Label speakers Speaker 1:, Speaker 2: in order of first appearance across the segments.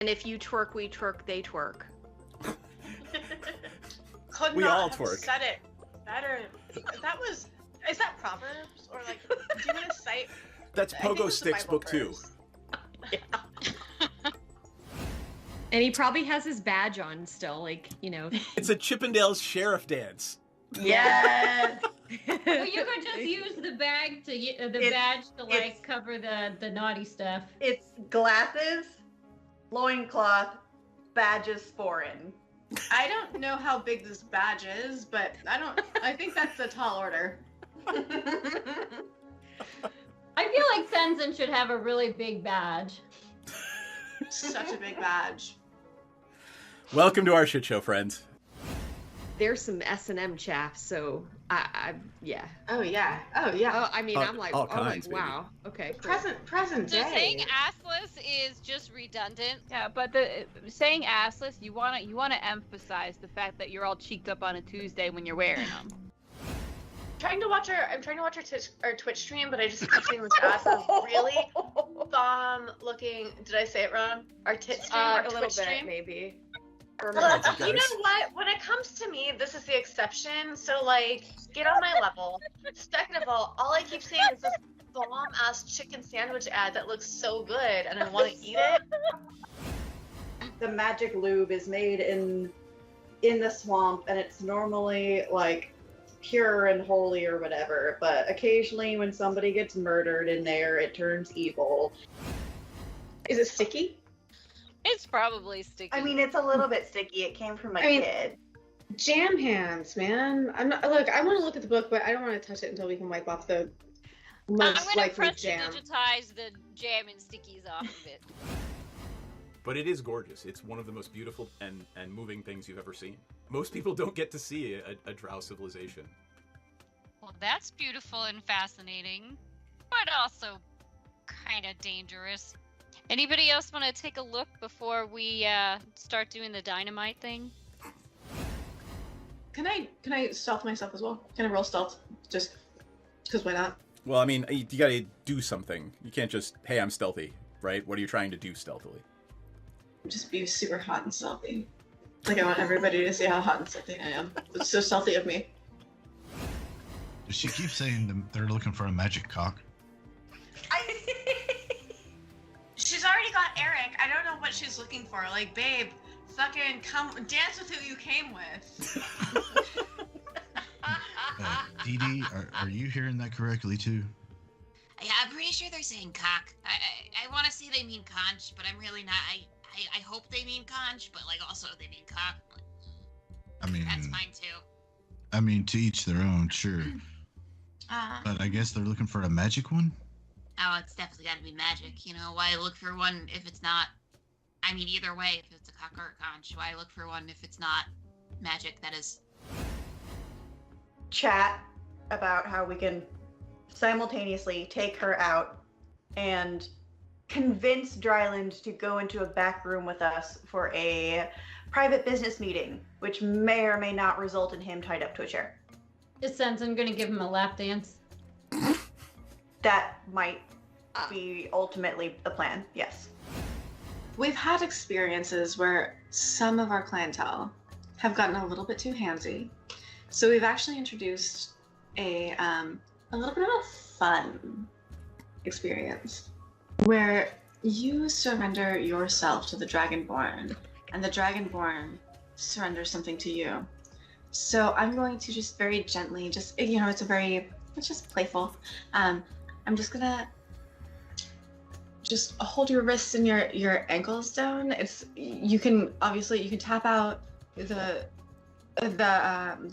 Speaker 1: And if you twerk, we twerk, they twerk.
Speaker 2: Could
Speaker 3: We
Speaker 2: not
Speaker 3: all
Speaker 2: have
Speaker 3: twerk.
Speaker 2: said it better. Is that Proverbs? Or like, do you want to cite?
Speaker 3: That's
Speaker 2: I think
Speaker 3: Pogo
Speaker 2: it's a
Speaker 3: Sticks
Speaker 2: Bible
Speaker 3: book 2.
Speaker 2: verse.
Speaker 1: And he probably has his badge on still, like, you know.
Speaker 3: It's a Chippendales sheriff dance.
Speaker 4: Yes.
Speaker 5: Well, you could just use the badge to like cover the naughty stuff.
Speaker 4: It's glasses, loincloth, badges foreign.
Speaker 2: I don't know how big this badge is, but I think that's a tall order.
Speaker 5: I feel like Sensen should have a really big badge.
Speaker 2: Such a big badge.
Speaker 3: Welcome to our shit show, friends.
Speaker 1: There's some S&M chaff, so yeah.
Speaker 2: Oh yeah. Oh yeah.
Speaker 1: Oh, I mean, I'm like,
Speaker 3: all kinds,
Speaker 1: wow. Okay, cool.
Speaker 2: Present
Speaker 6: So
Speaker 2: day.
Speaker 6: saying assless is just redundant.
Speaker 7: Yeah, but saying assless, you wanna emphasize the fact that you're all cheeked up on a Tuesday when you're wearing them.
Speaker 2: I'm trying to watch our Twitch stream, but I just keep seeing this ass of really bomb looking. Did I say it wrong? Our tit stream, our
Speaker 1: A little
Speaker 2: Twitch
Speaker 1: bit,
Speaker 2: stream.
Speaker 1: maybe.
Speaker 2: Look,
Speaker 3: you
Speaker 2: you know
Speaker 3: guys.
Speaker 2: what? When it comes to me, this is the exception. So like, get on my level. Second of all I keep seeing is this bomb ass chicken sandwich ad that looks so good, and I want to eat it.
Speaker 4: The magic lube is made in the swamp, and it's normally like pure and holy or whatever, but occasionally when somebody gets murdered in there, it turns evil.
Speaker 2: Is it sticky?
Speaker 6: It's probably sticky.
Speaker 4: I mean, it's a little bit sticky. It came from a kid.
Speaker 2: Jam hands, man. I'm not. Look, I want to look at the book, but I don't want to touch it until we can wipe off the
Speaker 6: I'm
Speaker 2: most
Speaker 6: gonna
Speaker 2: likely
Speaker 6: press
Speaker 2: jam.
Speaker 6: digitize the jam and stickies off of it.
Speaker 3: But it is gorgeous. It's one of the most beautiful and moving things you've ever seen. Most people don't get to see a drow civilization.
Speaker 6: Well, that's beautiful and fascinating, but also kind of dangerous. Anybody else want to take a look before we start doing the dynamite thing?
Speaker 2: Can I stealth myself as well? Can I roll stealth? Just because why not?
Speaker 3: Well, I mean, you gotta do something. You can't just, hey, I'm stealthy, right? What are you trying to do stealthily?
Speaker 2: Just be super hot and stealthy. Like I want everybody to see how hot and stealthy I am. It's so stealthy of me.
Speaker 8: She keeps saying they're looking for a magic cock.
Speaker 2: She's already got Eric. I don't know what she's looking for. Like, babe, fucking come dance with who you came with.
Speaker 8: Dee Dee, are you hearing that correctly too?
Speaker 9: Yeah, I'm pretty sure they're saying cock. I want to say they mean conch, but I'm really not. I hope they mean conch, but like also they mean cock.
Speaker 8: I mean,
Speaker 9: That's fine too.
Speaker 8: I mean, to each their own, sure. But I guess they're looking for a magic one?
Speaker 9: Oh, it's definitely got to be magic. You know, why look for one if it's not? I mean, either way, if it's a cock or a conch, why look for one if it's not magic? That is.
Speaker 4: Chat about how we can simultaneously take her out and convince Dryland to go into a back room with us for a private business meeting, which may or may not result in him tied up to a chair.
Speaker 5: Is Sensen gonna give him a lap dance?
Speaker 4: That might be ultimately the plan, yes.
Speaker 2: We've had experiences where some of our clientele have gotten a little bit too handsy. So we've actually introduced a little bit of a fun experience where you surrender yourself to the Dragonborn and the Dragonborn surrenders something to you. So I'm going to just very gently, it's just playful. I'm just gonna just hold your wrists and your ankles down. You can tap out. The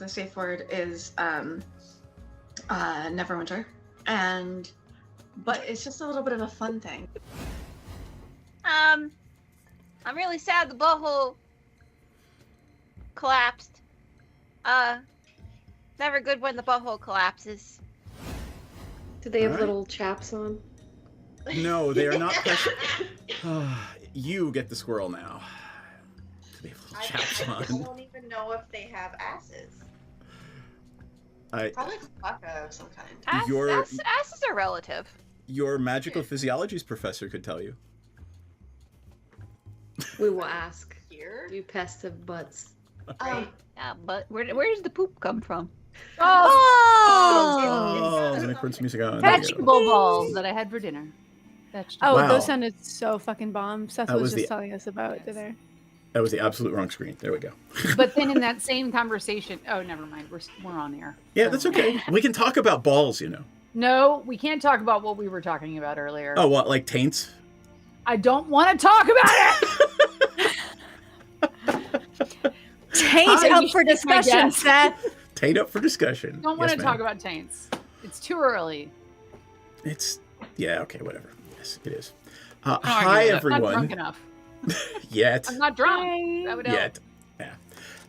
Speaker 2: safe word is Neverwinter, but it's just a little bit of a fun thing.
Speaker 7: I'm really sad the butthole collapsed. Never good when the butthole collapses.
Speaker 1: Do they have
Speaker 3: Alright.
Speaker 1: little chaps on?
Speaker 3: No, they are not precious. You get the squirrel now. They have little chaps
Speaker 4: I
Speaker 3: on.
Speaker 4: don't even know if they have asses.
Speaker 2: Probably Klaka of some kind.
Speaker 7: Asses are relative.
Speaker 3: Your magical physiologies professor could tell you.
Speaker 1: We will ask.
Speaker 2: Here?
Speaker 1: You pest of butts.
Speaker 7: Yeah, but where does the poop come from?
Speaker 10: Oh!
Speaker 3: And it puts music on. There you go.
Speaker 7: Vegetable balls that I had for dinner.
Speaker 10: Oh,
Speaker 3: Wow.
Speaker 10: those sounded so fucking bomb. Seth
Speaker 3: That
Speaker 10: was
Speaker 3: was
Speaker 10: just
Speaker 3: the-
Speaker 10: telling us about dinner.
Speaker 3: That was the absolute wrong screen. There we go.
Speaker 7: But then in that same conversation, oh, never mind. We're on air.
Speaker 3: Yeah, that's okay. We can talk about balls, you know.
Speaker 7: No, we can't talk about what we were talking about earlier.
Speaker 3: Oh, what, like taints?
Speaker 7: I don't want to talk about it.
Speaker 10: Taint
Speaker 7: Hi,
Speaker 10: up for
Speaker 7: you my
Speaker 10: discussion,
Speaker 7: guest.
Speaker 10: Seth.
Speaker 3: Taint up for discussion.
Speaker 7: Don't want
Speaker 3: Yes,
Speaker 7: to
Speaker 3: ma'am.
Speaker 7: talk about taints. It's too early.
Speaker 3: It's, yeah, okay, whatever. Yes, it is.
Speaker 9: argue
Speaker 3: Hi,
Speaker 9: with that.
Speaker 7: I'm not
Speaker 3: everyone.
Speaker 7: drunk enough.
Speaker 3: Yet.
Speaker 7: I'm not drunk. That would help.
Speaker 3: Yet.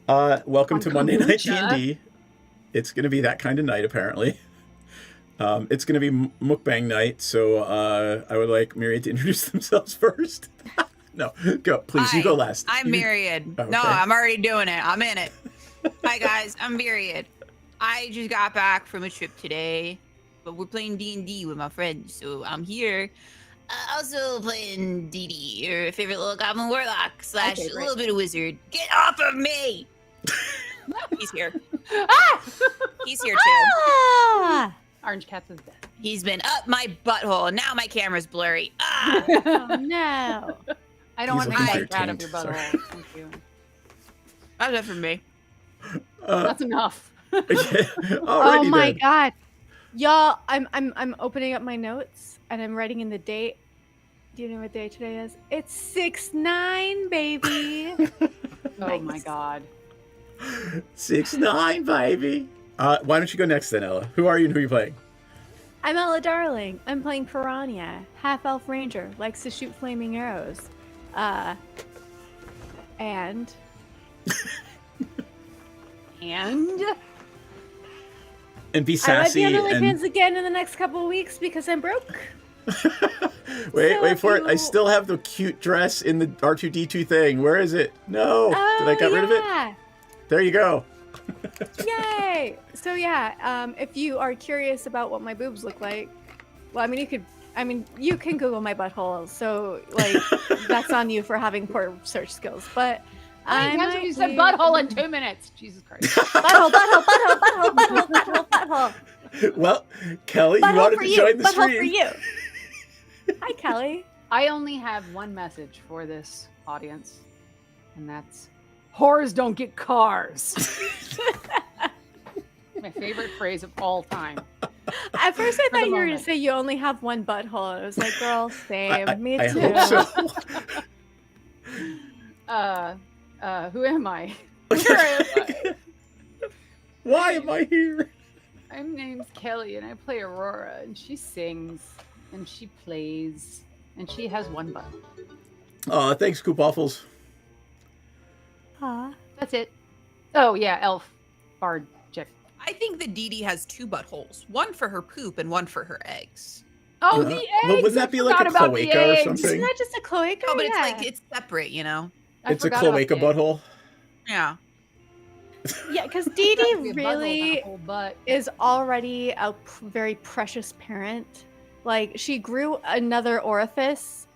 Speaker 3: Yeah. Welcome
Speaker 7: On
Speaker 3: to Monday Night
Speaker 7: kombucha.
Speaker 3: D&D. It's going to be that kind of night, apparently. It's going to be mukbang night, so I would like Myriad to introduce themselves first. No, go. Please, you
Speaker 11: Hi,
Speaker 3: go last.
Speaker 11: I'm
Speaker 3: You-
Speaker 11: Myriad.
Speaker 3: Oh,
Speaker 11: No,
Speaker 3: okay.
Speaker 11: I'm already doing it. I'm in it. Hi guys, I'm Myriad. I just got back from a trip today, but we're playing D&D with my friends, so I'm here. Also playing DD, your favorite little goblin warlock /
Speaker 7: Okay,
Speaker 11: a
Speaker 7: great.
Speaker 11: little bit of wizard. Get off of me! He's here.
Speaker 7: Ah!
Speaker 11: He's here too.
Speaker 10: Ah!
Speaker 7: Orange Cats is dead.
Speaker 11: He's been up my butthole, and now my camera's blurry. Ah!
Speaker 10: Oh, no.
Speaker 7: I don't
Speaker 3: He's
Speaker 7: want to
Speaker 3: looking
Speaker 7: be
Speaker 3: for
Speaker 7: like out of
Speaker 3: taint,
Speaker 7: your
Speaker 3: sorry.
Speaker 7: butthole. Thank you.
Speaker 11: That's it for me.
Speaker 7: That's enough.
Speaker 3: Alrighty
Speaker 10: Oh my
Speaker 3: then.
Speaker 10: god. Y'all, I'm opening up my notes and I'm writing in the date. Do you know what day today is? It's 6/9, baby.
Speaker 7: Oh my god.
Speaker 3: 6'9", baby. Why don't you go next then, Ella? Who are you and who are you playing?
Speaker 10: I'm Ella Darling. I'm playing Piranha, half-elf ranger, likes to shoot flaming arrows. And
Speaker 3: And be
Speaker 10: I might
Speaker 3: sassy
Speaker 10: be on
Speaker 3: and...
Speaker 10: OnlyFans again in the next couple of weeks because I'm broke.
Speaker 3: wait
Speaker 10: So
Speaker 3: for it. I
Speaker 10: you-
Speaker 3: still have the cute dress in the R2-D2 thing. Where is it? No. Did I get rid of it?
Speaker 10: Yeah.
Speaker 3: There you go.
Speaker 10: Yay! So yeah, if you are curious about what my boobs look like, well, you can Google my butthole. So like, that's on you for having poor search skills. But
Speaker 7: How many times have
Speaker 10: might
Speaker 7: you said
Speaker 10: be-
Speaker 7: butthole in 2 minutes? Jesus Christ.
Speaker 10: Butthole.
Speaker 3: Well, Kelly, you
Speaker 10: Butthole
Speaker 3: wanted
Speaker 10: for
Speaker 3: to
Speaker 10: you.
Speaker 3: join the
Speaker 10: Butthole
Speaker 3: stream.
Speaker 10: for you. Hi, Kelly.
Speaker 7: I only have one message for this audience, and that's whores don't get cars. My favorite phrase of all time.
Speaker 10: At first, I
Speaker 7: For the
Speaker 10: thought you were going
Speaker 7: moment.
Speaker 10: to say you only have one butthole. I was like, girl, same. Me
Speaker 3: I
Speaker 10: too.
Speaker 3: hope so.
Speaker 7: Who am I? Where am I?
Speaker 3: Why am I here?
Speaker 7: My name's Kelly, and I play Aurora, and she sings, and she plays, and she has one butt.
Speaker 3: Thanks, Coop Waffles.
Speaker 10: Aw.
Speaker 7: That's it. Oh yeah, elf, bard, chick.
Speaker 11: I think that Dee Dee has 2 buttholes, one for her poop and one for her eggs.
Speaker 7: Oh,
Speaker 3: Uh,
Speaker 7: the eggs!
Speaker 3: well, wouldn't that
Speaker 7: I
Speaker 3: be like
Speaker 7: forgot
Speaker 3: a
Speaker 7: about the
Speaker 3: cloaca or
Speaker 7: eggs.
Speaker 3: something?
Speaker 10: Isn't that just a cloaca?
Speaker 11: Oh, but
Speaker 10: Yeah.
Speaker 11: it's separate, you know?
Speaker 7: I
Speaker 3: It's a
Speaker 7: forgot about
Speaker 3: cloaca
Speaker 7: the eggs.
Speaker 3: butthole.
Speaker 11: Yeah.
Speaker 10: Yeah, because Dee
Speaker 7: It's got
Speaker 10: Dee
Speaker 7: to be a butthole, not
Speaker 10: really
Speaker 7: a whole butt.
Speaker 10: is already a very precious parent. Like, she grew another orifice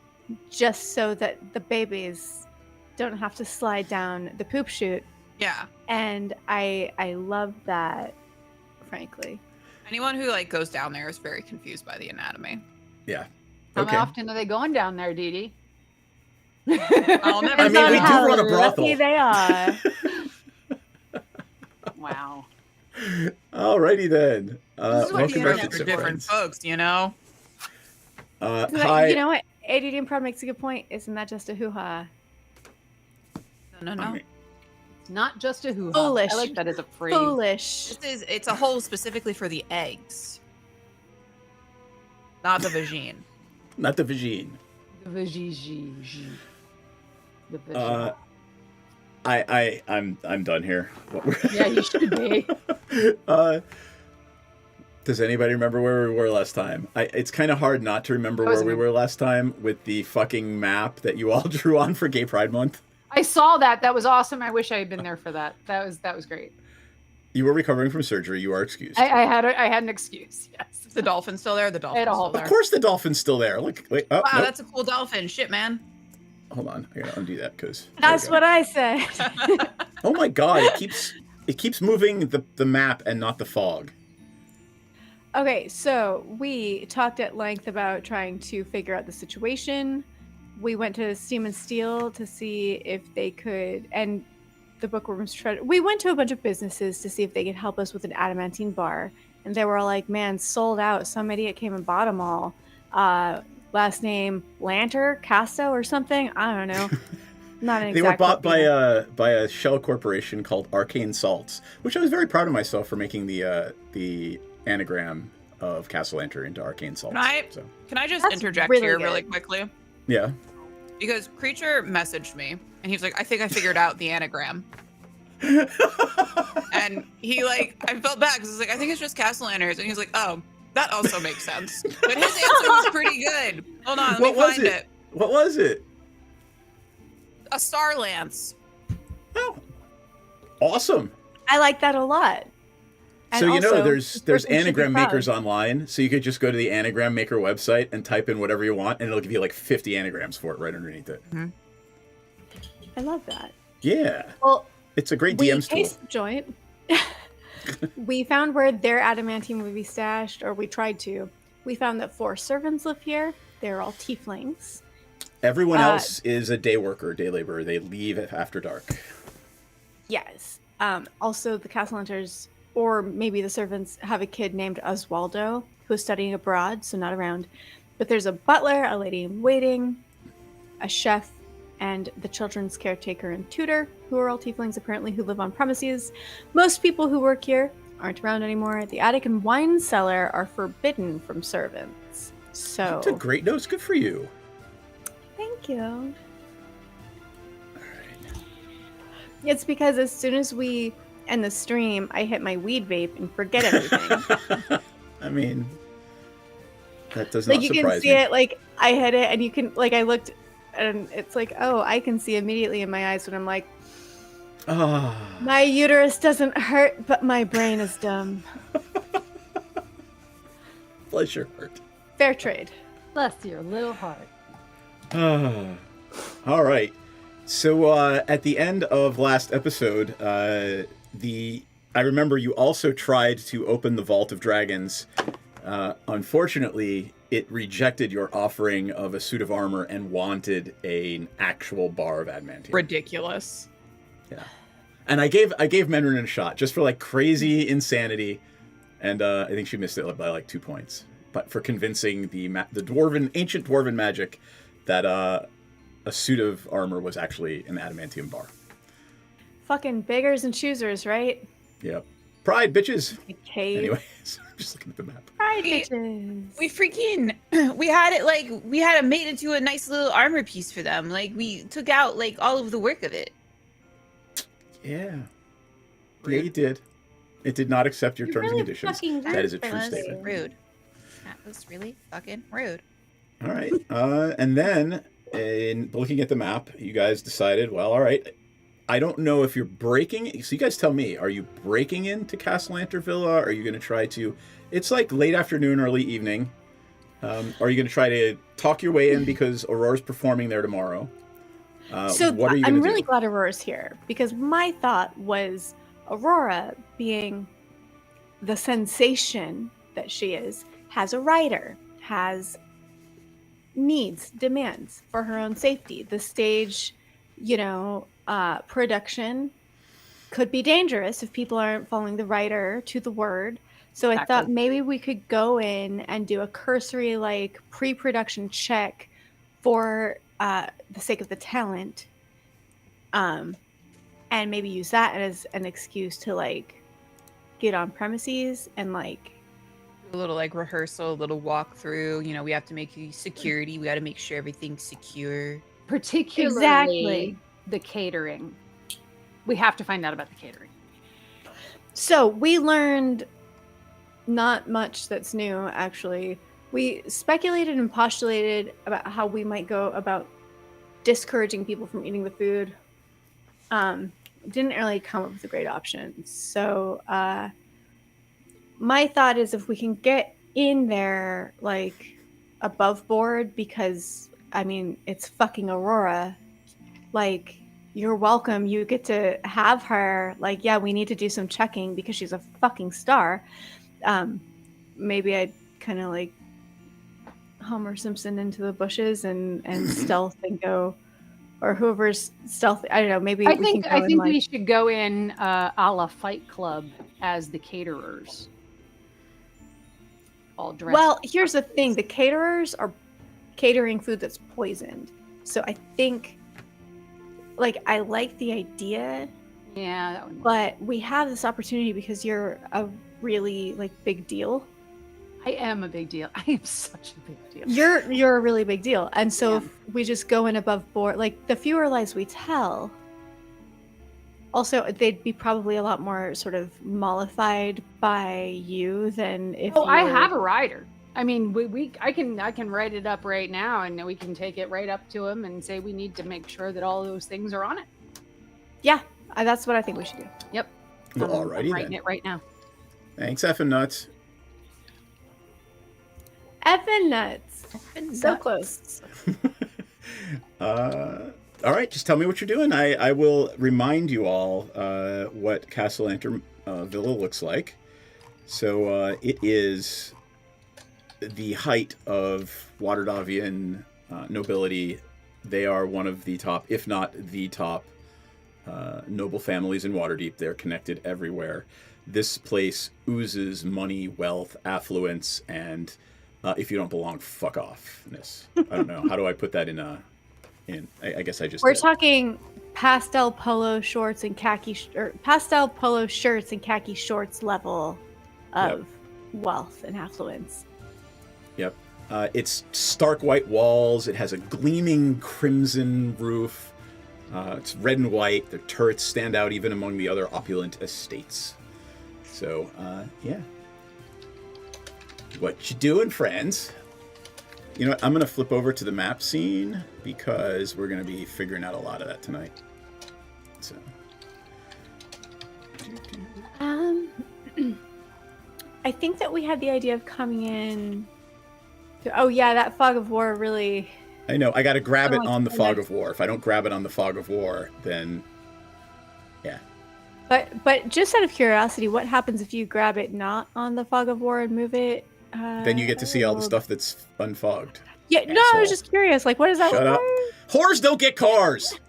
Speaker 10: just so that the babies don't have to slide down the poop chute.
Speaker 11: Yeah.
Speaker 10: And I love that, frankly.
Speaker 11: Anyone who like goes down there is very confused by the anatomy.
Speaker 3: Yeah.
Speaker 7: How
Speaker 3: Okay.
Speaker 7: often are they going down there, Dee Dee?
Speaker 11: I'll never
Speaker 3: I mean,
Speaker 10: Depends
Speaker 3: we
Speaker 10: on
Speaker 3: do
Speaker 10: how
Speaker 3: run a brothel.
Speaker 10: lucky they are.
Speaker 7: Wow.
Speaker 3: Alrighty then.
Speaker 7: This is what
Speaker 3: Welcome
Speaker 7: the
Speaker 3: back
Speaker 7: internet
Speaker 3: to
Speaker 11: for different
Speaker 3: Friends.
Speaker 11: folks, you know?
Speaker 10: But
Speaker 3: Hi.
Speaker 10: you know what? ADD and Prod makes a good point. Isn't that just a hoo-ha?
Speaker 11: No.
Speaker 7: It's not just a hoo-ha.
Speaker 10: Foolish.
Speaker 7: I like that as a phrase.
Speaker 10: Foolish.
Speaker 11: It's a hole specifically for the eggs. Not the vagine.
Speaker 3: Not the vagine.
Speaker 7: The vagine. The
Speaker 3: Uh,
Speaker 7: vagine.
Speaker 3: I'm done here.
Speaker 7: Yeah, you should be.
Speaker 3: Does anybody remember where we were last time? It's kind of hard not to remember
Speaker 7: I was
Speaker 3: where we were last time with the fucking map that you all drew on for Gay Pride Month.
Speaker 7: I saw that. That was awesome. I wish I had been there for that. That was great.
Speaker 3: You were recovering from surgery. You are excused.
Speaker 7: I had an excuse. Yes.
Speaker 11: Is the dolphin still there? The dolphin's
Speaker 7: At all.
Speaker 11: still
Speaker 3: Of
Speaker 11: there.
Speaker 3: course, the dolphin's still there. Look, wait. Oh,
Speaker 11: Wow,
Speaker 3: nope.
Speaker 11: that's a cool dolphin. Shit, man.
Speaker 3: hold on. I gotta undo that because
Speaker 10: That's what I said.
Speaker 3: Oh my god! It keeps moving the map and not the fog.
Speaker 10: Okay, so we talked at length about trying to figure out the situation. We went to Steam and Steel to see if they could, and the Bookworm's Treasure. We went to a bunch of businesses to see if they could help us with an adamantine bar, and they were all like, "Man, sold out. Some idiot came and bought them all. Last name Lanter, Casto, or something. I don't know. Not an exact.
Speaker 3: They were bought by a shell corporation called Arcane Salts, which I was very proud of myself for making the anagram of Cassalanter into Arcane Salts.
Speaker 11: Can I just
Speaker 10: That's
Speaker 11: interject
Speaker 10: really
Speaker 11: here
Speaker 10: good.
Speaker 11: really quickly?
Speaker 3: Yeah.
Speaker 11: Because Creature messaged me and he was like, I think I figured out the anagram. And he I felt bad because I was like, I think it's just Cassalanters. And he's like, oh, that also makes sense. But his answer was pretty good. Hold on, let me find it.
Speaker 3: What was it?
Speaker 11: A Star Lance.
Speaker 3: Oh, awesome.
Speaker 10: I like that a lot. And
Speaker 3: So
Speaker 10: also,
Speaker 3: there's
Speaker 10: this person should
Speaker 3: anagram
Speaker 10: be proud.
Speaker 3: makers online, so you could just go to the anagram maker website and type in whatever you want, and it'll give you 50 anagrams for it right underneath it.
Speaker 11: Mm-hmm.
Speaker 10: I love that.
Speaker 3: Yeah.
Speaker 10: Well,
Speaker 3: It's a great
Speaker 10: we
Speaker 3: DM's tool.
Speaker 10: cased the joint. We found where their adamantine would be stashed, or we tried to. We found that 4 servants live here. They're all tieflings.
Speaker 3: Everyone else is a day worker, day laborer. They leave after dark.
Speaker 10: Yes. Also, the Cassalanters, or maybe the servants, have a kid named Oswaldo who's studying abroad, so not around. But there's a butler, a lady in waiting, a chef, and the children's caretaker and tutor, who are all tieflings apparently, who live on premises. Most people who work here aren't around anymore. The attic and wine cellar are forbidden from servants. So
Speaker 3: That's a great note. Good for you.
Speaker 10: thank you. It's because as soon as we end the stream, I hit my weed vape and forget everything.
Speaker 3: I mean, that does not
Speaker 10: You
Speaker 3: surprise
Speaker 10: can see
Speaker 3: me.
Speaker 10: it, I hit it, and you can, I looked, and it's oh, I can see immediately in my eyes when I'm like,
Speaker 3: Ah.
Speaker 10: my uterus doesn't hurt, but my brain is dumb.
Speaker 3: Bless your heart.
Speaker 10: Fair trade.
Speaker 5: Bless your little heart.
Speaker 3: All right. So at the end of last episode, I remember you also tried to open the Vault of Dragons. Unfortunately, it rejected your offering of a suit of armor and wanted an actual bar of adamantium.
Speaker 11: Ridiculous.
Speaker 3: Yeah. And I gave Menrin a shot just for crazy insanity, and I think she missed it by 2 points. But for convincing the ancient dwarven magic that a suit of armor was actually an adamantium bar.
Speaker 10: Fucking beggars and choosers, right?
Speaker 3: Yep. Pride, bitches.
Speaker 10: Okay.
Speaker 3: Anyways, I'm just looking at the map.
Speaker 10: Pride bitches.
Speaker 11: We freaking we had it made into a nice little armor piece for them. We took out all of the work of it.
Speaker 3: Yeah. Yeah, you did. It did not accept your terms and conditions. That is a true statement.
Speaker 11: Rude. That was really fucking rude.
Speaker 3: All right. And then, in looking at the map, you guys decided, well, all right, I don't know if you're breaking. So you guys tell me, are you breaking into Cassalanter Villa? Are you going to try to... It's late afternoon, early evening. Are you going to try to talk your way in because Aurora's performing there tomorrow?
Speaker 10: So
Speaker 3: what are you
Speaker 10: I'm
Speaker 3: going to
Speaker 10: really
Speaker 3: do?
Speaker 10: glad Aurora's here, because my thought was Aurora, being the sensation that she is, has a rider, has needs, demands for her own safety. The stage, production could be dangerous if people aren't following the rider to the word. So I thought maybe we could go in and do a cursory pre-production check for the sake of the talent, and maybe use that as an excuse to get on premises and
Speaker 11: a little rehearsal, a little walkthrough. We have to make security. We got to make sure everything's secure.
Speaker 5: Particularly the catering. We have to find out about the catering.
Speaker 10: So we learned not much that's new, actually. We speculated and postulated about how we might go about discouraging people from eating the food. Didn't really come up with a great option. So my thought is if we can get in there above board, because it's fucking Aurora like, you're welcome. You get to have her. Like, yeah, we need to do some checking because she's a fucking star. Maybe I'd kind of like Homer Simpson into the bushes and stealth and go, or whoever's stealth. I don't know. Maybe
Speaker 12: I think we should go in a la Fight Club as the caterers. All dressed.
Speaker 10: Well, here's the thing: the caterers are catering food that's poisoned. So I think, like, I like the idea.
Speaker 12: Yeah, that would.
Speaker 10: But we have this opportunity because you're a really like big deal.
Speaker 12: I am a big deal. I am such a big deal.
Speaker 10: You're a really big deal. And so if we just go in above board, like the fewer lies we tell, also they'd be probably a lot more sort of mollified by you than if
Speaker 12: I have a rider. I mean, I can write it up right now and we can take it right up to him and say we need to make sure that all those things are on it.
Speaker 10: Yeah, that's what I think we should do.
Speaker 12: Yep.
Speaker 3: Well, alrighty
Speaker 12: I'm writing
Speaker 3: then.
Speaker 12: it right now.
Speaker 3: Thanks, effing nuts.
Speaker 10: Effing nuts. So close.
Speaker 3: All right, just tell me what you're doing. I will remind you all what Cassalanter Villa looks like. So it is the height of Waterdavian nobility. They are one of the top, if not the top, noble families in Waterdeep. They're connected everywhere. This place oozes money, wealth, affluence, and if you don't belong, fuck offness. I don't know. How do I put that in? I guess I just.
Speaker 10: We're talking pastel polo shorts and pastel polo shirts and khaki shorts level of wealth and affluence.
Speaker 3: Yep. It's stark white walls. It has a gleaming crimson roof. It's red and white. The turrets stand out even among the other opulent estates. So, yeah. What you doing, friends? You know what? I'm going to flip over to the map scene because we're going to be figuring out a lot of that tonight. So.
Speaker 10: I think that we had the idea of coming in. Oh yeah, that fog of war really.
Speaker 3: I know. I got to grab it on the fog of war. If I don't grab it on the fog of war, then yeah.
Speaker 10: But just out of curiosity, what happens if you grab it not on the fog of war and move it?
Speaker 3: Then you get to see all the stuff that's unfogged.
Speaker 10: Yeah,
Speaker 3: asshole.
Speaker 10: No, I was just curious. Like, what does that
Speaker 3: Shut
Speaker 10: look
Speaker 3: up.
Speaker 10: like?
Speaker 3: Whores don't get cars.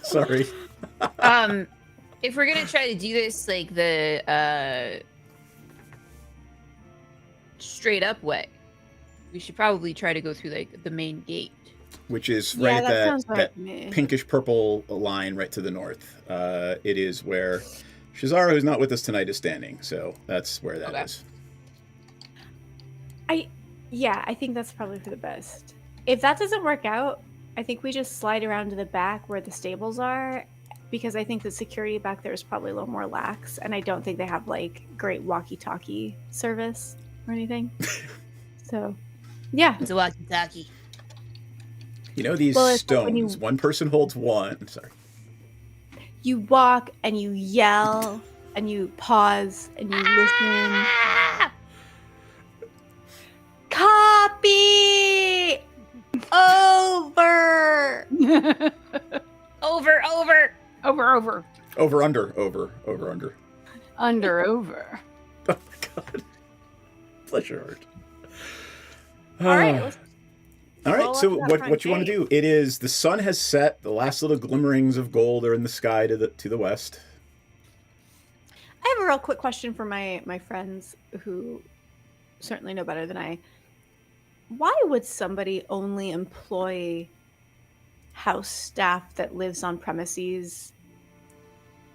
Speaker 3: Sorry.
Speaker 11: If we're gonna try to do this like the straight up way, we should probably try to go through like the main gate,
Speaker 3: which is right at that
Speaker 10: to me.
Speaker 3: pinkish purple line right to the north. It is where Shazara, who's not with us tonight, is standing. So that's where that is.
Speaker 10: I think that's probably for the best. If that doesn't work out, I think we just slide around to the back where the stables are, because I think the security back there is probably a little more lax, and I don't think they have like great walkie-talkie service or anything. So, yeah.
Speaker 11: It's a walkie-talkie.
Speaker 3: You know these stones. One person holds one. Sorry.
Speaker 10: You walk and you yell and you pause and you listen. Copy! Over!
Speaker 11: Over.
Speaker 3: Over, under.
Speaker 12: Over.
Speaker 3: Oh, God. Bless your heart.
Speaker 10: All right.
Speaker 3: All right, so what you want to do? It is the sun has set. The last little glimmerings of gold are in the sky to the west.
Speaker 10: I have a real quick question for my friends who certainly know better than I. Why would somebody only employ house staff that lives on premises?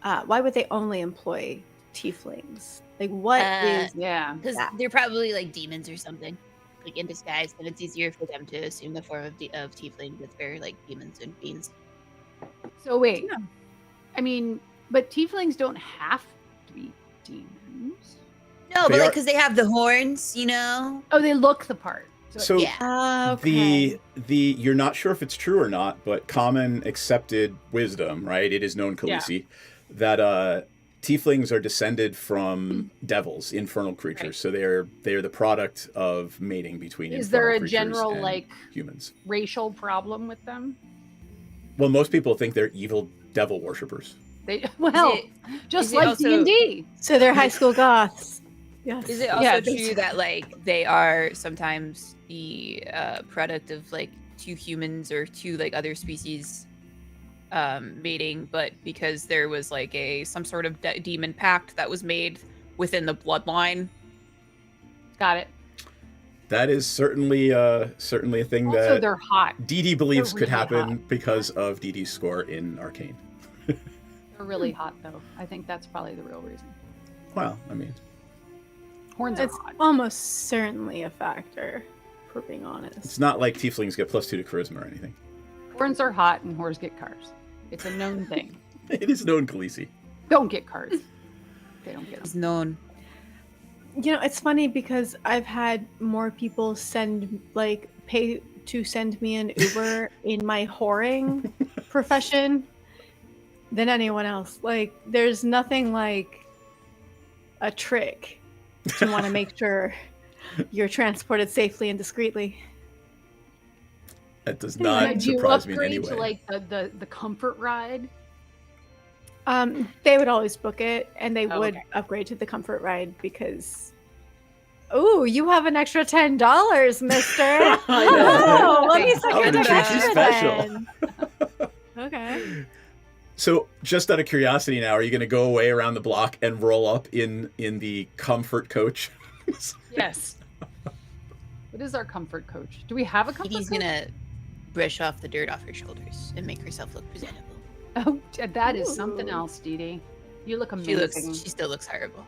Speaker 10: Why would they only employ tieflings? Like, what is?
Speaker 12: Yeah,
Speaker 11: because they're probably like demons or something, like in disguise, and it's easier for them to assume the form of tiefling because they're like demons and fiends.
Speaker 12: So wait, I mean, but tieflings don't have to be demons.
Speaker 11: No, but like because they have the horns, you know.
Speaker 12: Oh, they look the part.
Speaker 3: So
Speaker 10: okay.
Speaker 3: the you're not sure if it's true or not, but common accepted wisdom, right? It is known, Khaleesi, that tieflings are descended from devils, infernal creatures. Right. So they're the product of mating between.
Speaker 12: Is there a
Speaker 3: creatures
Speaker 12: general
Speaker 3: and
Speaker 12: like
Speaker 3: humans
Speaker 12: racial problem with them?
Speaker 3: Well, most people think they're evil devil worshippers.
Speaker 12: Just like D&D.
Speaker 10: So they're high school goths. Yes.
Speaker 11: Is it also true that like they are sometimes the product of like two humans or two like other species mating, but because there was like some sort of demon pact that was made within the bloodline?
Speaker 12: Got it.
Speaker 3: That is certainly a thing
Speaker 12: Also,
Speaker 3: that
Speaker 12: they're hot.
Speaker 3: Dee believes
Speaker 12: They're
Speaker 3: could
Speaker 12: really
Speaker 3: happen
Speaker 12: hot.
Speaker 3: because of Dee Dee's score in Arcane.
Speaker 12: They're really hot, though. I think that's probably the real reason.
Speaker 3: Well, I mean,
Speaker 12: Horns are
Speaker 10: It's
Speaker 12: hot.
Speaker 10: almost certainly a factor, for being honest.
Speaker 3: it's not like tieflings get +2 to charisma or anything.
Speaker 12: Horns are hot and whores get cars. It's a known thing.
Speaker 3: It is known, Khaleesi.
Speaker 12: Don't get cars. They don't get
Speaker 11: It's
Speaker 12: them.
Speaker 11: known.
Speaker 10: You know, it's funny because I've had more people pay to send me an Uber in my whoring profession than anyone else. Like, there's nothing like a trick to want to make sure you're transported safely and discreetly.
Speaker 3: That does not
Speaker 12: Do you
Speaker 3: surprise me in any
Speaker 12: upgrade
Speaker 3: way.
Speaker 12: to like the comfort ride?
Speaker 10: They would always book it, and they
Speaker 12: Oh,
Speaker 10: would
Speaker 12: okay.
Speaker 10: upgrade to the comfort ride because. Ooh, you have an extra $10, mister. Oh, let me
Speaker 3: I'm
Speaker 10: second
Speaker 3: gonna
Speaker 10: an
Speaker 3: treat you
Speaker 10: extra
Speaker 3: special.
Speaker 10: then. Okay.
Speaker 3: So, just out of curiosity now, are you going to go away around the block and roll up in the comfort coach?
Speaker 12: Yes. What is our comfort coach? Do we have a comfort
Speaker 11: Katie's
Speaker 12: coach?
Speaker 11: gonna brush off the dirt off her shoulders and make herself look presentable.
Speaker 12: Oh, that is something
Speaker 10: Ooh.
Speaker 12: else, Dee Dee. You look
Speaker 11: She
Speaker 12: amazing.
Speaker 11: still looks horrible.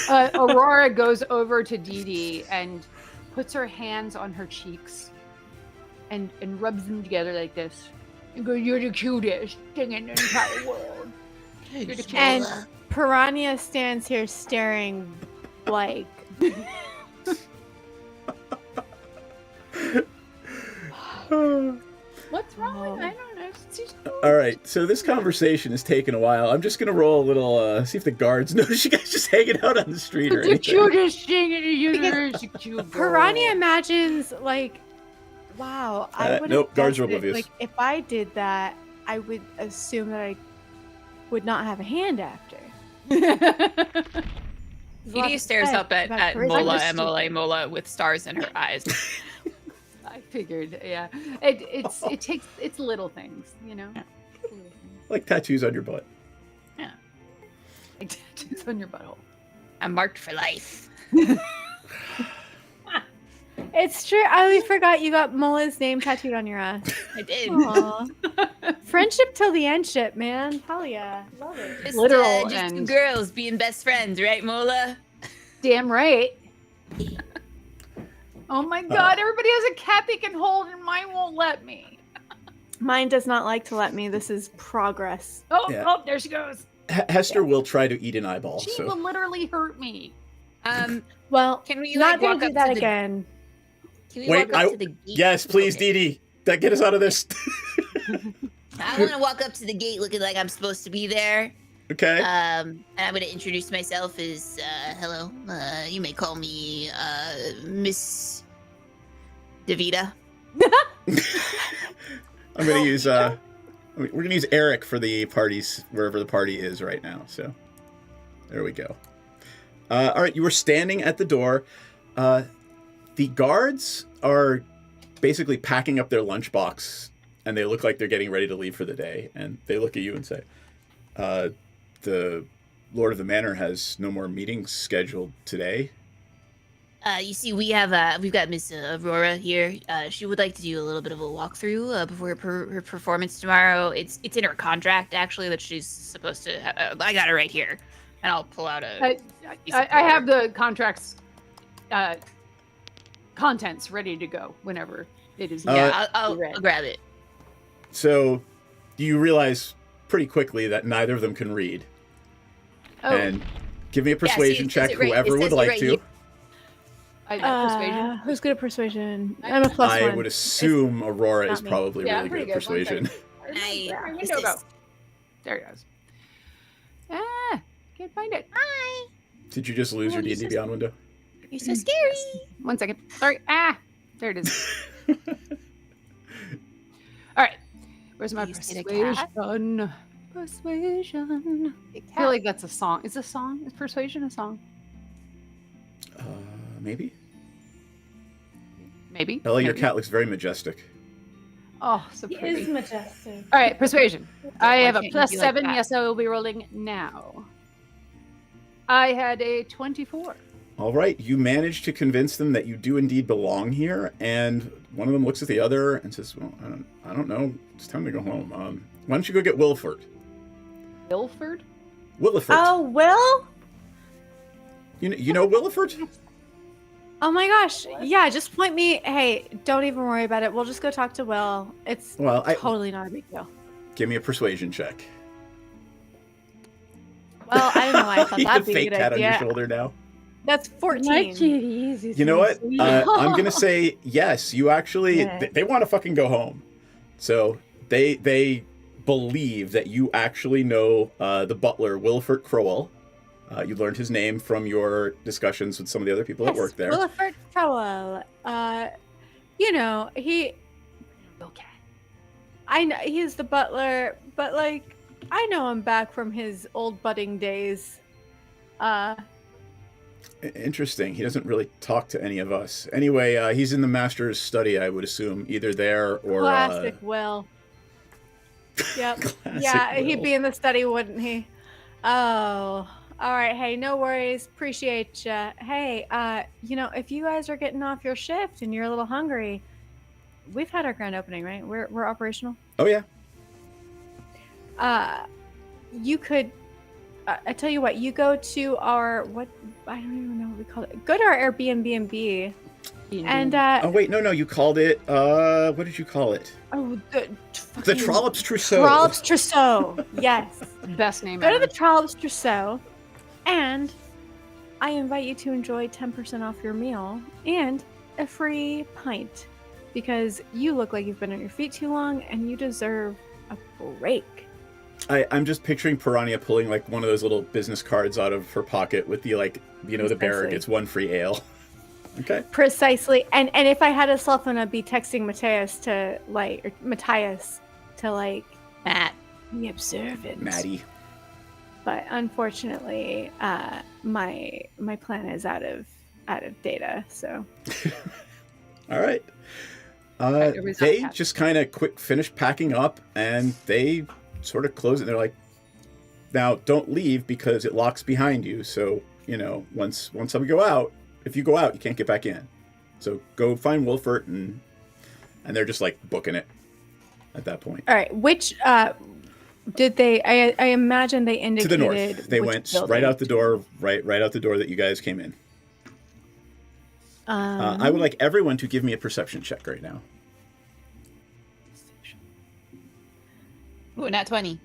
Speaker 12: Aurora goes over to Dee Dee and puts her hands on her cheeks and rubs them together like this. And goes, "You're the cutest thing in the entire world. You're the cutest."
Speaker 10: And Piranha stands here staring like.
Speaker 12: What's wrong? I don't know. She's-
Speaker 3: All right, so this conversation is taking a while. I'm just going to roll a little, see if the guards notice you guys just hanging out on the street or
Speaker 12: The
Speaker 3: anything.
Speaker 12: cutest thing in the universe. You cute girl.
Speaker 10: Piranha imagines like, wow, I would.
Speaker 3: Nope, guards are oblivious.
Speaker 10: Like, if I did that, I would assume that I would not have a hand after.
Speaker 11: Edie stares up at Mola and
Speaker 10: Mola.
Speaker 11: Mola with stars in her eyes.
Speaker 12: I figured, yeah. It takes it's little things, you know. Little things.
Speaker 3: Like tattoos on your butt.
Speaker 12: Like tattoos on your butthole.
Speaker 11: I'm marked for life.
Speaker 10: It's true. I always forgot you got Mola's name tattooed on your ass.
Speaker 11: I did.
Speaker 10: Aw. Friendship till the end ship, man. Hell yeah. Love it.
Speaker 11: Just,
Speaker 12: Literal
Speaker 11: just two
Speaker 12: and-
Speaker 11: girls being best friends, right, Mola?
Speaker 12: Damn right. Oh my god, everybody has a cat they can hold and mine won't let me.
Speaker 10: Mine does not like to let me. This is progress.
Speaker 12: Oh,
Speaker 3: Yeah.
Speaker 12: oh, there she goes.
Speaker 3: Hester will try to eat an eyeball.
Speaker 12: She
Speaker 3: So
Speaker 12: will literally hurt me.
Speaker 10: Well,
Speaker 11: Can we
Speaker 10: not
Speaker 11: like
Speaker 10: gonna
Speaker 11: walk
Speaker 10: do
Speaker 11: up
Speaker 10: that
Speaker 11: to the
Speaker 10: again.
Speaker 11: Can we
Speaker 3: Wait,
Speaker 11: walk up to the gate?
Speaker 3: yes, please,
Speaker 11: Okay.
Speaker 3: Dee Dee. That get us out of this.
Speaker 11: I want to walk up to the gate looking like I'm supposed to be there.
Speaker 3: Okay.
Speaker 11: And I'm going to introduce myself as, hello. You may call me, Miss Davida.
Speaker 3: I'm gonna use we're gonna use Eric for the parties wherever the party is right now. So there we go. All right, you were standing at the door. The guards are basically packing up their lunchbox, and they look like they're getting ready to leave for the day. And they look at you and say, "The Lord of the Manor has no more meetings scheduled today."
Speaker 11: You see, we've got Miss Aurora here. She would like to do a little bit of a walkthrough before her performance tomorrow. It's in her contract, actually, that she's supposed to. I got it right here, and I'll pull out a.
Speaker 12: I have the contract's contents ready to go whenever it is.
Speaker 11: I'll grab it.
Speaker 3: So you realize pretty quickly that neither of them can read.
Speaker 12: Oh.
Speaker 3: And give me a persuasion
Speaker 11: it says
Speaker 3: check,
Speaker 11: it right-
Speaker 3: whoever
Speaker 11: it
Speaker 3: would
Speaker 11: says it
Speaker 3: like
Speaker 11: right
Speaker 3: to.
Speaker 11: here.
Speaker 12: Persuasion.
Speaker 10: Who's good at persuasion? I'm a +1.
Speaker 3: I would assume Aurora
Speaker 10: not
Speaker 3: is
Speaker 10: me.
Speaker 3: probably
Speaker 12: Yeah,
Speaker 3: really
Speaker 12: pretty
Speaker 3: good at
Speaker 12: good. One
Speaker 3: persuasion.
Speaker 12: second.
Speaker 11: I-
Speaker 12: Where my
Speaker 11: what's
Speaker 12: window go?
Speaker 11: this?
Speaker 12: There it goes. Ah, can't find it.
Speaker 11: Hi.
Speaker 3: Did you just lose your D&D Beyond window?
Speaker 11: You're so scary.
Speaker 12: 1 second. Sorry. Ah, there it is. All right. Where's my
Speaker 11: Do you see the cat?
Speaker 12: persuasion? Persuasion. I feel like that's a song. Is a song? Is persuasion a song?
Speaker 3: Maybe.
Speaker 12: Maybe.
Speaker 3: Ella, your
Speaker 12: Maybe.
Speaker 3: cat looks very majestic.
Speaker 12: Oh, so
Speaker 1: He
Speaker 12: pretty.
Speaker 1: is majestic.
Speaker 12: All right, persuasion. I
Speaker 11: Why
Speaker 12: have a
Speaker 11: can't you
Speaker 12: plus
Speaker 11: be like
Speaker 12: 7.
Speaker 11: that?
Speaker 12: Yes, I will be rolling now. I had a 24.
Speaker 3: All right, you manage to convince them that you do indeed belong here, and one of them looks at the other and says, "Well, I don't know. It's time to go home. Why don't you go get Wilford?"
Speaker 12: Ilford?
Speaker 3: Williford.
Speaker 10: Oh, Will?
Speaker 3: You know Williford?
Speaker 10: Oh my gosh. Yeah, just point me. Hey, don't even worry about it. We'll just go talk to Will. It's totally not a big deal.
Speaker 3: Give me a persuasion check.
Speaker 10: Well, I don't know why I thought
Speaker 3: You
Speaker 10: that'd
Speaker 3: have a
Speaker 10: be a
Speaker 3: fake
Speaker 10: good
Speaker 3: cat on your
Speaker 10: idea.
Speaker 3: shoulder now.
Speaker 10: That's 14.
Speaker 12: My kitties.
Speaker 3: You know what? I'm gonna say yes. You actually,
Speaker 10: Yeah.
Speaker 3: they want to fucking go home, so they believe that you actually know the butler, Wilford Crowell. You learned his name from your discussions with some of the other people that work there.
Speaker 10: Williford Crowell. You know, he.
Speaker 12: Okay.
Speaker 10: I know he's the butler, but like, I know him back from his old budding days.
Speaker 3: Interesting. He doesn't really talk to any of us. Anyway, he's in the master's study, I would assume, either there or.
Speaker 10: Classic Will. Yep. Yeah,
Speaker 3: Will.
Speaker 10: he'd be in the study, wouldn't he? Oh. All right. Hey, no worries. Appreciate you. Hey, you know, if you guys are getting off your shift and you're a little hungry, we've had our grand opening, right? We're operational.
Speaker 3: Oh yeah.
Speaker 10: You could. I tell you what. You go to our I don't even know what we call it. Go to our Airbnb. And
Speaker 3: oh wait, no, you called it. What did you call it?
Speaker 10: oh,
Speaker 3: The Trollops Trousseau.
Speaker 10: Trollops Trousseau. Yes.
Speaker 12: Best name
Speaker 10: Go to
Speaker 12: ever.
Speaker 10: the Trollops Trousseau, and I invite you to enjoy 10% off your meal and a free pint because you look like you've been on your feet too long and you deserve a break.
Speaker 3: I'm just picturing Piranha pulling like one of those little business cards out of her pocket with the the bearer
Speaker 10: Precisely.
Speaker 3: gets one free ale. Okay.
Speaker 10: Precisely. And if I had a cell phone, I'd be texting Matthias to
Speaker 11: Matt.
Speaker 10: be observant.
Speaker 3: Maddie.
Speaker 10: But unfortunately, my plan is out of data. So
Speaker 3: All right.
Speaker 12: everybody's
Speaker 3: They
Speaker 12: not
Speaker 3: just kind of quick finish packing up and they sort of close it. They're like, now don't leave because it locks behind you. So, once I go out, if you go out, you can't get back in. So go find Wilford and they're just like booking it at that point.
Speaker 10: all right, which did they? I imagine they indicated
Speaker 3: To the north. They
Speaker 10: which
Speaker 3: went
Speaker 10: building.
Speaker 3: right out the door, right out the door that you guys came in. I would like everyone to give me a perception check right now.
Speaker 11: Ooh, not 20.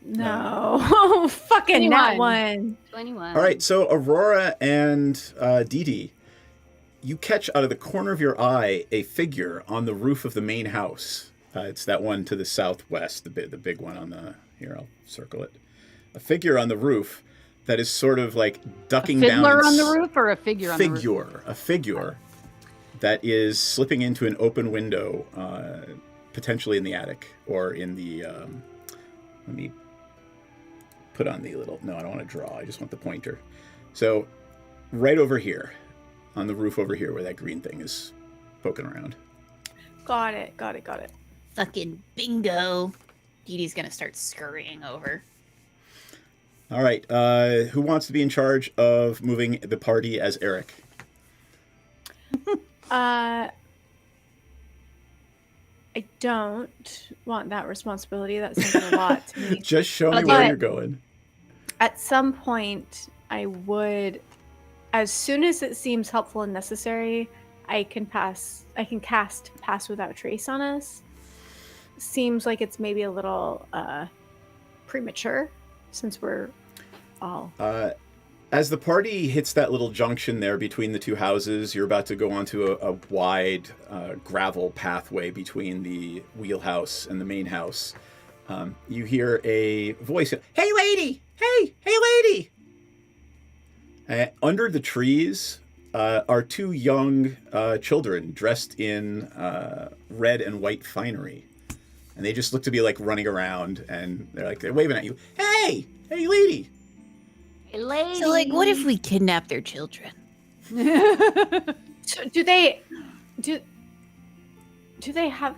Speaker 10: No, fucking that
Speaker 12: 21.
Speaker 10: one.
Speaker 5: 21.
Speaker 3: All right, so Aurora and Dee Dee, you catch out of the corner of your eye a figure on the roof of the main house. It's that one to the southwest, the big one on the... Here, I'll circle it. A figure on the roof that is sort of like ducking down...
Speaker 12: Fiddler on the roof or a figure on the roof?
Speaker 3: A figure that is slipping into an open window, potentially in the attic or in the... let me put on the little... No, I don't want to draw. I just want the pointer. So right over here, on the roof over here where that green thing is poking around.
Speaker 10: Got it.
Speaker 11: Fucking bingo. Dee Dee's gonna start scurrying over.
Speaker 3: All right. Who wants to be in charge of moving the party as Eric?
Speaker 10: I don't want that responsibility. That seems like a lot to me.
Speaker 3: Just show me
Speaker 10: But
Speaker 3: where you're going.
Speaker 10: At some point, I would, as soon as it seems helpful and necessary, I can cast Pass Without Trace on us. Seems like it's maybe a little premature since we're all...
Speaker 3: As the party hits that little junction there between the two houses, you're about to go onto a wide gravel pathway between the wheelhouse and the main house. You hear a voice, "Hey, lady! Hey lady!" Under the trees are two young children dressed in red and white finery. and they just look to be like running around, and they're waving at you. Hey lady.
Speaker 12: Hey, lady.
Speaker 11: So, like, what if we kidnap their children?
Speaker 10: So do they have?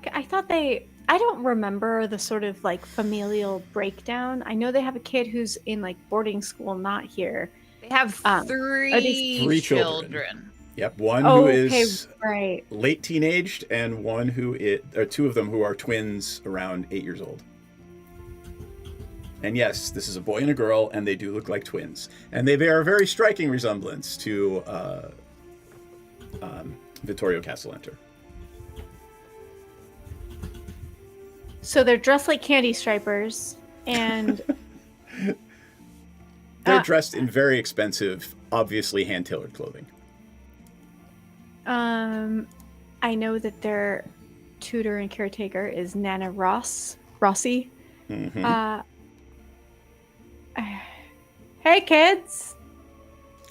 Speaker 10: I don't remember the sort of like familial breakdown. I know they have a kid who's in like boarding school, not here.
Speaker 11: They have three children.
Speaker 3: Yep, one who is
Speaker 10: right.
Speaker 3: late teenaged, and one who or two of them who are twins around 8 years old. And yes, this is a boy and a girl, and they do look like twins. And they bear a very striking resemblance to Vittorio Cassalanter.
Speaker 10: So they're dressed like candy stripers, and
Speaker 3: they're dressed in very expensive, obviously hand-tailored clothing.
Speaker 10: I know that their tutor and caretaker is Nana Rossi.
Speaker 3: Mm-hmm.
Speaker 10: Hey kids.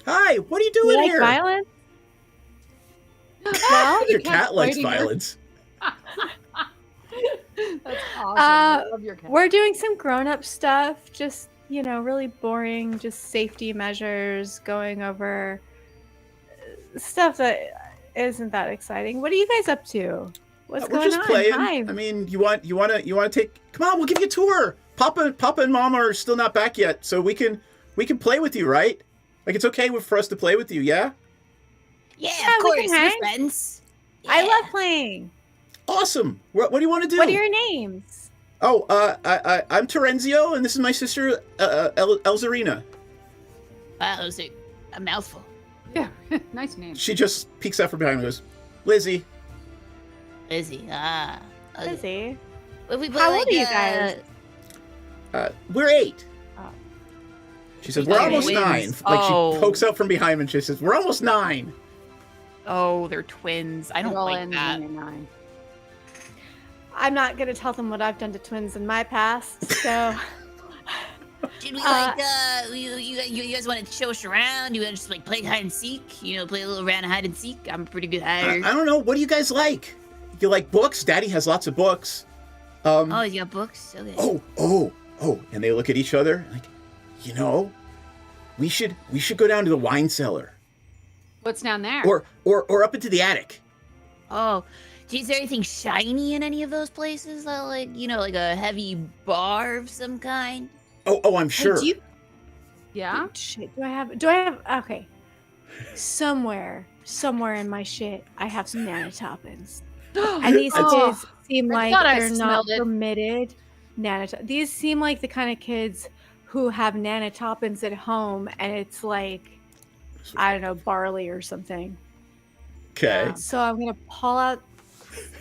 Speaker 3: Hi, what are you doing here?
Speaker 10: Violence? Well,
Speaker 3: your cat likes violence.
Speaker 12: That's awesome. I love your cat.
Speaker 10: We're doing some grown-up stuff, just, really boring, just safety measures, going over stuff that isn't that exciting. What are you guys up to? What's
Speaker 3: We're
Speaker 10: going
Speaker 3: just
Speaker 10: on?
Speaker 3: playing.
Speaker 10: Hi.
Speaker 3: I mean, you want to take? Come on, we'll give you a tour. Papa and Mama are still not back yet, so we can play with you, right? Like, it's okay for us to play with you, yeah?
Speaker 11: Yeah,
Speaker 10: Yeah,
Speaker 11: of
Speaker 10: we
Speaker 11: course,
Speaker 10: can
Speaker 11: we're
Speaker 10: hang.
Speaker 11: friends.
Speaker 10: I love playing.
Speaker 3: Awesome. What do you want to do?
Speaker 10: What are your names?
Speaker 3: Oh, I'm Terenzio, and this is my sister, Elzarina.
Speaker 11: Wow, that was a mouthful.
Speaker 12: Yeah, nice name.
Speaker 3: She just peeks out from behind me and goes, Lizzie.
Speaker 11: Lizzie, okay.
Speaker 10: Lizzie.
Speaker 11: We play,
Speaker 10: How old are you guys?
Speaker 3: We're 8.
Speaker 10: Oh.
Speaker 3: She says, we're almost
Speaker 11: twins.
Speaker 3: 9. Like, she pokes out from behind me and she says, we're almost 9.
Speaker 11: Oh, they're twins. I don't like that.
Speaker 10: I'm not going to tell them what I've done to twins in my past, so...
Speaker 11: Did we you guys want to show us around? You want to just like play hide and seek? Play a little round of hide and seek? I'm a pretty good hider.
Speaker 3: I don't know. What do you guys like? You like books? Daddy has lots of books.
Speaker 11: Oh, you got books? Okay.
Speaker 3: Oh. And they look at each other like, we should go down to the wine cellar.
Speaker 12: What's down there?
Speaker 3: Or up into the attic.
Speaker 11: Oh, is there anything shiny in any of those places? Like a heavy bar of some kind?
Speaker 3: Oh, I'm sure.
Speaker 12: Yeah?
Speaker 10: Shit, do I have... Okay. Somewhere in my shit, I have some nanotopins. And these kids seem like they're not permitted. These seem like the kind of kids who have nanotopins at home, and it's like, I don't know, barley or something.
Speaker 3: Okay.
Speaker 10: So I'm going to pull out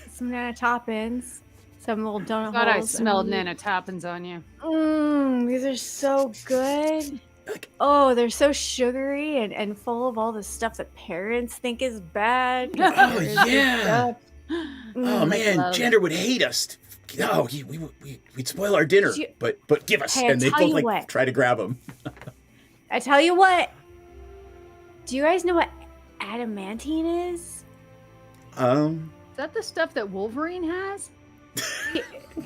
Speaker 10: some nanotopins. Some little donut
Speaker 12: Thought I
Speaker 10: holes.
Speaker 12: smelled nanotopins on you.
Speaker 10: These are so good. Oh, they're so sugary and full of all the stuff that parents think is bad.
Speaker 3: Oh, yeah. Oh, man, Jander would hate us. No, we'd spoil our dinner. But give us.
Speaker 10: Hey,
Speaker 3: and they both try to grab them.
Speaker 10: I tell you what. Do you guys know what adamantine is?
Speaker 12: Is that the stuff that Wolverine has?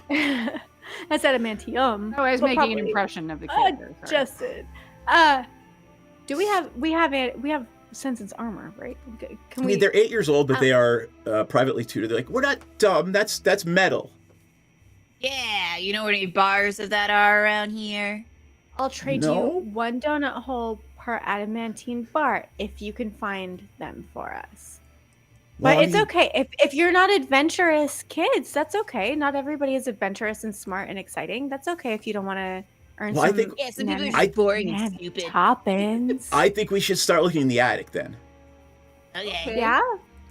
Speaker 10: That's adamantium.
Speaker 12: Oh, I was making an impression of the character.
Speaker 10: Justin. Do we have Sensen's armor, right?
Speaker 3: They're 8 years old, but they are privately tutored. They're like, we're not dumb. That's metal.
Speaker 11: Yeah, you know where any bars of that are around here?
Speaker 10: I'll trade you 1 donut hole per adamantine bar if you can find them for us. Well, but it's okay. If you're not adventurous kids, that's okay. Not everybody is adventurous and smart and exciting. That's okay if you don't want to earn some
Speaker 11: people are just boring and stupid.
Speaker 10: Toppins.
Speaker 3: I think we should start looking in the attic then.
Speaker 11: Okay.
Speaker 10: Yeah?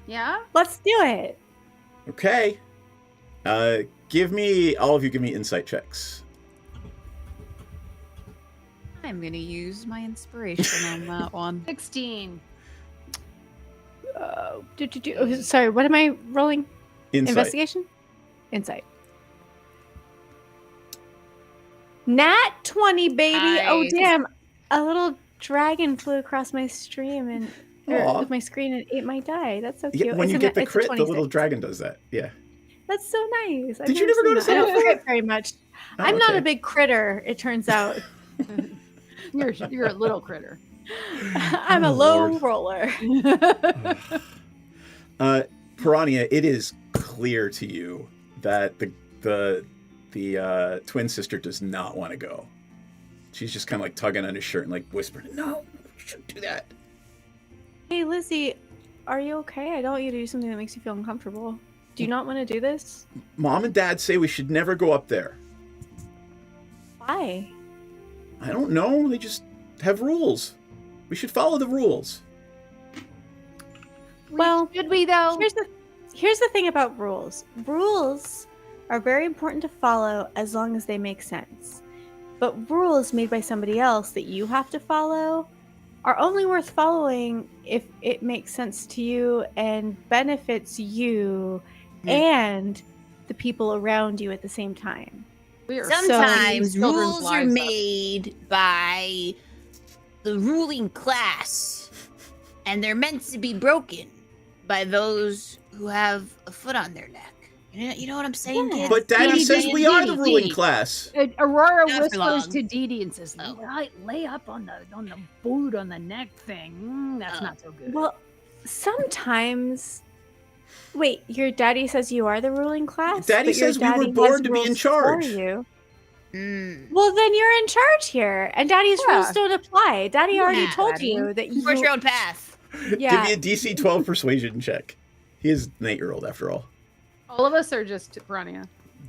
Speaker 12: Yeah?
Speaker 10: Let's do it.
Speaker 3: Okay. All of you give me insight checks.
Speaker 11: I'm going to use my inspiration on that one.
Speaker 12: 16.
Speaker 10: Sorry, what am I rolling?
Speaker 3: Insight.
Speaker 10: Investigation? Insight. Nat 20, baby.
Speaker 11: Nice.
Speaker 10: Oh, damn. A little dragon flew across my stream and my screen and ate my die. That's so cute.
Speaker 3: Yeah, when you get the crit, the little dragon does that. Yeah.
Speaker 10: That's so nice.
Speaker 3: Did you never notice
Speaker 10: I
Speaker 3: that?
Speaker 10: don't forget very much.
Speaker 3: Oh,
Speaker 10: I'm not
Speaker 3: okay.
Speaker 10: a big critter, it turns out.
Speaker 12: You're a little critter.
Speaker 10: I'm a
Speaker 3: Oh,
Speaker 10: low
Speaker 3: Lord.
Speaker 10: roller.
Speaker 3: Piranha, it is clear to you that the twin sister does not want to go. She's just kind of like tugging on his shirt and like whispering, "No, you shouldn't do that."
Speaker 10: Hey, Lizzie, are you okay? I don't want you to do something that makes you feel uncomfortable. Do you not want to do this?
Speaker 3: Mom and Dad say we should never go up there.
Speaker 10: Why?
Speaker 3: I don't know. They just have rules. We should follow the rules.
Speaker 10: Well,
Speaker 12: should we though?
Speaker 10: Here's the thing about rules. Rules are very important to follow as long as they make sense. But rules made by somebody else that you have to follow are only worth following if it makes sense to you and benefits you and the people around you at the same time.
Speaker 11: Sometimes
Speaker 12: children's
Speaker 11: rules are
Speaker 12: lives up.
Speaker 11: made by the ruling class, and they're meant to be broken by those who have a foot on their neck. You know what I'm saying, kids?
Speaker 3: But Daddy
Speaker 12: Dee,
Speaker 3: says
Speaker 12: Dee,
Speaker 3: we are the
Speaker 12: Dee,
Speaker 3: ruling
Speaker 12: Dee.
Speaker 3: class.
Speaker 12: Aurora
Speaker 11: Not for
Speaker 12: whispers
Speaker 11: long.
Speaker 12: to Dee Dee and says,
Speaker 11: Oh.
Speaker 12: lay up on the boot on the neck thing. That's
Speaker 11: Oh.
Speaker 12: not so good.
Speaker 10: Well, sometimes. Wait, your daddy says you are the ruling class?
Speaker 3: Daddy
Speaker 10: but your
Speaker 3: says we were
Speaker 10: daddy has
Speaker 3: born to be in
Speaker 10: rules
Speaker 3: charge.
Speaker 10: for you.
Speaker 11: Mm.
Speaker 10: Well, then you're in charge here, and Daddy's
Speaker 12: Yeah.
Speaker 10: rules don't apply. Daddy already
Speaker 11: Yeah,
Speaker 10: told
Speaker 12: Daddy.
Speaker 10: you that you.
Speaker 11: Forge your own path.
Speaker 10: Yeah.
Speaker 3: Give me a DC 12 persuasion check. He is an 8-year-old after all.
Speaker 12: All of us are just Piranha.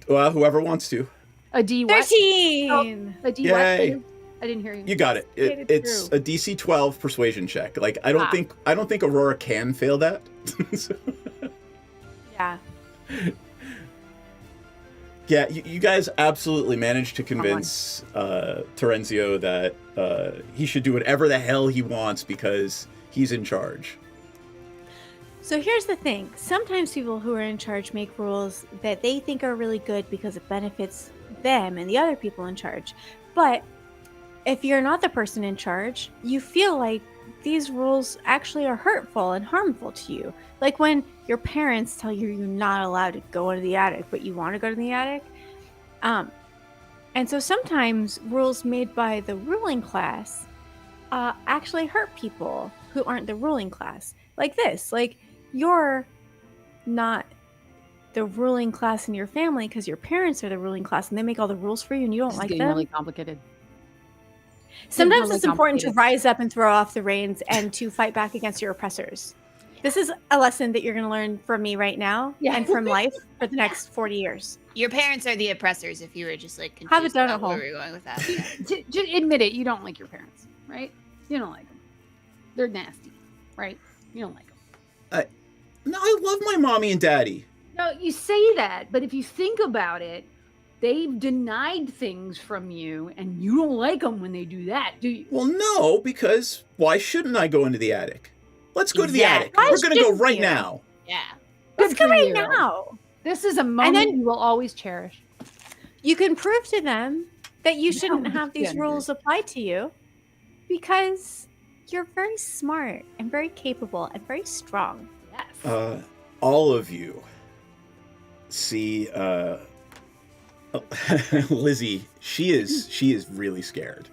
Speaker 3: Well, whoever wants to.
Speaker 12: A D what?
Speaker 10: 13.
Speaker 12: A D
Speaker 3: Yay.
Speaker 12: what? I didn't hear you.
Speaker 3: You got it.
Speaker 10: Made it
Speaker 3: It's
Speaker 10: through.
Speaker 3: a DC 12 persuasion check. Like I don't think Aurora can fail that. So-
Speaker 10: Yeah.
Speaker 3: yeah, you guys absolutely managed to convince Terenzio that he should do whatever the hell he wants because he's in charge.
Speaker 10: So here's the thing. Sometimes people who are in charge make rules that they think are really good because it benefits them and the other people in charge. But if you're not the person in charge, you feel like these rules actually are hurtful and harmful to you. Like when your parents tell you you're not allowed to go into the attic, but you want to go to the attic. And so sometimes rules made by the ruling class actually hurt people who aren't the ruling class. Like this, like you're not the ruling class in your family because your parents are the ruling class and they make all the rules for you and you don't
Speaker 12: This is
Speaker 10: like
Speaker 12: getting
Speaker 10: them.
Speaker 12: really complicated.
Speaker 10: Sometimes
Speaker 12: really
Speaker 10: it's important to
Speaker 12: complicated.
Speaker 10: rise up and throw off the reins and to fight back against your oppressors. This is a lesson that you're going to learn from me right now
Speaker 12: Yeah.
Speaker 10: and from life for the next 40 years.
Speaker 11: Your parents are the oppressors. If you were just like
Speaker 10: Have a
Speaker 11: confused
Speaker 10: donut
Speaker 11: about where
Speaker 10: hole.
Speaker 11: we were going with that. Yeah.
Speaker 12: Just admit it. You don't like your parents, right? You don't like them. They're nasty, right? You don't like them.
Speaker 3: No, I love my mommy and daddy.
Speaker 12: No, you say that, but if you think about it, they've denied things from you, and you don't like them when they do that, do you?
Speaker 3: Well, no, because why shouldn't I go into the attic? Let's go to the attic.
Speaker 10: Why
Speaker 3: We're going to go
Speaker 10: shouldn't
Speaker 3: right
Speaker 10: you?
Speaker 3: now.
Speaker 11: Yeah.
Speaker 10: Let's
Speaker 12: Good
Speaker 10: go
Speaker 12: for
Speaker 10: right
Speaker 12: you.
Speaker 10: now.
Speaker 12: This is a moment
Speaker 10: then-
Speaker 12: you will always cherish.
Speaker 10: You can prove to them that you shouldn't
Speaker 12: No,
Speaker 10: have these
Speaker 12: Jennifer.
Speaker 10: rules apply to you because you're very smart and very capable and very strong.
Speaker 12: Yes.
Speaker 3: All of you see Lizzie. She is really scared.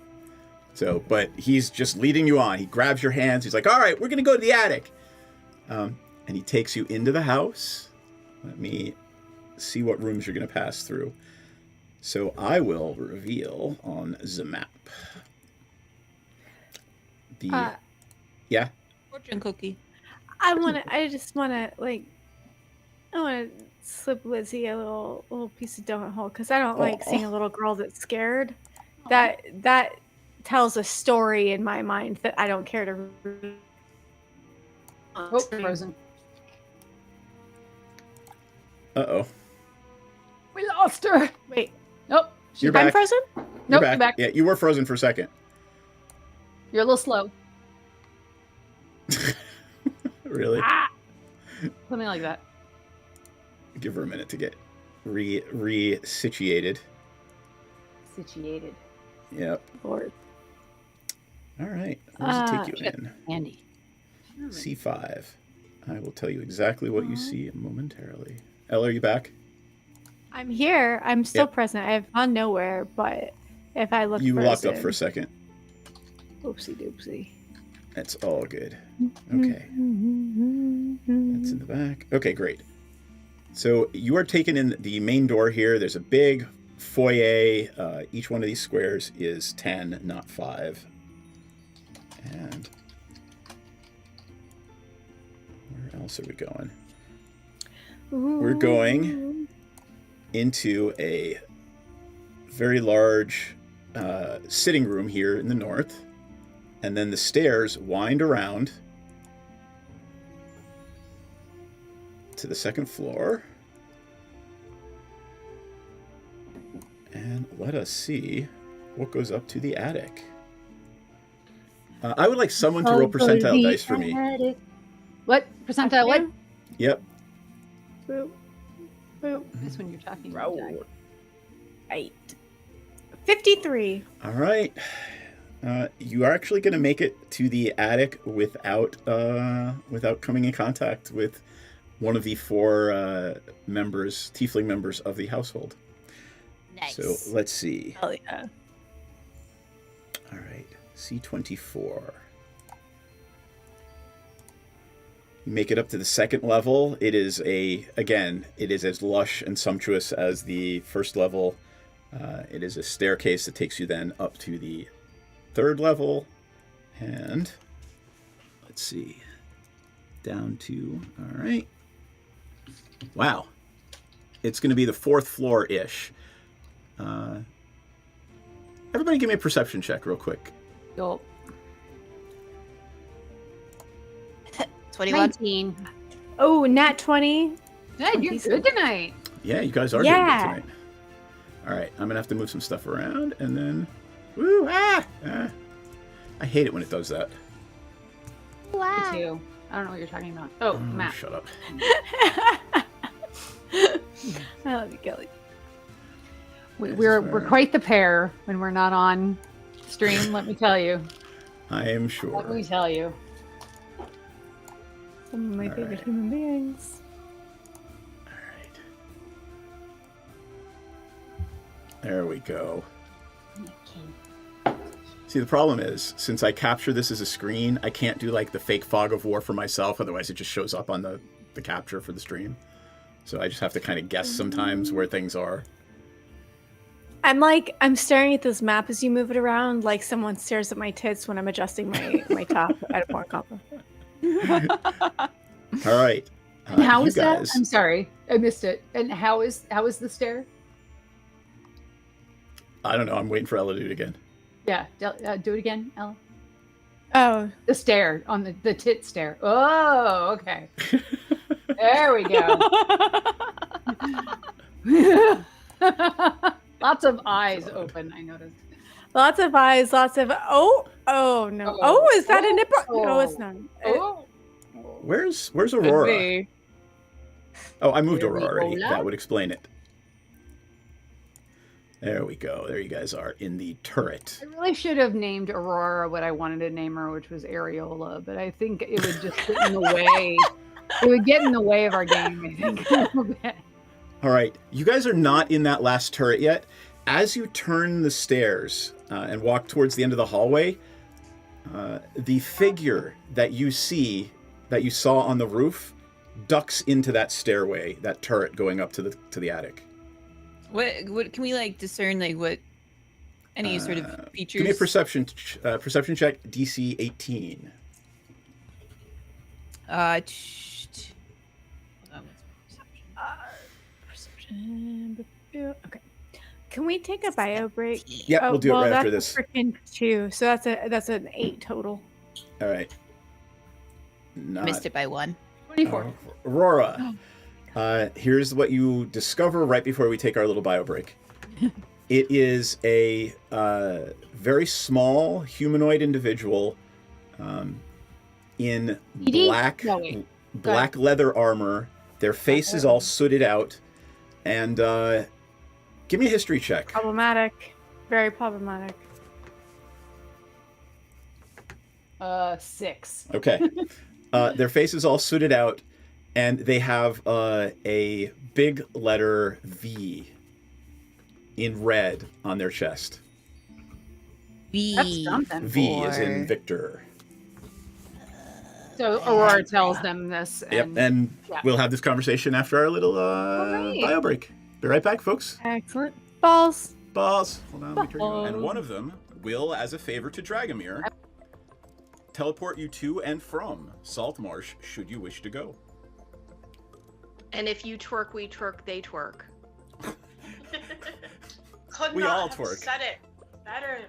Speaker 3: So, but he's just leading you on. He grabs your hands. He's like, "All right, we're gonna go to the attic," and he takes you into the house. Let me see what rooms you're gonna pass through. So I will reveal on the map. Yeah.
Speaker 11: Fortune cookie.
Speaker 10: I just wanna slip Lizzie a little piece of donut hole because I don't like seeing a little girl that's scared. That tells a story in my mind that I don't care to read.
Speaker 12: Oh, frozen.
Speaker 3: Uh-oh.
Speaker 12: We lost her.
Speaker 10: Wait,
Speaker 12: Nope.
Speaker 3: You're
Speaker 10: I'm
Speaker 3: back.
Speaker 10: frozen?
Speaker 3: You're
Speaker 12: Nope,
Speaker 3: back.
Speaker 12: you're back.
Speaker 3: Yeah, you were frozen for a second.
Speaker 12: You're a little slow.
Speaker 3: Really?
Speaker 12: Something like that.
Speaker 3: Give her a minute to get re-situated.
Speaker 12: Situated.
Speaker 3: Yep.
Speaker 10: Lord.
Speaker 3: All right. Where does it take you in?
Speaker 12: Andy.
Speaker 3: C5. I will tell you exactly what you see momentarily. Elle, are you back?
Speaker 10: I'm here. I'm still
Speaker 3: Yep.
Speaker 10: present. I've gone nowhere, but if I look
Speaker 3: You
Speaker 10: frozen.
Speaker 3: locked up for a second.
Speaker 10: Oopsie doopsie.
Speaker 3: That's all good. Okay. That's in the back. Okay, great. So you are taken in the main door here. There's a big foyer. Each one of these squares is 10, not 5. And where else are we going? We're going into a very large sitting room here in the north. And then the stairs wind around to the second floor. And let us see what goes up to the attic. I would like someone to roll percentile dice for me.
Speaker 12: What? Percentile what?
Speaker 3: Yep.
Speaker 10: Boop. Boop.
Speaker 12: That's when you're talking about die.
Speaker 10: Right. 53.
Speaker 3: All right. You are actually going to make it to the attic without coming in contact with one of the 4 tiefling members of the household.
Speaker 11: Nice.
Speaker 3: So let's see.
Speaker 10: Oh yeah.
Speaker 3: All right, C24. You make it up to the second level. It is as lush and sumptuous as the first level. It is a staircase that takes you then up to the 3rd level, and let's see, down to, all right. Wow. It's going to be the 4th floor-ish. Everybody give me a perception check real quick.
Speaker 12: Yo.
Speaker 11: 21.
Speaker 12: 19.
Speaker 10: Oh, nat 20.
Speaker 12: Good, you're good tonight.
Speaker 3: Yeah, you guys are doing good tonight. All right, I'm going to have to move some stuff around, and then... Woo! I hate it when it does that.
Speaker 12: Me too. I don't know what you're talking about. Oh, Matt.
Speaker 3: Shut up.
Speaker 10: I love you, Kelly.
Speaker 12: We're quite the pair when we're not on stream, let me tell you.
Speaker 3: I am sure.
Speaker 12: Let me tell you.
Speaker 10: Some of my favorite human beings.
Speaker 3: All right. There we go. See, the problem is, since I capture this as a screen, I can't do like the fake fog of war for myself, otherwise it just shows up on the capture for the stream. So I just have to kind of guess sometimes where things are.
Speaker 10: I'm staring at this map as you move it around, like someone stares at my tits when I'm adjusting my top at a more copper.
Speaker 3: All right.
Speaker 12: And how is that? I'm sorry, I missed it. And how is the stair?
Speaker 3: I don't know. I'm waiting for Ella to do it again.
Speaker 12: Yeah, do it again, Ella.
Speaker 10: Oh,
Speaker 12: the stare on the tit stare. Oh, okay. There we go. Lots of eyes open, I noticed.
Speaker 10: Lots of eyes, lots of oh no. Oh, is that a nipple? No, it's not.
Speaker 3: Where's Aurora? Oh, I moved Aurora already. That would explain it. There we go. There you guys are in the turret.
Speaker 12: I really should have named Aurora what I wanted to name her, which was Areola, but I think it would just get in the way. It would get in the way of our game, I think, a little bit.
Speaker 3: All right. You guys are not in that last turret yet. As you turn the stairs and walk towards the end of the hallway, the figure that you saw on the roof ducks into that stairway, that turret going up to the attic.
Speaker 11: What can we like discern? Like what any sort of features?
Speaker 3: Give me a perception check. DC 18.
Speaker 10: Perception. Okay. Can we take a bio break?
Speaker 3: Yep, we'll do it right after this.
Speaker 10: Freaking 2, so that's an 8 total.
Speaker 3: All right.
Speaker 11: Missed it by 1.
Speaker 12: 24.
Speaker 3: Aurora. Here's what you discover right before we take our little bio break. It is a very small humanoid individual in black leather armor. Their face is all sooted out. And give me a history check.
Speaker 10: Problematic. Very problematic.
Speaker 12: 6.
Speaker 3: Okay. Their face is all sooted out. and they have a big letter V in red on their chest.
Speaker 11: V.
Speaker 3: V is in Victor.
Speaker 12: So Aurora tells them this.
Speaker 3: Yep, and we'll have this conversation after our little bio break. Be right back, folks.
Speaker 10: Excellent. Balls.
Speaker 3: Balls. Hold on, let me turn you on. And one of them will, as a favor to Dragomir, teleport you to and from Saltmarsh should you wish to go.
Speaker 1: And if you twerk, we twerk, they twerk.
Speaker 2: Could
Speaker 3: We
Speaker 2: not
Speaker 3: all
Speaker 2: have
Speaker 3: twerk.
Speaker 2: said it better.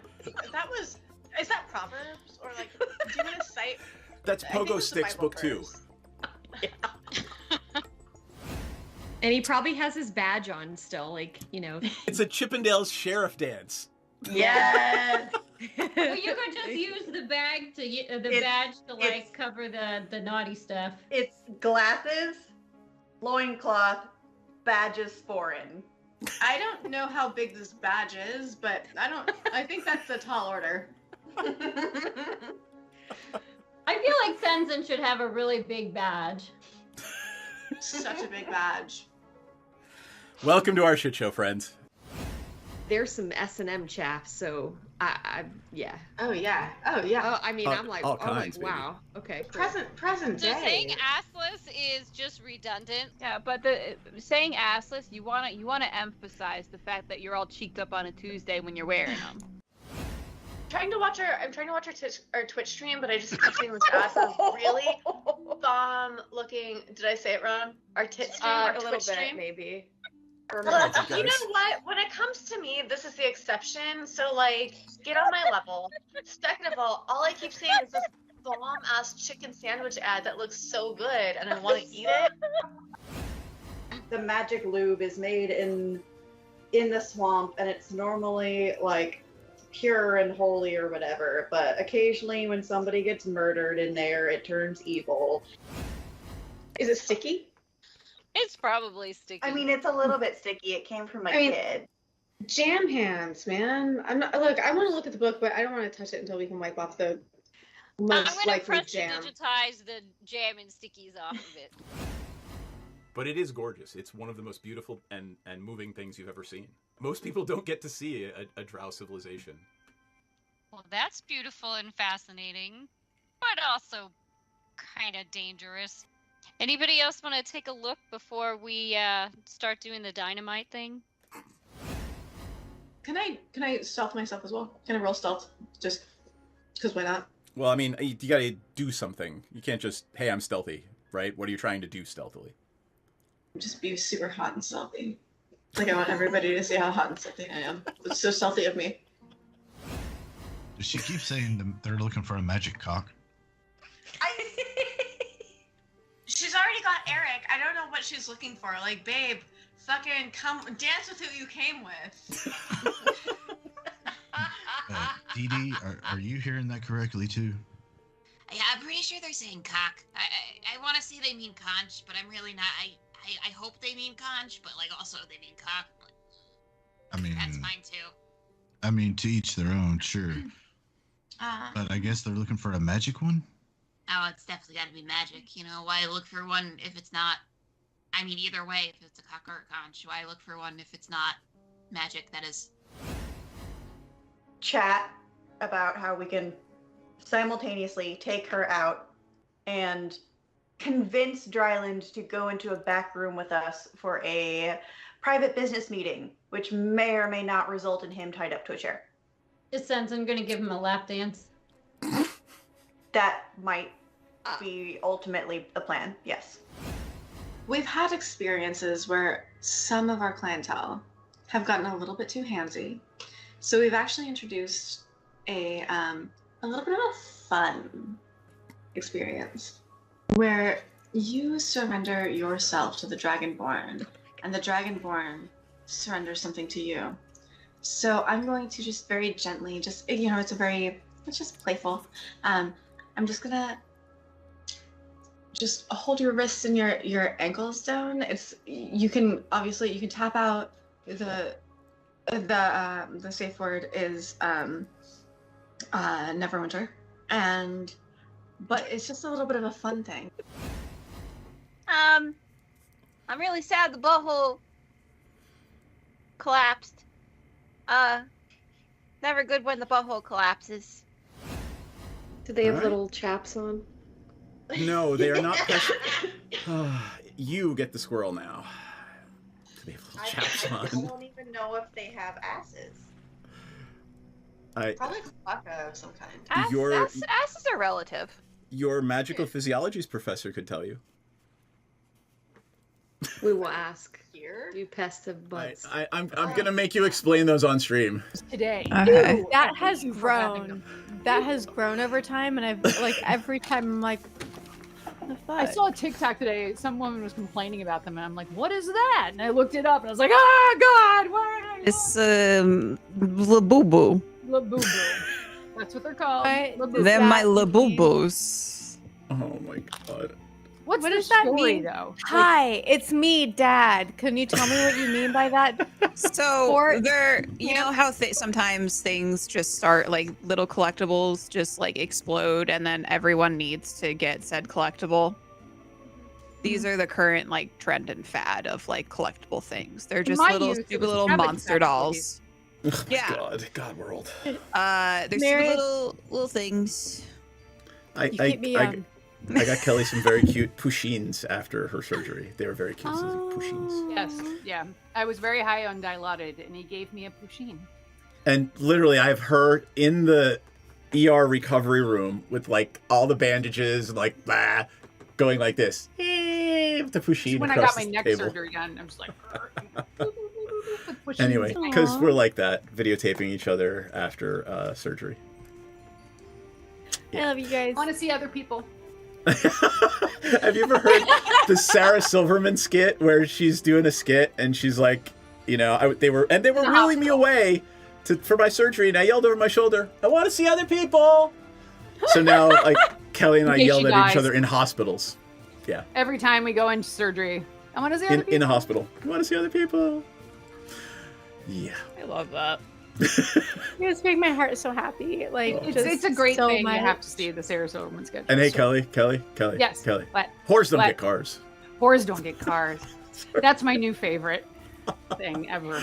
Speaker 2: Is that Proverbs? Or like, do you want to cite?
Speaker 3: That's
Speaker 2: I think
Speaker 3: Pogo
Speaker 2: it's a
Speaker 3: Sticks
Speaker 2: Bible
Speaker 3: book 2.
Speaker 2: verse.
Speaker 1: And he probably has his badge on still, like, you know.
Speaker 3: It's a Chippendales sheriff dance.
Speaker 2: Yes.
Speaker 5: Well, you could just use the bag to badge to like cover the naughty stuff.
Speaker 4: It's glasses, loincloth, badges foreign.
Speaker 2: I don't know how big this badge is, but I think that's a tall order.
Speaker 5: I feel like Sensen should have a really big badge.
Speaker 2: Such a big badge.
Speaker 3: Welcome to our shit show, friends.
Speaker 1: There's some S&M chaff, so yeah.
Speaker 2: Oh yeah. Oh yeah.
Speaker 1: Oh, I mean, I'm like,
Speaker 3: all kinds, baby.
Speaker 1: wow. Okay, cool.
Speaker 2: Present
Speaker 6: So
Speaker 2: day.
Speaker 6: saying assless is just redundant.
Speaker 7: Yeah, but saying assless, you wanna emphasize the fact that you're all cheeked up on a Tuesday when you're wearing them.
Speaker 2: I'm trying to watch our Twitch stream, but I just keep seeing this ass is really bomb looking. Did I say it wrong? Our tit stream, our
Speaker 1: a
Speaker 2: Twitch
Speaker 1: little bit,
Speaker 2: stream.
Speaker 1: maybe.
Speaker 2: Well, you know what? When it comes to me, this is the exception. So, like, get on my level. Second of all I keep seeing is this bomb-ass chicken sandwich ad that looks so good, and I want to eat it.
Speaker 4: The magic lube is made in the swamp, and it's normally like pure and holy or whatever. But occasionally, when somebody gets murdered in there, it turns evil.
Speaker 2: Is it sticky?
Speaker 6: It's probably sticky.
Speaker 4: I mean, it's a little bit sticky. It came from a kid.
Speaker 2: Jam hands, man. I'm not. Look, I want to look at the book, but I don't want to touch it until we can wipe off the
Speaker 6: I'm
Speaker 2: most
Speaker 6: gonna
Speaker 2: likely
Speaker 6: press
Speaker 2: jam.
Speaker 6: to digitize the jam and stickies off of it.
Speaker 3: But it is gorgeous. It's one of the most beautiful and moving things you've ever seen. Most people don't get to see a drow civilization.
Speaker 6: Well, that's beautiful and fascinating, but also kind of dangerous. Anybody else want to take a look before we start doing the dynamite thing?
Speaker 2: Can I stealth myself as well? Can I roll stealth? Just because why not?
Speaker 3: Well, I mean, you gotta do something. You can't just, hey, I'm stealthy, right? What are you trying to do stealthily?
Speaker 2: Just be super hot and stealthy. Like, I want everybody to see how hot and stealthy I am. It's so stealthy of me.
Speaker 8: Does she keep saying they're looking for a magic cock?
Speaker 2: She's already got Eric. I don't know what she's looking for. Like, babe, fucking come dance with who you came with.
Speaker 8: Dee Dee, are you hearing that correctly too?
Speaker 9: Yeah, I'm pretty sure they're saying cock. I want to say they mean conch, but I'm really not. I hope they mean conch, but like also they mean cock.
Speaker 8: I mean,
Speaker 9: That's fine too.
Speaker 8: I mean, to each their own, sure. But I guess they're looking for a magic one?
Speaker 9: Oh, it's definitely got to be magic. You know, why look for one if it's not? I mean, either way, if it's a cock or a conch, why look for one if it's not magic? That is.
Speaker 4: Chat about how we can simultaneously take her out and convince Dryland to go into a back room with us for a private business meeting, which may or may not result in him tied up to a chair.
Speaker 5: Is Sensen gonna give him a lap dance?
Speaker 4: That might be ultimately the plan, yes.
Speaker 2: We've had experiences where some of our clientele have gotten a little bit too handsy. So we've actually introduced a little bit of a fun experience where you surrender yourself to the Dragonborn and the Dragonborn surrenders something to you. So I'm going to just very gently, it's just playful. I'm just gonna just hold your wrists and your ankles down. You can tap out. The safe word is Neverwinter, but it's just a little bit of a fun thing.
Speaker 7: I'm really sad the butthole collapsed. Never good when the butthole collapses.
Speaker 1: Do they have
Speaker 3: Alright.
Speaker 1: little chaps on?
Speaker 3: No, they are not precious. You get the squirrel now. Do they have little chaps
Speaker 4: I
Speaker 3: on?
Speaker 4: don't even know if they have asses.
Speaker 3: I,
Speaker 2: Probably cloaca of some kind.
Speaker 7: Asses are relative.
Speaker 3: your magical physiologies professor could tell you.
Speaker 1: We will ask.
Speaker 2: Here?
Speaker 1: You pest of butts.
Speaker 3: I'm gonna make you explain those on stream.
Speaker 12: Today.
Speaker 10: Dude, that has grown. That has grown over time, and I've like every time I'm like, what the fuck?
Speaker 12: I saw a TikTok today. Some woman was complaining about them, and I'm like, "What is that?" And I looked it up, and I was like, "Oh God, what?"
Speaker 11: It's labubu.
Speaker 12: Labubu. That's what they're called.
Speaker 10: What
Speaker 12: Labubu.
Speaker 11: They're my
Speaker 10: that mean?
Speaker 11: labubus.
Speaker 3: Oh my god.
Speaker 12: What's
Speaker 10: What
Speaker 12: the
Speaker 10: does that
Speaker 12: story,
Speaker 10: mean?
Speaker 12: though?
Speaker 10: Hi, it's me, Dad. Can you tell me what you mean by that?
Speaker 11: So
Speaker 10: Or-
Speaker 11: they're, you know how sometimes things just start like little collectibles just like explode, and then everyone needs to get said collectible. These are the current like trend and fad of like collectible things. They're just
Speaker 12: my
Speaker 11: little
Speaker 12: youth, it
Speaker 11: stupid
Speaker 12: was
Speaker 11: little
Speaker 12: Scrabble
Speaker 11: monster
Speaker 12: Factories.
Speaker 11: dolls.
Speaker 3: Oh,
Speaker 11: Yeah.
Speaker 3: God world.
Speaker 11: They're
Speaker 10: Mary-
Speaker 11: stupid little things.
Speaker 3: I
Speaker 10: keep me young.
Speaker 3: I got Kelly some very cute pushins after her surgery. They were very cute. Pushins.
Speaker 12: Yes, yeah. I was very high on Dilaudid, and he gave me a pusheen.
Speaker 3: And literally, I have her in the ER recovery room with like all the bandages and like blah, going like this. With the pusheen
Speaker 12: When I
Speaker 3: across
Speaker 12: got my
Speaker 3: the
Speaker 12: neck
Speaker 3: table.
Speaker 12: surgery done, I'm just like.
Speaker 3: Anyway, because
Speaker 10: Aw.
Speaker 3: we're like that, videotaping each other after surgery.
Speaker 10: I love you guys.
Speaker 12: I want to see other people.
Speaker 3: Have you ever heard the Sarah Silverman skit where she's doing a skit and she's like, you know, they were wheeling me away for my surgery, and I yelled over my shoulder, "I want to see other people." So now, like Kelly and I
Speaker 12: In case
Speaker 3: yelled
Speaker 12: she
Speaker 3: at each
Speaker 12: dies.
Speaker 3: other in hospitals. Yeah,
Speaker 12: Every time we go into surgery, I want to see other people.
Speaker 3: in a hospital. I want to see other people. Yeah.
Speaker 11: I love that.
Speaker 10: You just make my heart so happy. Like
Speaker 12: It's a great
Speaker 10: so
Speaker 12: thing.
Speaker 10: much.
Speaker 12: You have to see the Sarah Silverman sketch.
Speaker 3: And hey,
Speaker 12: So-
Speaker 3: Kelly.
Speaker 12: Yes.
Speaker 3: Kelly.
Speaker 12: What?
Speaker 3: Whores don't
Speaker 12: What?
Speaker 3: get cars.
Speaker 12: Whores don't get cars. That's my new favorite thing ever.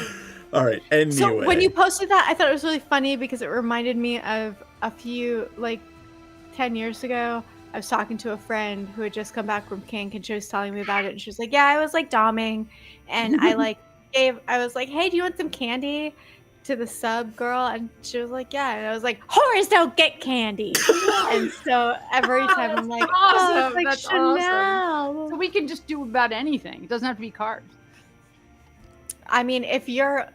Speaker 3: All right. Anyway.
Speaker 10: So when you posted that, I thought it was really funny because it reminded me of a few, like 10 years ago. I was talking to a friend who had just come back from kink, and she was telling me about it. And she was like, "Yeah, I was like doming, and I was like, hey, do you want some candy?" to the sub girl, and she was like, "Yeah," and I was like, "Whores don't get candy." And so every time I'm like,
Speaker 12: awesome.
Speaker 10: "Oh, it's like
Speaker 12: That's
Speaker 10: Chanel."
Speaker 12: So we can just do about anything. It doesn't have to be cars.
Speaker 10: I mean, if you're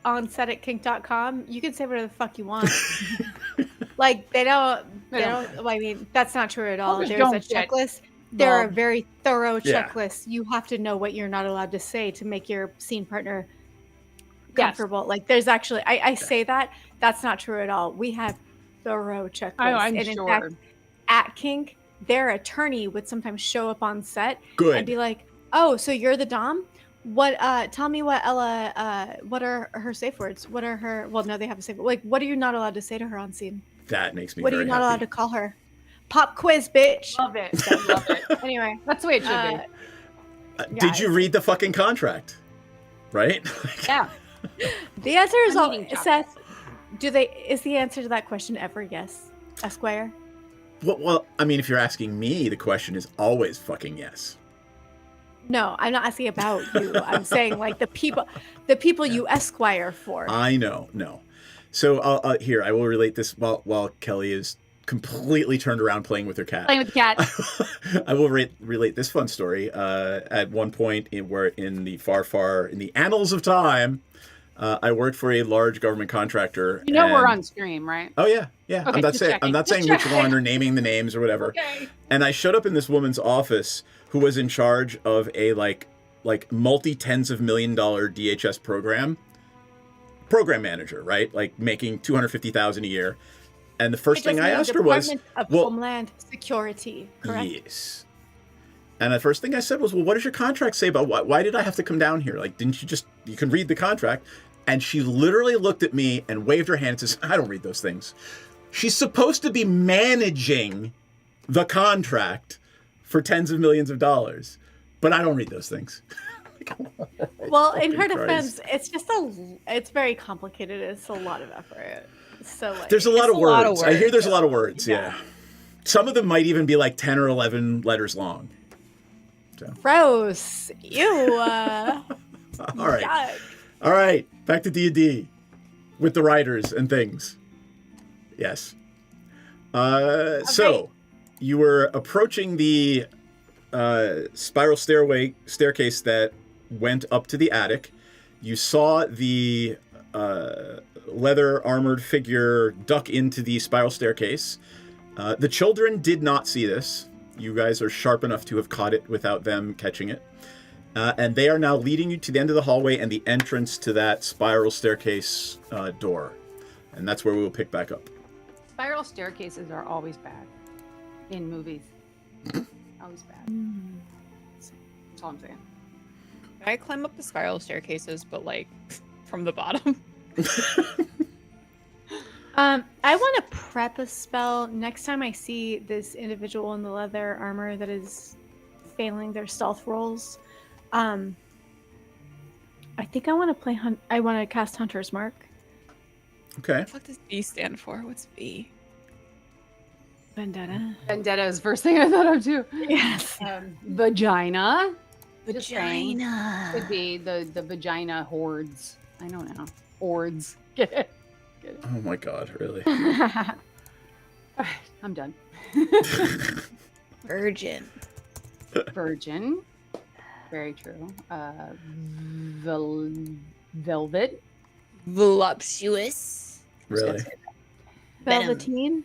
Speaker 10: on set at kink.com, you can say whatever the fuck you want. Like they don't. Well, I mean, that's not true at all.
Speaker 12: Hookers
Speaker 10: There's
Speaker 12: don't
Speaker 10: a
Speaker 12: get
Speaker 10: checklist. There are
Speaker 12: robbed.
Speaker 10: very thorough
Speaker 3: Yeah.
Speaker 10: checklists. You have to know what you're not allowed to say to make your scene partner
Speaker 12: Yes.
Speaker 10: comfortable. Like there's actually, I say that. That's not true at all. We have thorough checklists.
Speaker 12: I'm
Speaker 10: and in
Speaker 12: sure.
Speaker 10: fact, at kink, their attorney would sometimes show up on set
Speaker 3: Good.
Speaker 10: and be like, "Oh, so you're the dom? What? Tell me what Ella. What are her safe words? What are her? Well, no, they have a safe. Like, what are you not allowed to say to her on scene?
Speaker 3: That makes me
Speaker 10: What are
Speaker 3: very
Speaker 10: you not allowed
Speaker 3: happy.
Speaker 10: to call her? Pop quiz, bitch."
Speaker 12: Love it. I love it.
Speaker 10: Anyway,
Speaker 12: That's the way it should be.
Speaker 3: Did you read the fucking contract? Right?
Speaker 12: Yeah.
Speaker 10: the answer is
Speaker 12: I'm
Speaker 10: all.
Speaker 12: eating chocolate.
Speaker 10: Seth, is the answer to that question ever yes? Esquire.
Speaker 3: Well, I mean, if you're asking me, the question is always fucking yes.
Speaker 10: No, I'm not asking about you. I'm saying like the people you esquire for.
Speaker 3: I know, no. So here, I will relate this while Kelly is completely turned around playing with her cat.
Speaker 12: Playing with the cat.
Speaker 3: I will relate this fun story. At one point, in the annals of time, I worked for a large government contractor.
Speaker 12: You know we're
Speaker 3: and-
Speaker 12: on stream, right?
Speaker 3: Oh yeah.
Speaker 12: Okay,
Speaker 3: I'm not
Speaker 12: just
Speaker 3: saying
Speaker 12: checking.
Speaker 3: I'm not
Speaker 12: Just
Speaker 3: saying which
Speaker 12: checking.
Speaker 3: one or naming the names or whatever.
Speaker 12: Okay.
Speaker 3: And I showed up in this woman's office who was in charge of a like multi tens of $1 million DHS program manager, right? Like making $250,000 a year. And the first thing I asked her was,
Speaker 10: Department of
Speaker 3: well,
Speaker 10: Homeland Security, correct?
Speaker 3: yes. And the first thing I said was, well, what does your contract say about why did I have to come down here? Like, didn't you can read the contract. And she literally looked at me and waved her hand and says, I don't read those things. She's supposed to be managing the contract for tens of millions of dollars. But I don't read those things.
Speaker 10: Well, in her
Speaker 3: Fucking
Speaker 10: defense, it's very complicated. It's a lot of effort. So like,
Speaker 3: There's a lot of
Speaker 11: a lot of
Speaker 3: words. I hear there's a lot of
Speaker 11: words,
Speaker 3: words. Yeah. Some of them might even be like 10 or 11 letters long. So.
Speaker 10: Gross. Ew.
Speaker 3: All right.
Speaker 10: Yuck.
Speaker 3: All right. Back to D&D with the writers and things. Yes. So you were approaching the spiral staircase that went up to the attic. You saw the leather armored figure duck into the spiral staircase. The children did not see this. You guys are sharp enough to have caught it without them catching it. And they are now leading you to the end of the hallway and the entrance to that spiral staircase door. And that's where we will pick back up.
Speaker 12: Spiral staircases are always bad in movies. Always bad. That's all I'm saying.
Speaker 11: Can I climb up the spiral staircases, but like from the bottom?
Speaker 10: I want to prep a spell next time I see this individual in the leather armor that is failing their stealth rolls. I think I want to play I want to cast Hunter's Mark.
Speaker 3: Okay.
Speaker 11: What the fuck does V stand for? What's V?
Speaker 10: Vendetta.
Speaker 12: Vendetta is the first thing I thought of too.
Speaker 10: Yes.
Speaker 12: Vagina. Just saying.
Speaker 11: Vagina.
Speaker 12: Could be the vagina hordes. I don't know. Hordes. Get it? Get it?
Speaker 3: Oh my god, really?
Speaker 12: Alright, I'm done.
Speaker 11: Virgin.
Speaker 12: Virgin. Very true. Velvet.
Speaker 11: Voluptuous.
Speaker 3: Really?
Speaker 10: Velveteen.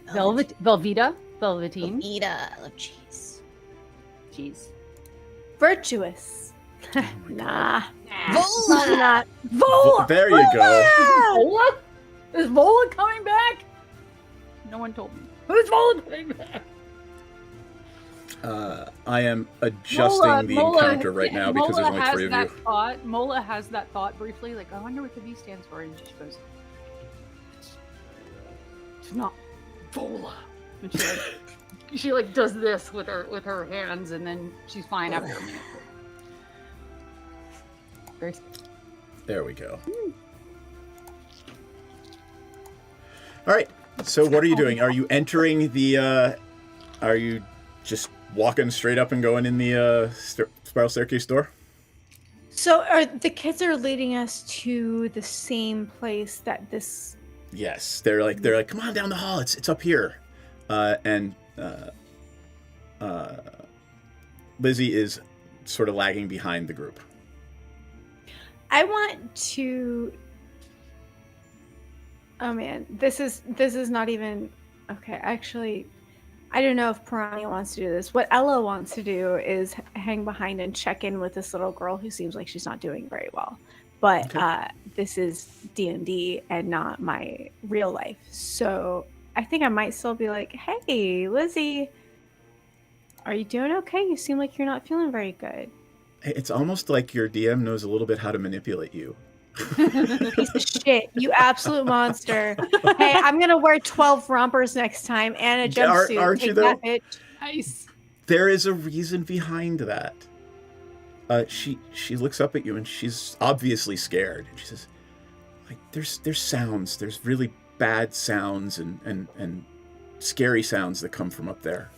Speaker 12: Velveeta. Velveteen.
Speaker 11: Velveeta. I love cheese.
Speaker 12: Cheese.
Speaker 10: Virtuous. Nah.
Speaker 11: Vola.
Speaker 10: Not. Vola.
Speaker 3: There you go.
Speaker 12: Vola? Is Vola coming back? No one told me. Who's Vola coming back?
Speaker 3: I am adjusting the encounter right now because there's only 3 of you.
Speaker 12: Mola has that thought briefly, like, I wonder what the V stands for, and she goes, it's not Vola. And she does this with her hands, and then she's fine after a minute. Very
Speaker 3: There we go. All right. So what are you doing? Are you entering the? Are you just walking straight up and going in the spiral staircase door?
Speaker 10: So the kids are leading us to the same place that this.
Speaker 3: Yes, they're like, come on down the hall. It's up here, and Lizzie is sort of lagging behind the group.
Speaker 10: I want to. Oh man, this is not even okay. Actually, I don't know if Piranha wants to do this. What Ella wants to do is hang behind and check in with this little girl who seems like she's not doing very well. But
Speaker 3: Okay.
Speaker 10: This is D&D and not my real life. So I think I might still be like, hey, Lizzie, are you doing okay? You seem like you're not feeling very good.
Speaker 3: It's almost like your DM knows a little bit how to manipulate you.
Speaker 10: Piece of shit. You absolute monster. Hey, I'm going to wear 12 rompers next time and a jumpsuit.
Speaker 3: Aren't you,
Speaker 10: Take
Speaker 3: though?
Speaker 10: that, bitch.
Speaker 12: nice.
Speaker 3: There is a reason behind that. She looks up at you and she's obviously scared. She says, like, there's sounds. There's really bad sounds and scary sounds that come from up there.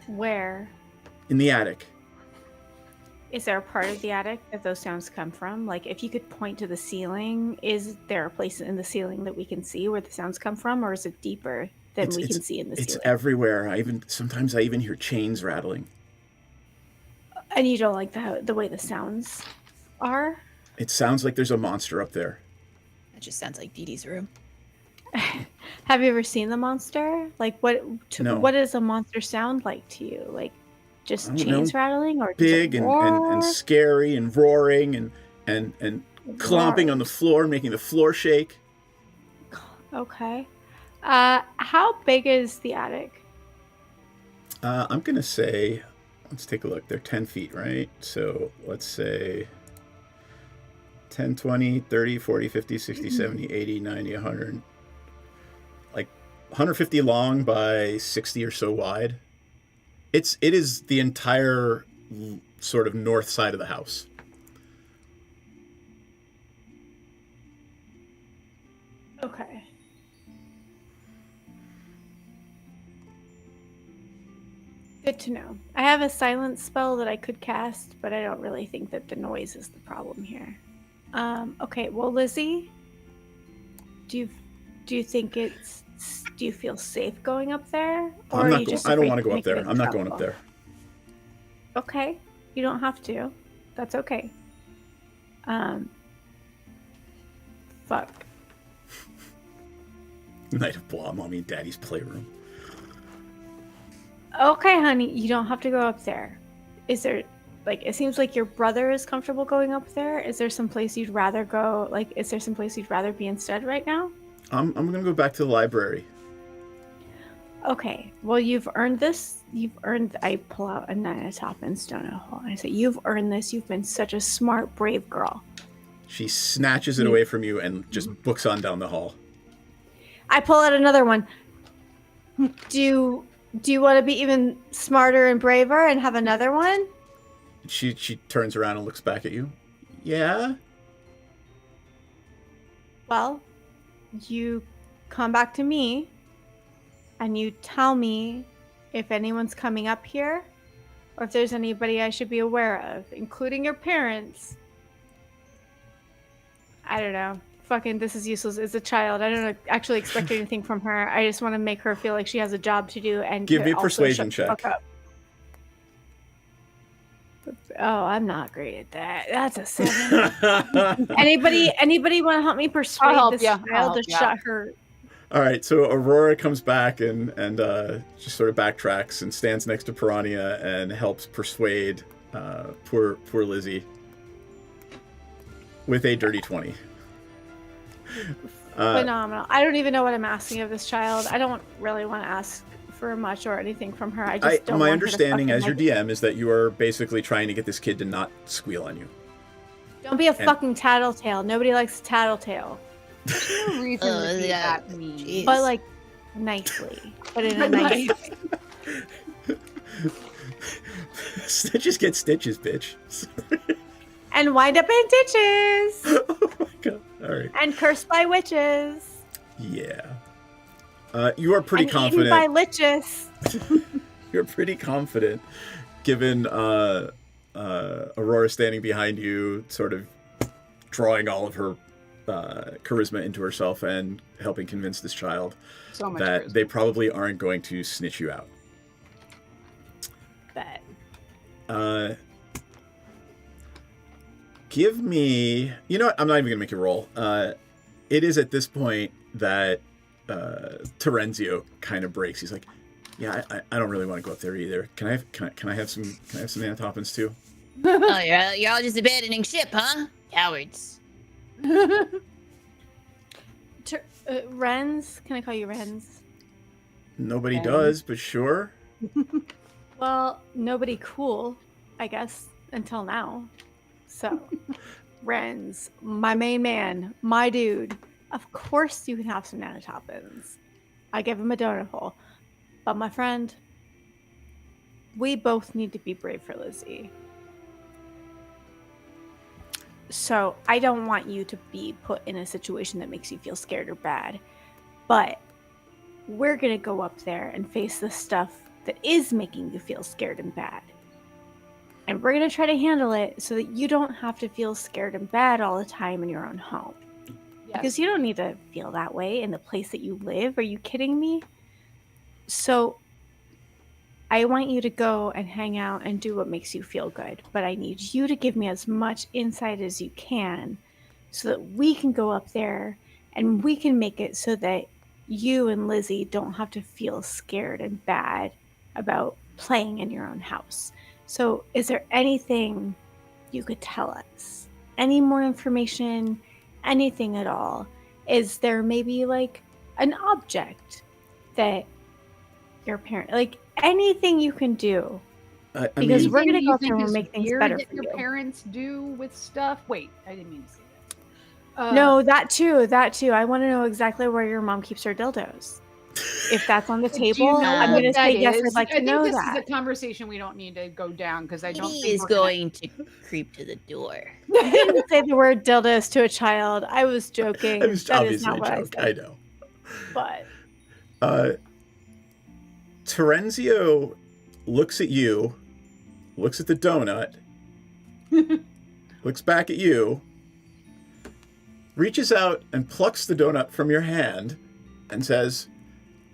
Speaker 10: Where?
Speaker 3: In the attic.
Speaker 10: Is there a part of the attic that those sounds come from? Like, if you could point to the ceiling, is there a place in the ceiling that we can see where the sounds come from, or is it deeper than we can see in the
Speaker 3: It's
Speaker 10: ceiling?
Speaker 3: everywhere. Sometimes I even hear chains rattling.
Speaker 10: And you don't like the way the sounds are?
Speaker 3: It sounds like there's a monster up there.
Speaker 11: That just sounds like Dee Dee's room.
Speaker 10: Have you ever seen the monster? Like,
Speaker 3: No.
Speaker 10: what does a monster sound like to you? Like, just
Speaker 3: I don't
Speaker 10: chains
Speaker 3: know.
Speaker 10: rattling, or does
Speaker 3: Big
Speaker 10: it
Speaker 3: and
Speaker 10: roar?
Speaker 3: scary and roaring and clomping on the floor, making the floor shake.
Speaker 10: Okay. How big is the attic?
Speaker 3: I'm going to say, let's take a look. They're 10 feet, right? So let's say 10, 20, 30, 40, 50, 60, 70, 80, 90, 100. Like 150 long by 60 or so wide. It is the entire sort of north side of the house.
Speaker 10: Okay. Good to know. I have a silence spell that I could cast, but I don't really think that the noise is the problem here. Okay, well, Lizzie, do you think it's? Do you feel safe going up there? Or
Speaker 3: I'm
Speaker 10: are
Speaker 3: not
Speaker 10: you
Speaker 3: going.
Speaker 10: just
Speaker 3: I don't
Speaker 10: afraid
Speaker 3: want to go
Speaker 10: of
Speaker 3: up there.
Speaker 10: making
Speaker 3: I'm not going up
Speaker 10: trouble?
Speaker 3: there.
Speaker 10: Okay, you don't have to. That's okay. Fuck.
Speaker 3: Night of Blah, Mommy and Daddy's playroom.
Speaker 10: Okay, honey, you don't have to go up there. Is there, like, it seems like your brother is comfortable going up there. Is there some place you'd rather go? Like, is there some place you'd rather be instead right now?
Speaker 3: I'm gonna go back to the library.
Speaker 10: Okay, well, you've earned this. I pull out a 9 of top and stone a hole. And I say, you've earned this. You've been such a smart, brave girl.
Speaker 3: She snatches it away from you and just books on down the hall.
Speaker 10: I pull out another one. Do you want to be even smarter and braver and have another one?
Speaker 3: She turns around and looks back at you. Yeah?
Speaker 10: Well, you come back to me and you tell me if anyone's coming up here or if there's anybody I should be aware of, including your parents. I don't know. Fucking, this is useless. As a child, I don't actually expect anything from her. I just want to make her feel like she has a job to do and
Speaker 3: Give
Speaker 10: to
Speaker 3: me a
Speaker 10: also
Speaker 3: persuasion
Speaker 10: shut the
Speaker 3: check.
Speaker 10: fuck up. Oh, I'm not great at that. That's a 7. Anybody want to help me persuade
Speaker 12: help
Speaker 10: this
Speaker 12: ya.
Speaker 10: child
Speaker 12: I'll
Speaker 10: to
Speaker 12: help ya.
Speaker 10: shut her?
Speaker 3: All right, so Aurora comes back and just sort of backtracks and stands next to Piranha and helps persuade poor Lizzie with a dirty 20.
Speaker 10: Phenomenal. I don't even know what I'm asking of this child. I don't really want to ask for much or anything from her. I just don't
Speaker 3: my
Speaker 10: want
Speaker 3: understanding
Speaker 10: her to
Speaker 3: as your
Speaker 10: fucking,
Speaker 3: DM is that you are basically trying to get this kid to not squeal on you.
Speaker 10: don't be a fucking tattletale. Nobody likes a tattletale.
Speaker 12: No reason to be that mean.
Speaker 10: But like nicely. But in a nice way.
Speaker 3: Stitches get stitches, bitch.
Speaker 10: And wind up in ditches.
Speaker 3: Oh my god. All right.
Speaker 10: And cursed by witches.
Speaker 3: Yeah. You are pretty
Speaker 10: and
Speaker 3: confident.
Speaker 10: Eaten by liches.
Speaker 3: You're pretty confident, given Aurora standing behind you, sort of drawing all of her charisma into herself and helping convince this child
Speaker 12: So much
Speaker 3: that
Speaker 12: charisma.
Speaker 3: they probably aren't going to snitch you out.
Speaker 10: Bet.
Speaker 3: Give me... You know what? I'm not even going to make you roll. It is at this point that Terenzio kind of breaks. He's like, yeah, I don't really want to go up there either. Can I have some Manitoppins too?
Speaker 11: Oh, you're all just abandoning ship, huh? Cowards.
Speaker 10: Renz? Can I call you Renz?
Speaker 3: Nobody does, but sure.
Speaker 10: Well, nobody cool, I guess, until now. So, Renz, my main man, my dude. Of course you can have some Nanotopins. I give him a donut hole. But my friend, we both need to be brave for Lizzie. So I don't want you to be put in a situation that makes you feel scared or bad. But we're going to go up there and face the stuff that is making you feel scared and bad. And we're going to try to handle it so that you don't have to feel scared and bad all the time in your own home.
Speaker 12: Yes.
Speaker 10: Because you don't need to feel that way in the place that you live. Are you kidding me? So I want you to go and hang out and do what makes you feel good. But I need you to give me as much insight as you can so that we can go up there and we can make it so that you and Lizzie don't have to feel scared and bad about playing in your own house. So is there anything you could tell us? Any more information? Anything at all? Is there maybe like an object that your parent, like anything you can do? Because we're going to go through and make things better
Speaker 12: that
Speaker 10: for
Speaker 12: your
Speaker 10: you.
Speaker 12: parents do with stuff. Wait, I didn't mean to say that.
Speaker 10: No, that too. I want to know exactly where your mom keeps her dildos. If that's on the
Speaker 12: Do you
Speaker 10: table,
Speaker 12: know
Speaker 10: I'm
Speaker 12: what
Speaker 10: going to
Speaker 12: that
Speaker 10: say yes.
Speaker 12: is?
Speaker 10: I'd like
Speaker 12: I
Speaker 10: to
Speaker 12: think
Speaker 10: know
Speaker 12: this
Speaker 10: that.
Speaker 12: is a conversation we don't need to go down because I don't
Speaker 11: He
Speaker 12: think
Speaker 11: is
Speaker 12: we're gonna-
Speaker 11: going to creep to the door.
Speaker 10: I didn't say the word dildos to a child. I was joking.
Speaker 3: It was
Speaker 10: That is
Speaker 3: obviously
Speaker 10: not
Speaker 3: a
Speaker 10: what
Speaker 3: joke.
Speaker 10: I
Speaker 3: I
Speaker 10: said.
Speaker 3: know.
Speaker 10: But
Speaker 3: Terenzio looks at you, looks at the donut, looks back at you, reaches out and plucks the donut from your hand and says,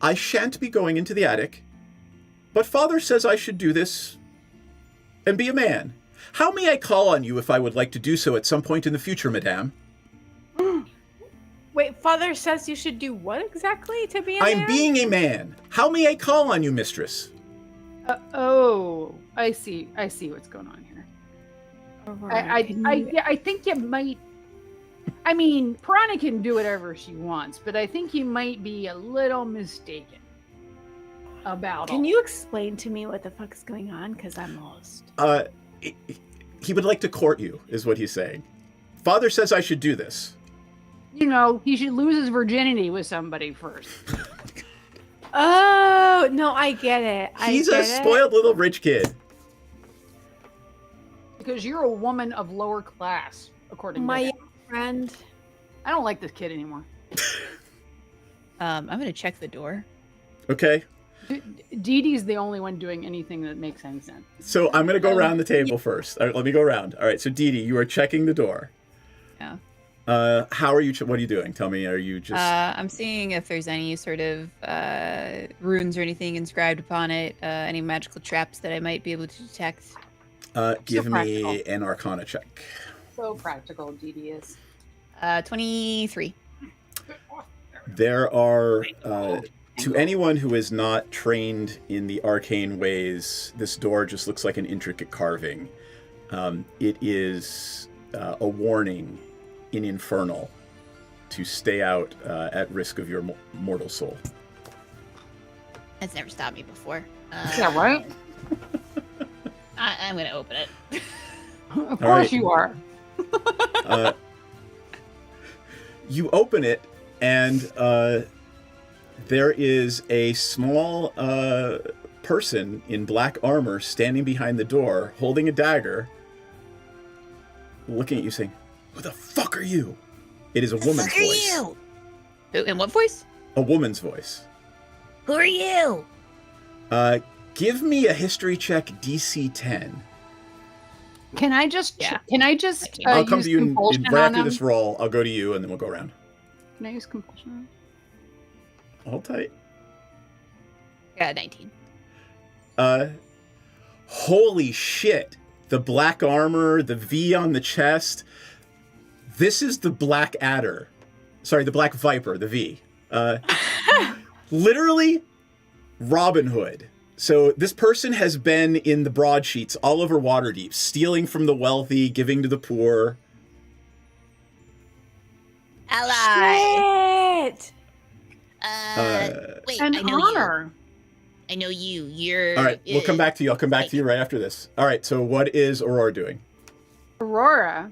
Speaker 3: I shan't be going into the attic, but father says I should do this and be a man. How may I call on you if I would like to do so at some point in the future, madame?
Speaker 10: wait, father says you should do what exactly to be a
Speaker 3: I'm
Speaker 10: man?
Speaker 3: being a man. How may I call on you, mistress?
Speaker 12: Oh, I see. I see what's going on here.
Speaker 10: Aurora, can you-
Speaker 12: I think you might. I mean, Piranha can do whatever she wants, but I think you might be a little mistaken about.
Speaker 10: Can you explain to me what the fuck is going on? Because I'm lost.
Speaker 3: He would like to court you, is what he's saying. Father says I should do this.
Speaker 12: You know, he should lose his virginity with somebody first.
Speaker 10: Oh, no, I get it.
Speaker 3: He's a spoiled little rich kid.
Speaker 12: Because you're a woman of lower class, according to
Speaker 10: My
Speaker 12: him.
Speaker 10: friend.
Speaker 12: I don't like this kid anymore.
Speaker 11: I'm gonna check the door.
Speaker 3: Okay.
Speaker 12: Dee Dee's the only one doing anything that makes any sense.
Speaker 3: So I'm going to go around the table first. All right, let me go around. All right, so Dee Dee, you are checking the door.
Speaker 11: Yeah.
Speaker 3: How are you? What are you doing? Tell me. Are you just?
Speaker 11: I'm seeing if there's any sort of runes or anything inscribed upon it. Any magical traps that I might be able to detect.
Speaker 3: Give me
Speaker 12: practical.
Speaker 3: an Arcana check.
Speaker 12: So practical, Dee Dee is.
Speaker 11: 23.
Speaker 3: There are, to anyone who is not trained in the arcane ways, this door just looks like an intricate carving. It is a warning in Infernal to stay out at risk of your mortal soul.
Speaker 11: That's never stopped me before.
Speaker 12: Yeah, right?
Speaker 11: I'm going to open it.
Speaker 12: Of course
Speaker 3: right.
Speaker 12: you are.
Speaker 3: You open it, and there is a small person in black armor standing behind the door, holding a dagger, looking at you saying, "Who the fuck are you?" It is a woman's
Speaker 11: Who are
Speaker 3: voice.
Speaker 11: you? Who, in what voice?
Speaker 3: A woman's voice.
Speaker 11: Who are you?
Speaker 3: Give me a history check DC 10.
Speaker 12: Can I just?
Speaker 11: Yeah.
Speaker 12: Can I just?
Speaker 3: I'll come
Speaker 12: use
Speaker 3: to you
Speaker 12: compulsion
Speaker 3: right
Speaker 12: on
Speaker 3: after
Speaker 12: him?
Speaker 3: this roll. I'll go to you, and then we'll go around.
Speaker 12: Can I use compulsion on him?
Speaker 3: Hold tight.
Speaker 11: Yeah, 19.
Speaker 3: Holy shit. The black armor, the V on the chest. This is the Black Adder. Sorry, the Black Viper, the V. Literally, Robin Hood. So this person has been in the broadsheets all over Waterdeep, stealing from the wealthy, giving to the poor.
Speaker 11: Ally.
Speaker 10: Shit!
Speaker 11: Wait,
Speaker 12: An
Speaker 11: I know
Speaker 12: honor.
Speaker 11: you. I know you. You're.
Speaker 3: All right, we'll come back to you. I'll come back to you right after this. All right, so what is Aurora doing?
Speaker 12: Aurora.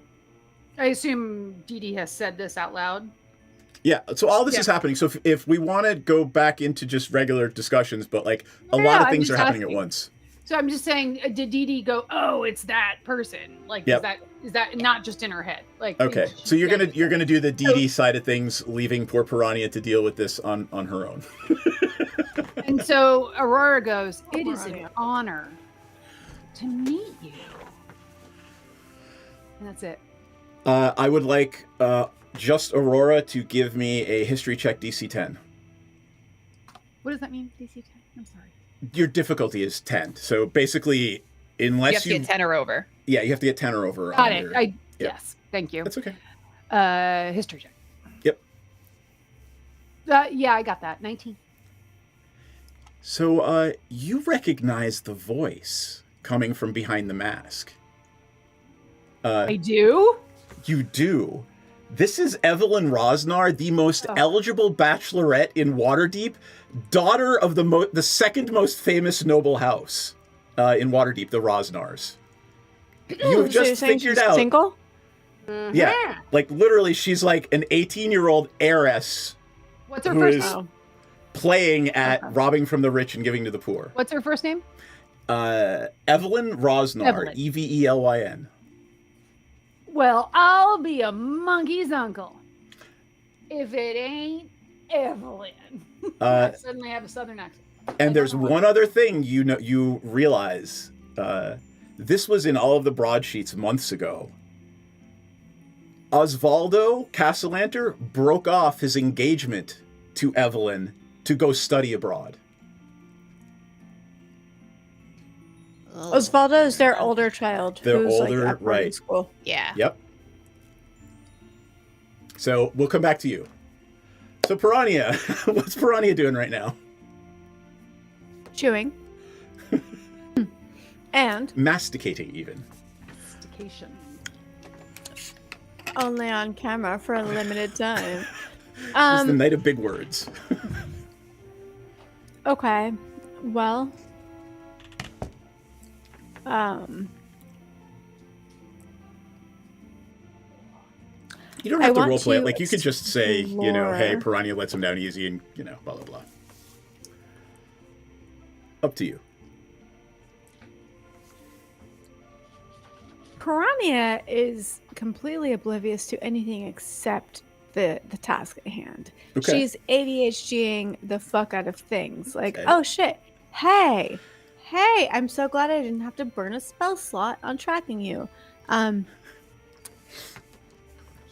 Speaker 12: I assume Dee Dee has said this out loud.
Speaker 3: Yeah, so all this is happening. So if we want to go back into just regular discussions, but like a lot of
Speaker 12: I'm
Speaker 3: things
Speaker 12: just
Speaker 3: are happening
Speaker 12: asking.
Speaker 3: at once.
Speaker 12: So I'm just saying, did Dee Dee go, "Oh, it's that person"? Like,
Speaker 3: Yep.
Speaker 12: is that not just in her head? Like,
Speaker 3: Okay,
Speaker 12: is
Speaker 3: so you're
Speaker 12: she-
Speaker 3: gonna do the DD side of things, leaving poor Piranha to deal with this on her own.
Speaker 12: And so Aurora goes, "It is an honor to meet you." And that's it.
Speaker 3: I would like just Aurora to give me a history check DC 10.
Speaker 12: What does that mean, DC 10? I'm sorry.
Speaker 3: Your difficulty is 10, so basically, unless
Speaker 11: you have to get 10 or over.
Speaker 3: Yeah, you have to get 10 or over.
Speaker 12: Got
Speaker 3: on
Speaker 12: it.
Speaker 3: your-
Speaker 12: Yes, thank you.
Speaker 3: That's okay.
Speaker 12: History check.
Speaker 3: Yep.
Speaker 12: Yeah, I got that. 19.
Speaker 3: So, you recognize the voice coming from behind the mask.
Speaker 12: I do?
Speaker 3: You do. This is Evelyn Rosnar, the most eligible bachelorette in Waterdeep, daughter of the second most famous noble house in Waterdeep, the Rosnars. You have
Speaker 10: So you're
Speaker 3: just
Speaker 10: saying
Speaker 3: figured
Speaker 10: she's
Speaker 3: out.
Speaker 10: single?
Speaker 3: Yeah, like literally, she's like an 18-year-old heiress.
Speaker 12: What's her
Speaker 3: who
Speaker 12: first
Speaker 3: is-
Speaker 12: name?
Speaker 3: playing at robbing from the rich and giving to the poor.
Speaker 12: What's her first name?
Speaker 3: Evelyn Rosnar,
Speaker 12: Evelyn.
Speaker 3: Evelyn.
Speaker 12: Well, I'll be a monkey's uncle if it ain't Evelyn. I suddenly have a southern accent.
Speaker 3: And there's one other thing you realize. This was in all of the broadsheets months ago. Osvaldo Cassalanter broke off his engagement to Evelyn to go study abroad.
Speaker 10: Osvaldo is their older child.
Speaker 3: Their
Speaker 10: who's
Speaker 3: older,
Speaker 10: like
Speaker 3: right.
Speaker 10: in school.
Speaker 11: Yeah.
Speaker 3: Yep. So we'll come back to you. So Piranha, what's Piranha doing right now?
Speaker 10: Chewing. And
Speaker 3: Masticating, even.
Speaker 12: Mastication.
Speaker 10: Only on camera for a limited time.
Speaker 3: It's the night of big words.
Speaker 10: Okay. Well.
Speaker 3: You don't have to
Speaker 10: want
Speaker 3: roleplay it.
Speaker 10: to
Speaker 3: Like, you could just say, you know, hey,
Speaker 10: explore-
Speaker 3: Piranha lets him down easy and, you know, blah, blah, blah. Up to you.
Speaker 10: Piranha is completely oblivious to anything except the task at hand.
Speaker 3: Okay.
Speaker 10: She's ADHDing the fuck out of things. Like,
Speaker 3: Okay.
Speaker 10: oh shit, hey, I'm so glad I didn't have to burn a spell slot on tracking you.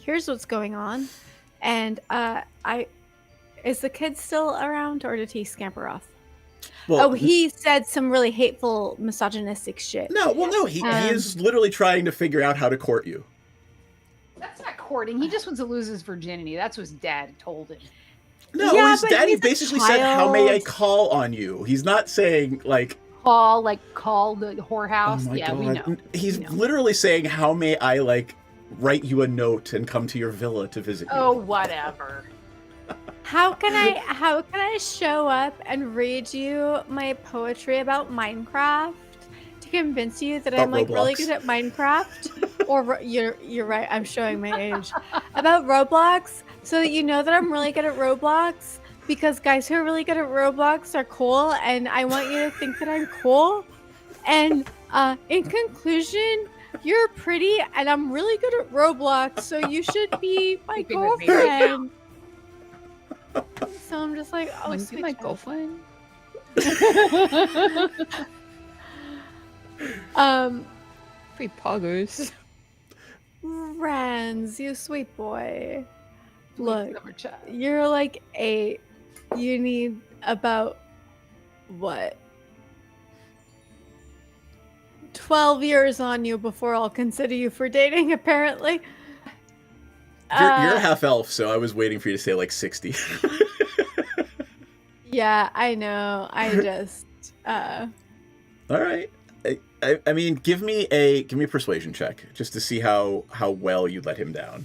Speaker 10: Here's what's going on. And is the kid still around, or did he scamper off?
Speaker 3: Well,
Speaker 10: He said some really hateful, misogynistic shit.
Speaker 3: No, he is literally trying to figure out how to court you.
Speaker 12: That's not courting. He just wants to lose his virginity. That's what his dad told him.
Speaker 3: No,
Speaker 10: Yeah,
Speaker 3: his
Speaker 10: but
Speaker 3: daddy
Speaker 10: he's a
Speaker 3: basically said, how may I
Speaker 10: child.
Speaker 3: call on you? He's not saying, like,
Speaker 12: Call the whorehouse.
Speaker 3: oh my
Speaker 12: yeah,
Speaker 3: God.
Speaker 12: we know.
Speaker 3: He's
Speaker 12: We know.
Speaker 3: literally saying, how may I, like, write you a note and come to your villa to visit you?
Speaker 12: Oh, whatever.
Speaker 10: How can I show up and read you my poetry about Minecraft to convince you that I'm
Speaker 3: About
Speaker 10: like really
Speaker 3: Roblox.
Speaker 10: good at Minecraft? Or you're right, I'm showing my age. About Roblox, so that you know that I'm really good at Roblox, because guys who are really good at Roblox are cool, and I want you to think that I'm cool. And in conclusion, you're pretty and I'm really good at Roblox, so you should be my
Speaker 12: Sleeping with me.
Speaker 10: girlfriend. So I'm just like, oh,
Speaker 11: Wanna be
Speaker 10: sweet
Speaker 11: my
Speaker 10: child.
Speaker 11: girlfriend? Free poggers.
Speaker 10: Renz, you sweet boy. Look,
Speaker 12: Summer child.
Speaker 10: you're like 8. You need about what? 12 years on you before I'll consider you for dating, apparently.
Speaker 3: You're half elf, so I was waiting for you to say, like, 60.
Speaker 10: Yeah, I know. I just
Speaker 3: All right. I mean, give me a persuasion check just to see how well you let him down.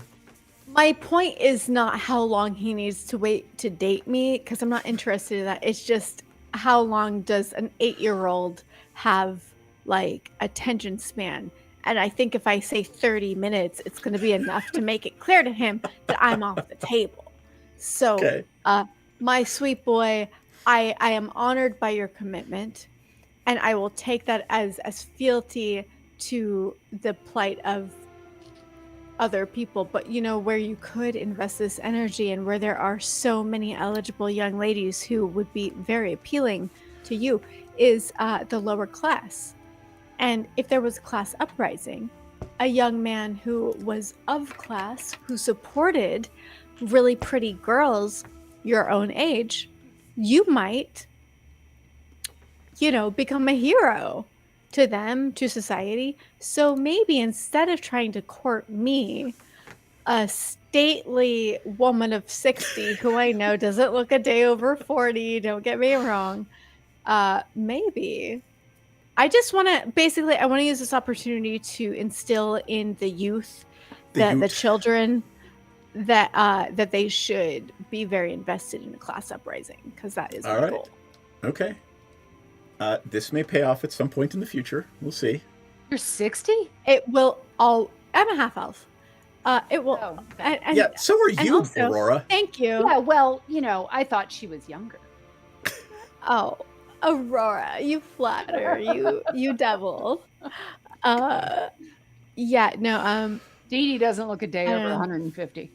Speaker 10: my point is not how long he needs to wait to date me, because I'm not interested in that. It's just how long does an 8-year-old have like attention span? And I think if I say 30 minutes, it's going to be enough to make it clear to him that I'm off the table. So,
Speaker 3: Okay.
Speaker 10: my sweet boy, I am honored by your commitment, and I will take that as fealty to the plight of other people. But you know, where you could invest this energy and where there are so many eligible young ladies who would be very appealing to you is the lower class. And if there was a class uprising, a young man who was of class, who supported really pretty girls your own age, you might, you know, become a hero to them, to society. So maybe instead of trying to court me, a stately woman of 60 who I know doesn't look a day over 40, don't get me wrong, maybe I just want to basically, I want to use this opportunity to instill in the youth, the children, that they should be very invested in a class uprising, because that is
Speaker 3: All
Speaker 10: my
Speaker 3: right.
Speaker 10: goal.
Speaker 3: Okay. This may pay off at some point in the future. We'll see.
Speaker 12: You're 60?
Speaker 10: It will all. I'm a half elf. It will.
Speaker 12: Oh,
Speaker 10: and
Speaker 3: Yeah, so are
Speaker 10: and
Speaker 3: you,
Speaker 10: also-
Speaker 3: Aurora.
Speaker 10: Thank you.
Speaker 12: Yeah, well, you know, I thought she was younger.
Speaker 10: Oh, Aurora, you flatter, you devil. Yeah, no,
Speaker 12: Dee Dee doesn't look a day
Speaker 10: I
Speaker 12: over
Speaker 10: don't know.
Speaker 12: 150.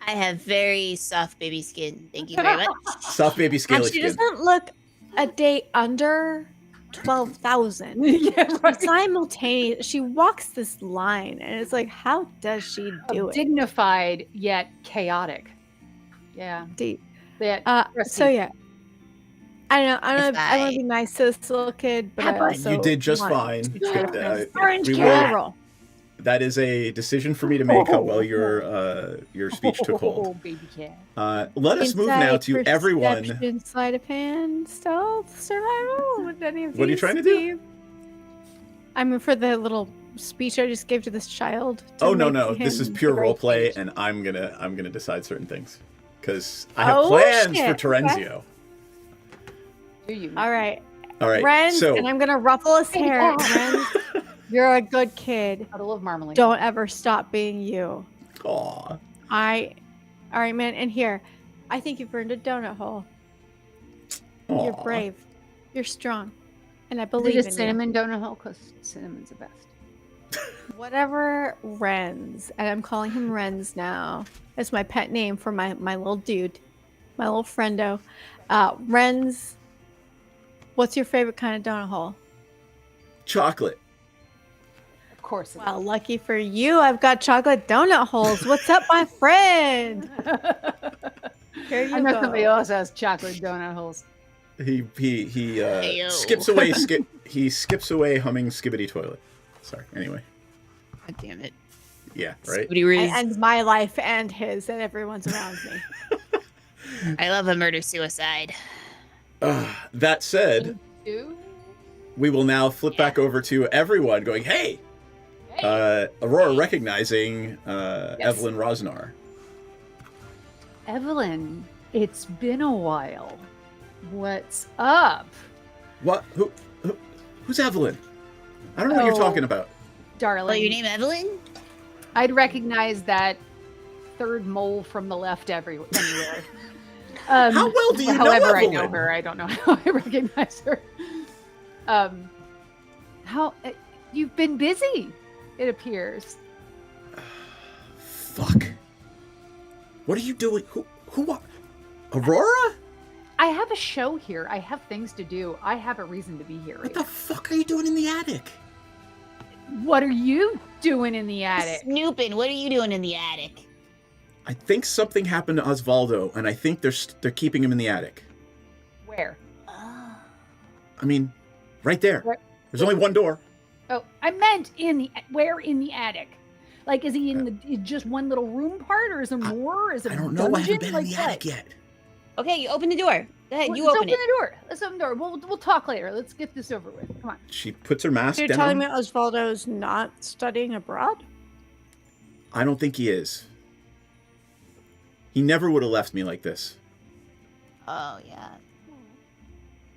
Speaker 11: I have very soft baby skin. Thank you very much.
Speaker 3: Soft baby scaly
Speaker 10: She
Speaker 3: skin.
Speaker 10: doesn't look a day under 12,000.
Speaker 12: Yeah, right.
Speaker 10: Simultaneous. She walks this line, and it's like, how does she do it?
Speaker 12: Dignified yet chaotic. Yeah.
Speaker 10: Deep.
Speaker 12: That
Speaker 10: So yeah, I don't know. I
Speaker 11: If
Speaker 10: want to be nice to this little kid, but I also
Speaker 3: You did just
Speaker 10: want
Speaker 3: fine.
Speaker 10: to try to
Speaker 3: Orange
Speaker 10: we
Speaker 3: kid.
Speaker 10: will.
Speaker 3: That is a decision for me to make. How well your speech took hold.
Speaker 12: Oh, baby cat.
Speaker 3: Let us move now to
Speaker 10: Insight,
Speaker 3: everyone.
Speaker 10: perception, sleight of hand, stealth, survival. Would any of
Speaker 3: What are you
Speaker 10: these
Speaker 3: trying to do?
Speaker 10: be- I mean, for the little speech I just gave to this child. to
Speaker 3: Oh no,
Speaker 10: make
Speaker 3: this is
Speaker 10: him
Speaker 3: pure
Speaker 10: the right
Speaker 3: role play,
Speaker 10: age.
Speaker 3: and I'm gonna decide certain things because I have
Speaker 10: Oh,
Speaker 3: plans
Speaker 10: shit.
Speaker 3: for Terenzio.
Speaker 12: Do you?
Speaker 10: All right.
Speaker 3: All right,
Speaker 10: Renz,
Speaker 3: so
Speaker 10: and I'm gonna ruffle his hair. Renz, you're a good kid.
Speaker 12: Puddle of marmalade.
Speaker 10: Don't ever stop being you.
Speaker 3: aw,
Speaker 10: All right, man. And here, I think you've earned a donut hole. You're
Speaker 3: aw.
Speaker 10: brave. You're strong, and I
Speaker 12: Is
Speaker 10: believe
Speaker 12: it a
Speaker 10: in
Speaker 12: cinnamon donut hole? Because cinnamon's the best.
Speaker 10: you. Whatever, Renz, and I'm calling him Renz now. That's my pet name for my little dude, my little friendo. Renz, what's your favorite kind of donut hole?
Speaker 3: Chocolate.
Speaker 12: Of course.
Speaker 10: Well, lucky for you, I've got chocolate donut holes. What's up, my friend? Here you
Speaker 12: I know
Speaker 10: go.
Speaker 12: somebody else has chocolate donut holes.
Speaker 3: He
Speaker 11: Heyo.
Speaker 3: skips away. He skips away humming Skibbity Toilet. Sorry. Anyway.
Speaker 11: God damn it.
Speaker 3: Yeah. Right.
Speaker 11: Booty Riz.
Speaker 10: And my life and his and everyone's around me.
Speaker 11: I love a murder suicide.
Speaker 3: That said, we will now flip back over to everyone going, hey! Aurora recognizing Evelyn Rosnar.
Speaker 12: Evelyn, it's been a while. What's up?
Speaker 3: What? Who's Evelyn? I don't know what you're talking about.
Speaker 12: Darling.
Speaker 11: Well, your name Evelyn?
Speaker 12: I'd recognize that third mole from the left anywhere.
Speaker 3: How well do you know
Speaker 12: However I
Speaker 3: Evelyn?
Speaker 12: know her, I don't know how I recognize her. How you've been busy, it appears.
Speaker 3: Fuck. What are you doing? Who are... Aurora?
Speaker 12: I have a show here. I have things to do. I have a reason to be here.
Speaker 3: What the fuck are you doing in the attic?
Speaker 12: What are you doing in the attic?
Speaker 11: Snooping. What are you doing in the attic?
Speaker 3: I think something happened to Osvaldo, and I think they're keeping him in the attic.
Speaker 12: Where?
Speaker 3: I mean, right there.
Speaker 12: Where?
Speaker 3: There's only one door.
Speaker 12: Oh, I meant where in the attic? Like, is he in the just one little room part, or is there more? Is it
Speaker 3: I
Speaker 12: a
Speaker 3: don't know. I haven't
Speaker 12: dungeon?
Speaker 3: been
Speaker 12: Like
Speaker 3: in the
Speaker 12: what?
Speaker 3: attic yet.
Speaker 11: Okay, you open the door. Go ahead, you
Speaker 12: Let's
Speaker 11: open it.
Speaker 12: the door. Let's open the door. We'll talk later. Let's get this over with. Come on.
Speaker 3: She puts her mask
Speaker 10: So you're
Speaker 3: down.
Speaker 10: telling me Osvaldo's not studying abroad?
Speaker 3: I don't think he is. He never would have left me like this.
Speaker 11: Oh, yeah.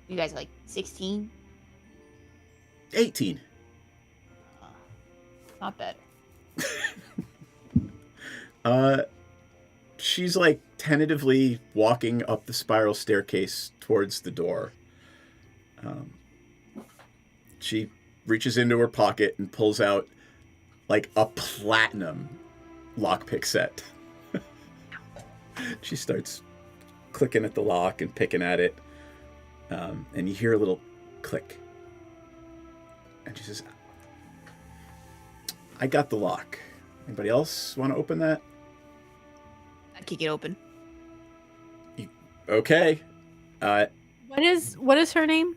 Speaker 11: You guys are like 16?
Speaker 3: 18.
Speaker 11: Not better.
Speaker 3: She's like tentatively walking up the spiral staircase towards the door. She reaches into her pocket and pulls out like a platinum lockpick set. She starts clicking at the lock and picking at it. And you hear a little click. And she says, I got the lock. Anybody else want to open that?
Speaker 11: I kick it open.
Speaker 3: Okay.
Speaker 10: What is her name?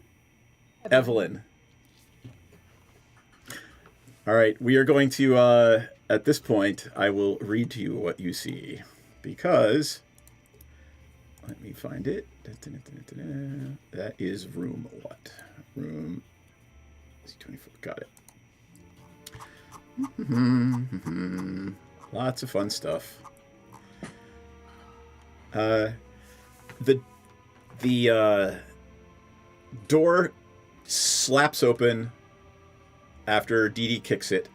Speaker 3: Evelyn. All right, we are going to, at this point, I will read to you what you see. Because, let me find it. That is room what? Room C24. Got it. Lots of fun stuff. The door slaps open after Dee Dee kicks it.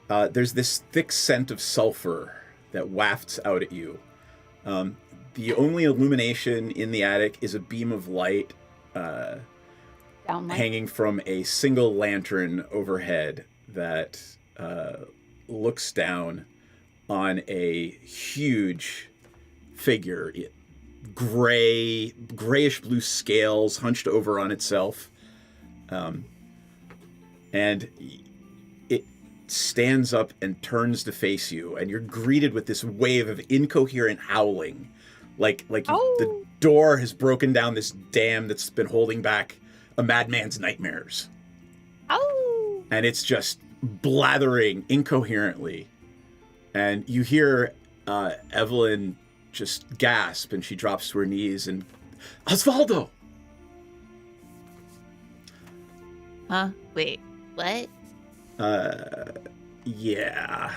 Speaker 3: There's this thick scent of sulfur that wafts out at you. the only illumination in the attic is a beam of light hanging from a single lantern overhead that looks down on a huge figure. Grayish blue scales hunched over on itself. And it stands up and turns to face you, and you're greeted with this wave of incoherent howling. Like the door has broken down this dam that's been holding back a madman's nightmares.
Speaker 11: Oh!
Speaker 3: And it's just blathering incoherently. And you hear Evelyn just gasp, and she drops to her knees and... Osvaldo!
Speaker 11: Huh? Wait, what?
Speaker 3: Yeah.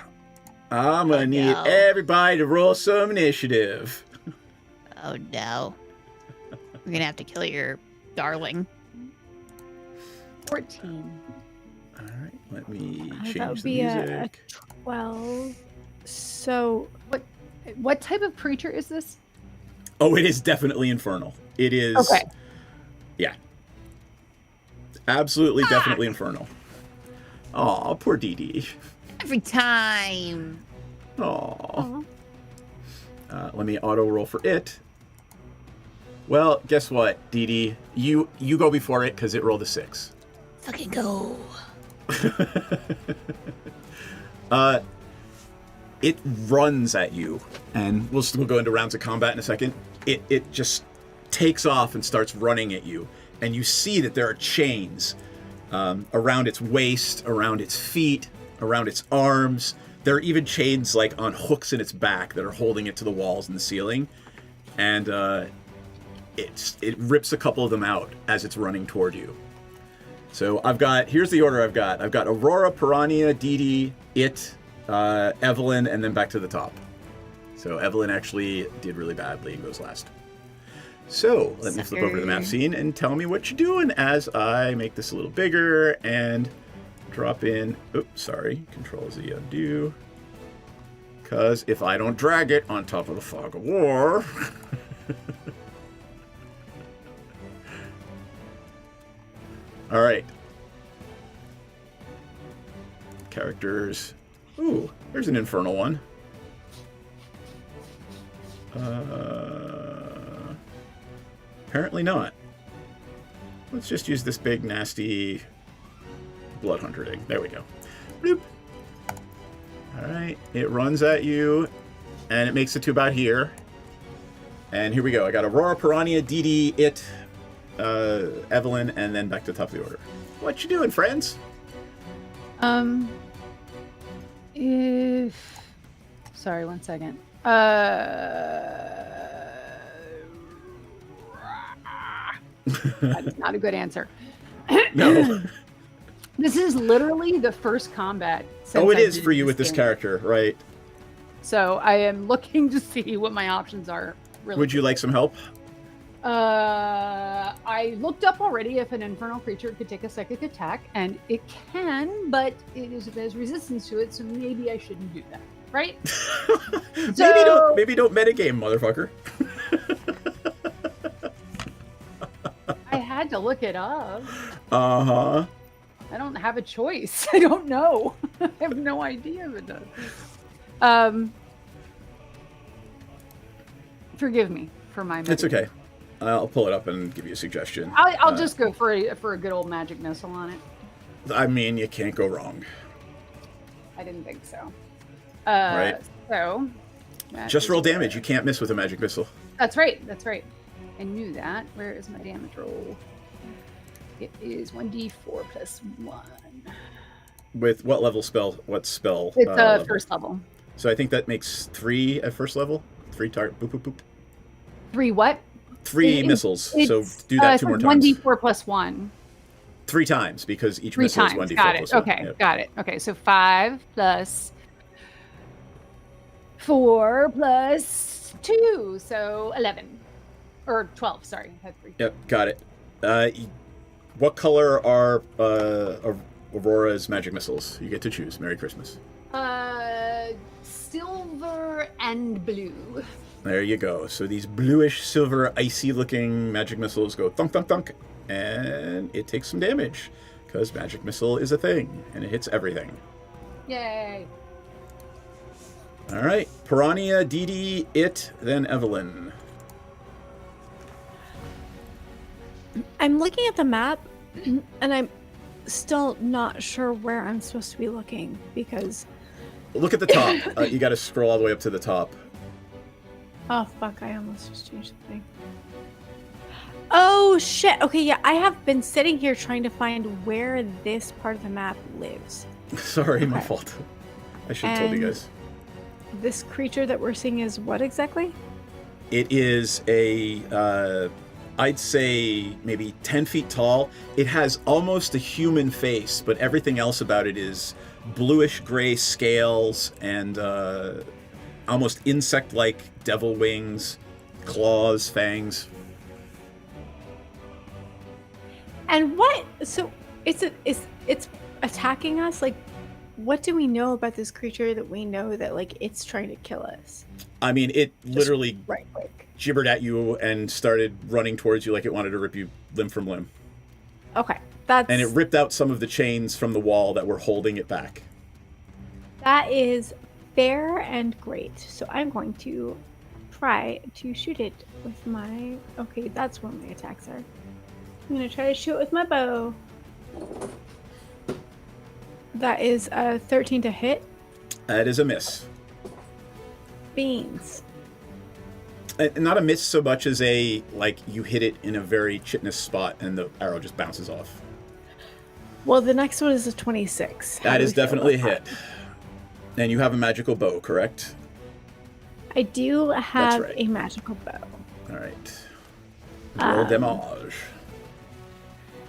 Speaker 3: I'm gonna need everybody to roll some initiative.
Speaker 11: Oh no. We're gonna have to kill your darling.
Speaker 12: 14.
Speaker 3: All right, let me
Speaker 10: That
Speaker 3: change
Speaker 10: would
Speaker 3: the
Speaker 10: be
Speaker 3: music.
Speaker 10: a 12. So
Speaker 12: What type of creature is this?
Speaker 3: Oh, it is definitely infernal. It is.
Speaker 12: Okay.
Speaker 3: Yeah. Absolutely, definitely infernal. Aw, poor Dee Dee.
Speaker 11: Every time.
Speaker 3: Aw. Let me auto roll for it. Well, guess what, Dee Dee? You go before it because it rolled a 6.
Speaker 11: Fucking go.
Speaker 3: It runs at you, and we'll go into rounds of combat in a second. It just takes off and starts running at you, and you see that there are chains around its waist, around its feet, around its arms. There are even chains like on hooks in its back that are holding it to the walls and the ceiling, and it rips a couple of them out as it's running toward you. So here's the order I've got Aurora, Piranha, Dee Dee, it, Evelyn, and then back to the top. So Evelyn actually did really badly and goes last. So let me flip over to the map scene and tell me what you're doing as I make this a little bigger and drop in. Oops, sorry. Control Z undo. Because if I don't drag it on top of the fog of war. All right. Characters. Ooh, there's an infernal one. Apparently not. Let's just use this big, nasty blood hunter thing. There we go. Bloop. All right. It runs at you, and it makes it to about here. And here we go. I got Aurora, Piranha, Dee Dee, it, Evelyn, and then back to the top of the order. What you doing, friends?
Speaker 12: Sorry, one second. That's not a good answer.
Speaker 3: No.
Speaker 12: This is literally the first combat.
Speaker 3: Oh, it is for you with this character, right?
Speaker 12: So I am looking to see what my options are. Really.
Speaker 3: Would you like some help?
Speaker 12: I looked up already if an infernal creature could take a psychic attack, and it can, but there's resistance to it, so maybe I shouldn't do that, right?
Speaker 3: Maybe don't metagame, motherfucker.
Speaker 12: I had to look it up.
Speaker 3: Uh-huh.
Speaker 12: I don't have a choice. I don't know. I have no idea if it does. Forgive me for my.
Speaker 3: It's okay. I'll pull it up and give you a suggestion.
Speaker 12: I'll just go for a good old magic missile on it.
Speaker 3: I mean, you can't go wrong.
Speaker 12: I didn't think so.
Speaker 3: Right.
Speaker 12: So.
Speaker 3: Just roll damage. You can't miss with a magic missile.
Speaker 12: That's right. That's right. I knew that. Where is my damage roll? It is 1d4 plus 1.
Speaker 3: With what level spell? What spell?
Speaker 12: It's first level.
Speaker 3: So I think that makes 3 at first level. 3 target. Boop, boop, boop.
Speaker 12: 3 what?
Speaker 3: 3 missiles. So do that 2 more times.
Speaker 12: 1d4 plus 1.
Speaker 3: 3 times because each missile is 1d4
Speaker 12: got it.
Speaker 3: plus 1.
Speaker 12: Okay,
Speaker 3: Yep.
Speaker 12: got it. Okay, so 5 plus 4 plus 2, so 11. Or 12, sorry. I had 3.
Speaker 3: Yep, got it. What color are Aurora's magic missiles? You get to choose. Merry Christmas.
Speaker 12: Silver and blue.
Speaker 3: There you go. So these bluish, silver, icy-looking magic missiles go thunk, thunk, thunk, and it takes some damage because magic missile is a thing, and it hits everything.
Speaker 12: Yay.
Speaker 3: All right. Piranha, Dee Dee, then Evelyn.
Speaker 10: I'm looking at the map, and I'm still not sure where I'm supposed to be looking because...
Speaker 3: Look at the top. You got to scroll all the way up to the top.
Speaker 10: Oh, fuck. I almost just changed something. Oh, shit. Okay, yeah. I have been sitting here trying to find where this part of the map lives.
Speaker 3: Sorry, my fault. I should have told you guys.
Speaker 10: This creature that we're seeing is what exactly?
Speaker 3: It is a, I'd say maybe 10 feet tall. It has almost a human face, but everything else about it is bluish gray scales and almost insect-like devil wings, claws, fangs.
Speaker 10: And what? So it's attacking us? Like, what do we know about this creature that we know that like it's trying to kill us?
Speaker 3: I mean, it literally
Speaker 10: right quick
Speaker 3: gibbered at you and started running towards you like it wanted to rip you limb from limb.
Speaker 10: Okay,
Speaker 3: and it ripped out some of the chains from the wall that were holding it back.
Speaker 10: That is fair and great. So I'm going to try to shoot it with my... Okay, that's where my attacks are. I'm going to try to shoot it with my bow. That is a 13 to hit.
Speaker 3: That is a miss.
Speaker 10: Beans.
Speaker 3: Not a miss so much as a, like, you hit it in a very chitinous spot and the arrow just bounces off.
Speaker 10: Well, the next one is a 26.
Speaker 3: That is definitely a hit. And you have a magical bow, correct?
Speaker 10: I do have a magical bow.
Speaker 3: All right. Roll damage.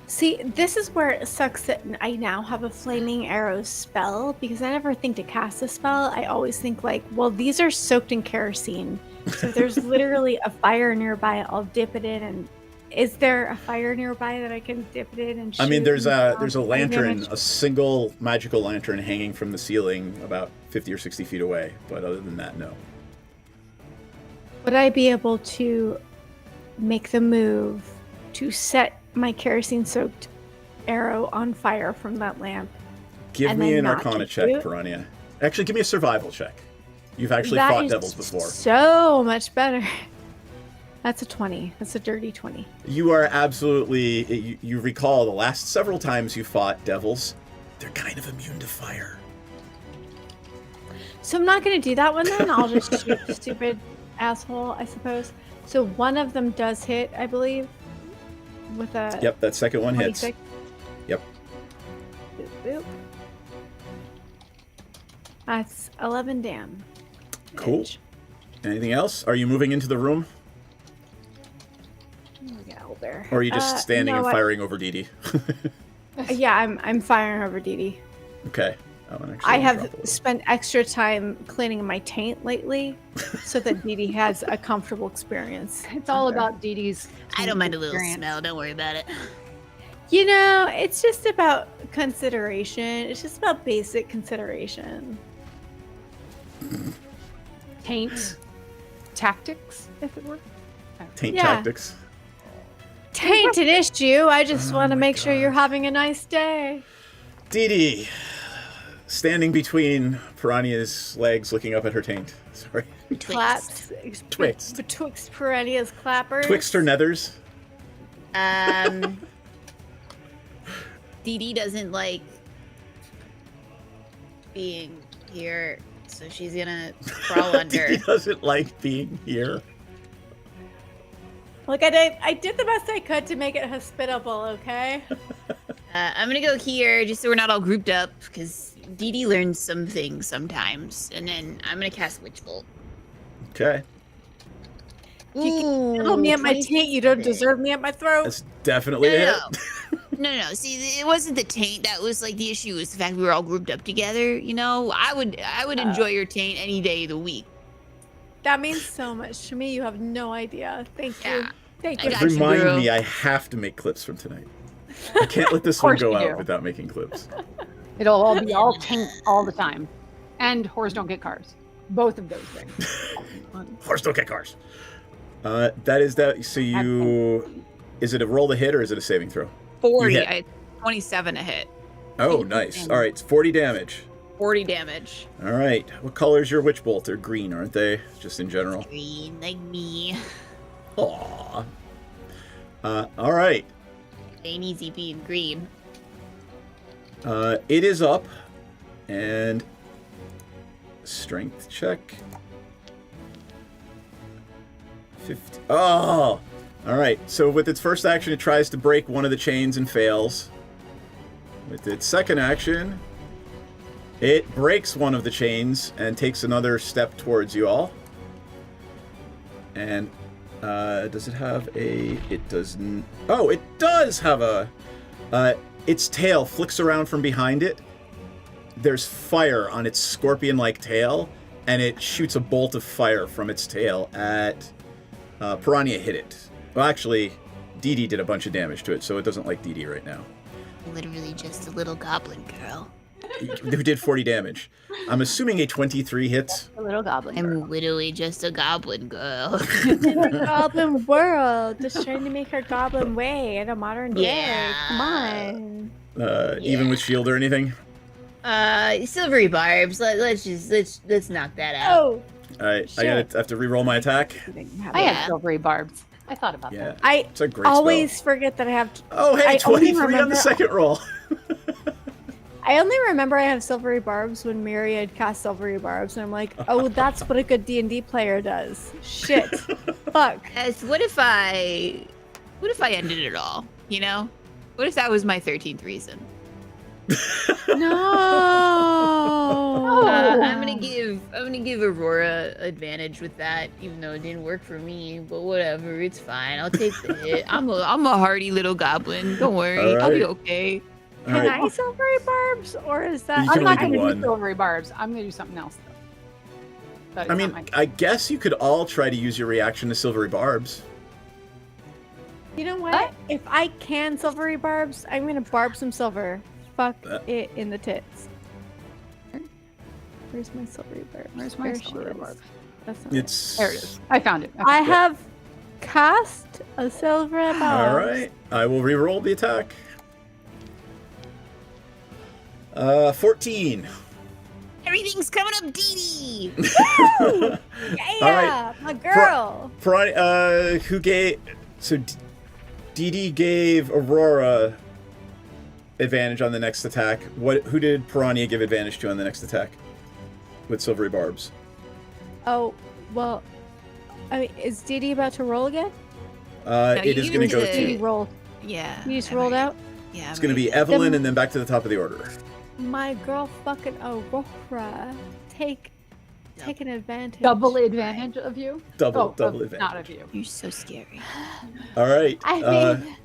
Speaker 10: See, this is where it sucks that I now have a flaming arrow spell, because I never think to cast a spell. I always think like, well, these are soaked in kerosene. So if there's literally a fire nearby, I'll dip it in. And is there a fire nearby that I can dip it in and shoot?
Speaker 3: I mean, there's a lantern, a single magical lantern hanging from the ceiling about 50 or 60 feet away. But other than that, no.
Speaker 10: Would I be able to make the move to set my kerosene-soaked arrow on fire from that lamp?
Speaker 3: Give me an Arcana check, Piranha. Actually, give me a survival check. You've actually fought devils before.
Speaker 10: So much better. That's a 20. That's a dirty 20.
Speaker 3: You are absolutely... You recall the last several times you fought devils, they're kind of immune to fire.
Speaker 10: So I'm not going to do that one then. I'll just shoot the stupid asshole, I suppose. So one of them does hit, I believe. With a...
Speaker 3: Yep, that second one
Speaker 10: 26.
Speaker 3: hits. Yep.
Speaker 10: Boop, boop. That's 11 damn.
Speaker 3: Cool. Anything else? Are you moving into the room? Or are you just standing and firing over Dee Dee?
Speaker 10: Yeah, I'm firing over Dee Dee.
Speaker 3: Okay.
Speaker 10: I have spent extra time cleaning my taint lately so that Dee Dee has a comfortable experience.
Speaker 12: It's all about Dee Dee's.
Speaker 11: I don't mind a little smell. Don't worry about it.
Speaker 10: You know, it's just about consideration. It's just about basic consideration.
Speaker 12: Taint tactics, if it were.
Speaker 3: Taint tactics.
Speaker 10: Taint an issue. I just want to make sure you're having a nice day.
Speaker 3: Dee Dee, standing between Piranha's legs, looking up at her taint. Sorry.
Speaker 10: Claps.
Speaker 3: Twixt.
Speaker 10: Betwixt Piranha's clappers.
Speaker 3: Twixt her nethers.
Speaker 11: Dee Dee doesn't like being here, so she's gonna crawl under.
Speaker 3: Dee Dee doesn't like being here.
Speaker 10: Look, I did the best I could to make it hospitable, okay?
Speaker 11: I'm gonna go here just so we're not all grouped up, because Dee Dee learns some things sometimes, and then I'm gonna cast Witch Bolt.
Speaker 3: Okay.
Speaker 10: You can handle me at my taint. You don't deserve me at my throat.
Speaker 3: That's definitely it.
Speaker 11: No. See, it wasn't the taint that was like the issue. It was the fact we were all grouped up together. You know, I would enjoy your taint any day of the week.
Speaker 10: That means so much to me. You have no idea. Thank you. Thank you.
Speaker 3: Remind me, I have to make clips from tonight. I can't let this one go out without making clips.
Speaker 12: It'll all be all taint all the time. And whores don't get cars. Both of those things.
Speaker 3: Horse don't get cars. That is that. So you, is it a roll to hit or is it a saving throw?
Speaker 11: 40. 27 a hit.
Speaker 3: Oh, nice. All right, it's 40 damage.
Speaker 11: 40 damage.
Speaker 3: All right. What color is your witch bolt? They're green, aren't they? Just in general.
Speaker 11: Green, like me.
Speaker 3: Aww. All right.
Speaker 11: Ain't easy being green.
Speaker 3: It is up, and strength check. 50. Oh! All right. So with its first action, it tries to break one of the chains and fails. With its second action, it breaks one of the chains and takes another step towards you all. And does it have a... It does... Oh, it does have a... its tail flicks around from behind it. There's fire on its scorpion-like tail, and it shoots a bolt of fire from its tail at... Piranha hit it. Well, actually, Dee Dee did a bunch of damage to it, so it doesn't like Dee Dee right now.
Speaker 11: Literally just a little goblin girl.
Speaker 3: Who did 40 damage. I'm assuming a 23 hits.
Speaker 10: A little goblin girl.
Speaker 11: I'm literally just a goblin girl.
Speaker 10: In a goblin world, just trying to make her goblin way in a modern day. Come on.
Speaker 3: Even with shield or anything?
Speaker 11: Silvery barbs. Let's knock that out.
Speaker 10: Oh.
Speaker 3: All right, I have to re-roll my attack.
Speaker 12: I have silvery barbs. I thought about that.
Speaker 3: It's a great
Speaker 10: always
Speaker 3: spell.
Speaker 10: forget that I have to...
Speaker 3: Oh, hey, 23 on the second roll.
Speaker 10: I only remember I have silvery barbs when Myriad casts silvery barbs, and I'm like, oh, that's what a good D&D player does. Shit. Fuck.
Speaker 11: Yes, what if I ended it all? You know? What if that was my 13th reason?
Speaker 10: No.
Speaker 11: I'm gonna give Aurora advantage with that, even though it didn't work for me. But whatever, it's fine. I'll take the hit. I'm a hardy little goblin. Don't worry, I'll be okay.
Speaker 10: Can I silvery barbs, or is that?
Speaker 3: You can
Speaker 12: I'm not
Speaker 3: only do
Speaker 12: gonna
Speaker 3: one.
Speaker 12: do silvery barbs. I'm gonna do something else though.
Speaker 3: I mean, I guess you could all try to use your reaction to silvery barbs.
Speaker 10: You know what? If I can silvery barbs, I'm gonna barb some silver. Fuck it in the tits. Where's my silvery barb?
Speaker 12: Where's my
Speaker 10: There she
Speaker 12: silvery
Speaker 10: is.
Speaker 12: barb?
Speaker 10: That's not
Speaker 3: It's...
Speaker 12: There it is. I found it.
Speaker 10: I have cast a silver barb.
Speaker 3: All right, I will re-roll the attack. 14.
Speaker 11: Everything's coming up, Dee Dee.
Speaker 10: Woo! Yeah,
Speaker 3: All right.
Speaker 10: my girl.
Speaker 3: Who gave... So, Dee Dee gave Aurora advantage on the next attack. Who did Piranha give advantage to on the next attack? With silvery barbs.
Speaker 10: Oh, well, I mean, is Dee Dee about to roll again?
Speaker 3: It is going to go
Speaker 10: Dee Dee
Speaker 3: to...
Speaker 10: rolled.
Speaker 11: Yeah.
Speaker 10: You just rolled out?
Speaker 11: Yeah.
Speaker 3: It's going to be Evelyn and then back to the top of the order.
Speaker 10: My girl fucking Aurora. Take an advantage.
Speaker 12: Double advantage of you?
Speaker 3: Double
Speaker 12: advantage. Not
Speaker 3: advantage.
Speaker 12: of you.
Speaker 11: You're so scary.
Speaker 3: All right.
Speaker 10: I mean...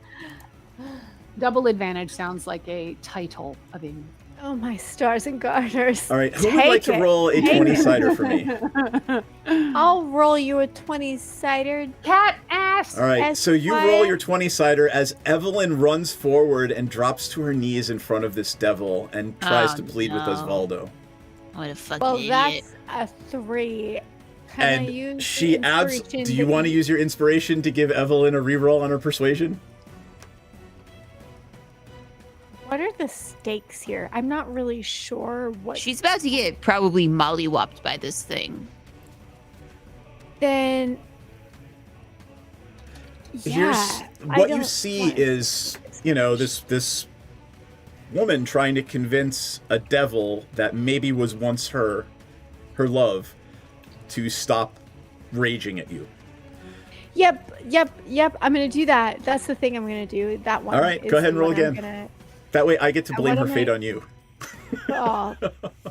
Speaker 12: Double advantage sounds like a title of a...
Speaker 10: Oh my stars and garters.
Speaker 3: All right. Who would like to roll a 20-sider for me?
Speaker 10: I'll roll you a 20-sider.
Speaker 12: Cat ass!
Speaker 3: All right. So you roll your 20-sider as Evelyn runs forward and drops to her knees in front of this devil and tries to plead with Osvaldo.
Speaker 11: What a fucking
Speaker 10: Well,
Speaker 11: idiot.
Speaker 10: that's a 3. Can I
Speaker 3: And
Speaker 10: use
Speaker 3: she
Speaker 10: the
Speaker 3: adds...
Speaker 10: inspiration
Speaker 3: Do you want to use your inspiration to give Evelyn a reroll on her persuasion?
Speaker 10: What are the stakes here? I'm not really sure what...
Speaker 11: She's about to get probably mollywopped by this thing.
Speaker 10: Then... Yeah,
Speaker 3: What you see is, this woman trying to convince a devil that maybe was once her love to stop raging at you.
Speaker 10: Yep. I'm gonna do that. That's the thing I'm gonna do. That one.
Speaker 3: All right,
Speaker 10: is
Speaker 3: go ahead and
Speaker 10: the
Speaker 3: roll
Speaker 10: one I'm
Speaker 3: again.
Speaker 10: gonna-
Speaker 3: That way I get to blame
Speaker 10: what
Speaker 3: her
Speaker 10: am
Speaker 3: fate
Speaker 10: I-
Speaker 3: on you.
Speaker 10: Oh,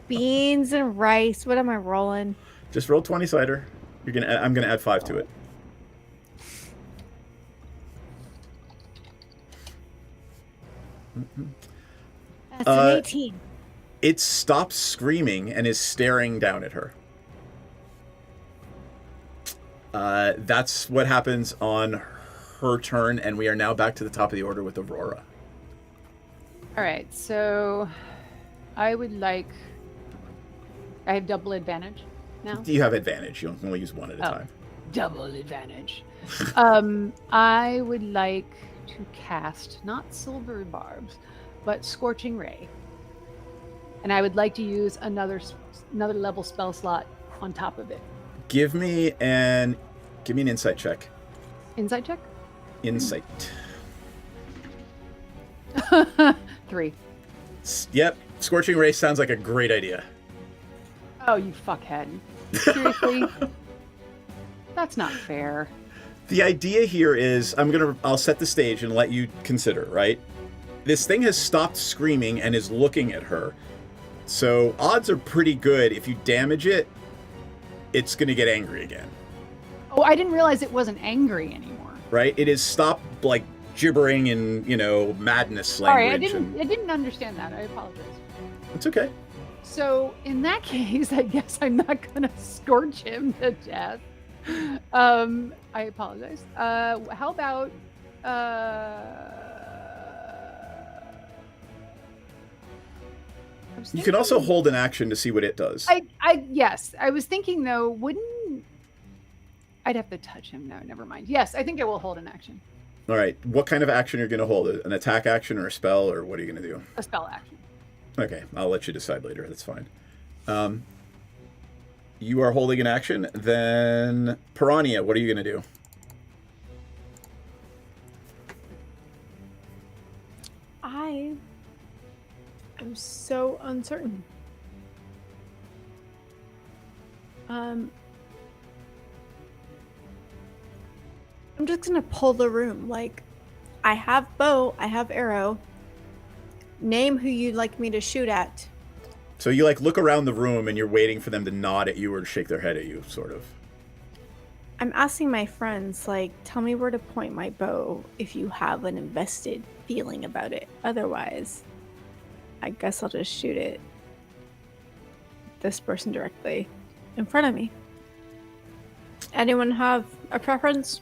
Speaker 10: beans and rice. What am I rolling?
Speaker 3: Just roll 20-sider. I'm gonna add 5 to it.
Speaker 10: That's an 18.
Speaker 3: It stops screaming and is staring down at her. That's what happens on her turn, and we are now back to the top of the order with Aurora.
Speaker 12: All right, so I have double advantage. now?
Speaker 3: You have advantage. You can only use one at a time.
Speaker 12: Double advantage. I would like to cast not Silver Barbs, but Scorching Ray. And I would like to use another level spell slot on top of it.
Speaker 3: Give me an insight check.
Speaker 12: Insight check?
Speaker 3: Insight.
Speaker 12: 3.
Speaker 3: Yep. Scorching Ray sounds like a great idea.
Speaker 12: Oh, you fuckhead. Seriously? That's not fair.
Speaker 3: The idea here is I'll set the stage and let you consider, right? This thing has stopped screaming and is looking at her. So odds are pretty good. If you damage it, it's going to get angry again.
Speaker 12: Oh, I didn't realize it wasn't angry anymore.
Speaker 3: Right? It has stopped like gibbering in, madness
Speaker 12: Sorry,
Speaker 3: language.
Speaker 12: I didn't understand that. I apologize.
Speaker 3: It's okay.
Speaker 12: So in that case, I guess I'm not gonna scorch him to death. I apologize. How about
Speaker 3: You can also hold an action to see what it does.
Speaker 12: Yes, I was thinking though, I'd have to touch him. No, never mind. Yes, I think I will hold an action.
Speaker 3: All right. What kind of action are you going to hold? An attack action or a spell, or what are you going to do?
Speaker 12: A spell action.
Speaker 3: Okay, I'll let you decide later. That's fine. You are holding an action. Then, Piranha, what are you going to do?
Speaker 10: I am so uncertain. I'm just gonna pull the room. Like, I have bow, I have arrow. Name who you'd like me to shoot at.
Speaker 3: So you look around the room and you're waiting for them to nod at you or to shake their head at you, sort of.
Speaker 10: I'm asking my friends, tell me where to point my bow if you have an invested feeling about it. Otherwise, I guess I'll just shoot it. This person directly in front of me. Anyone have a preference?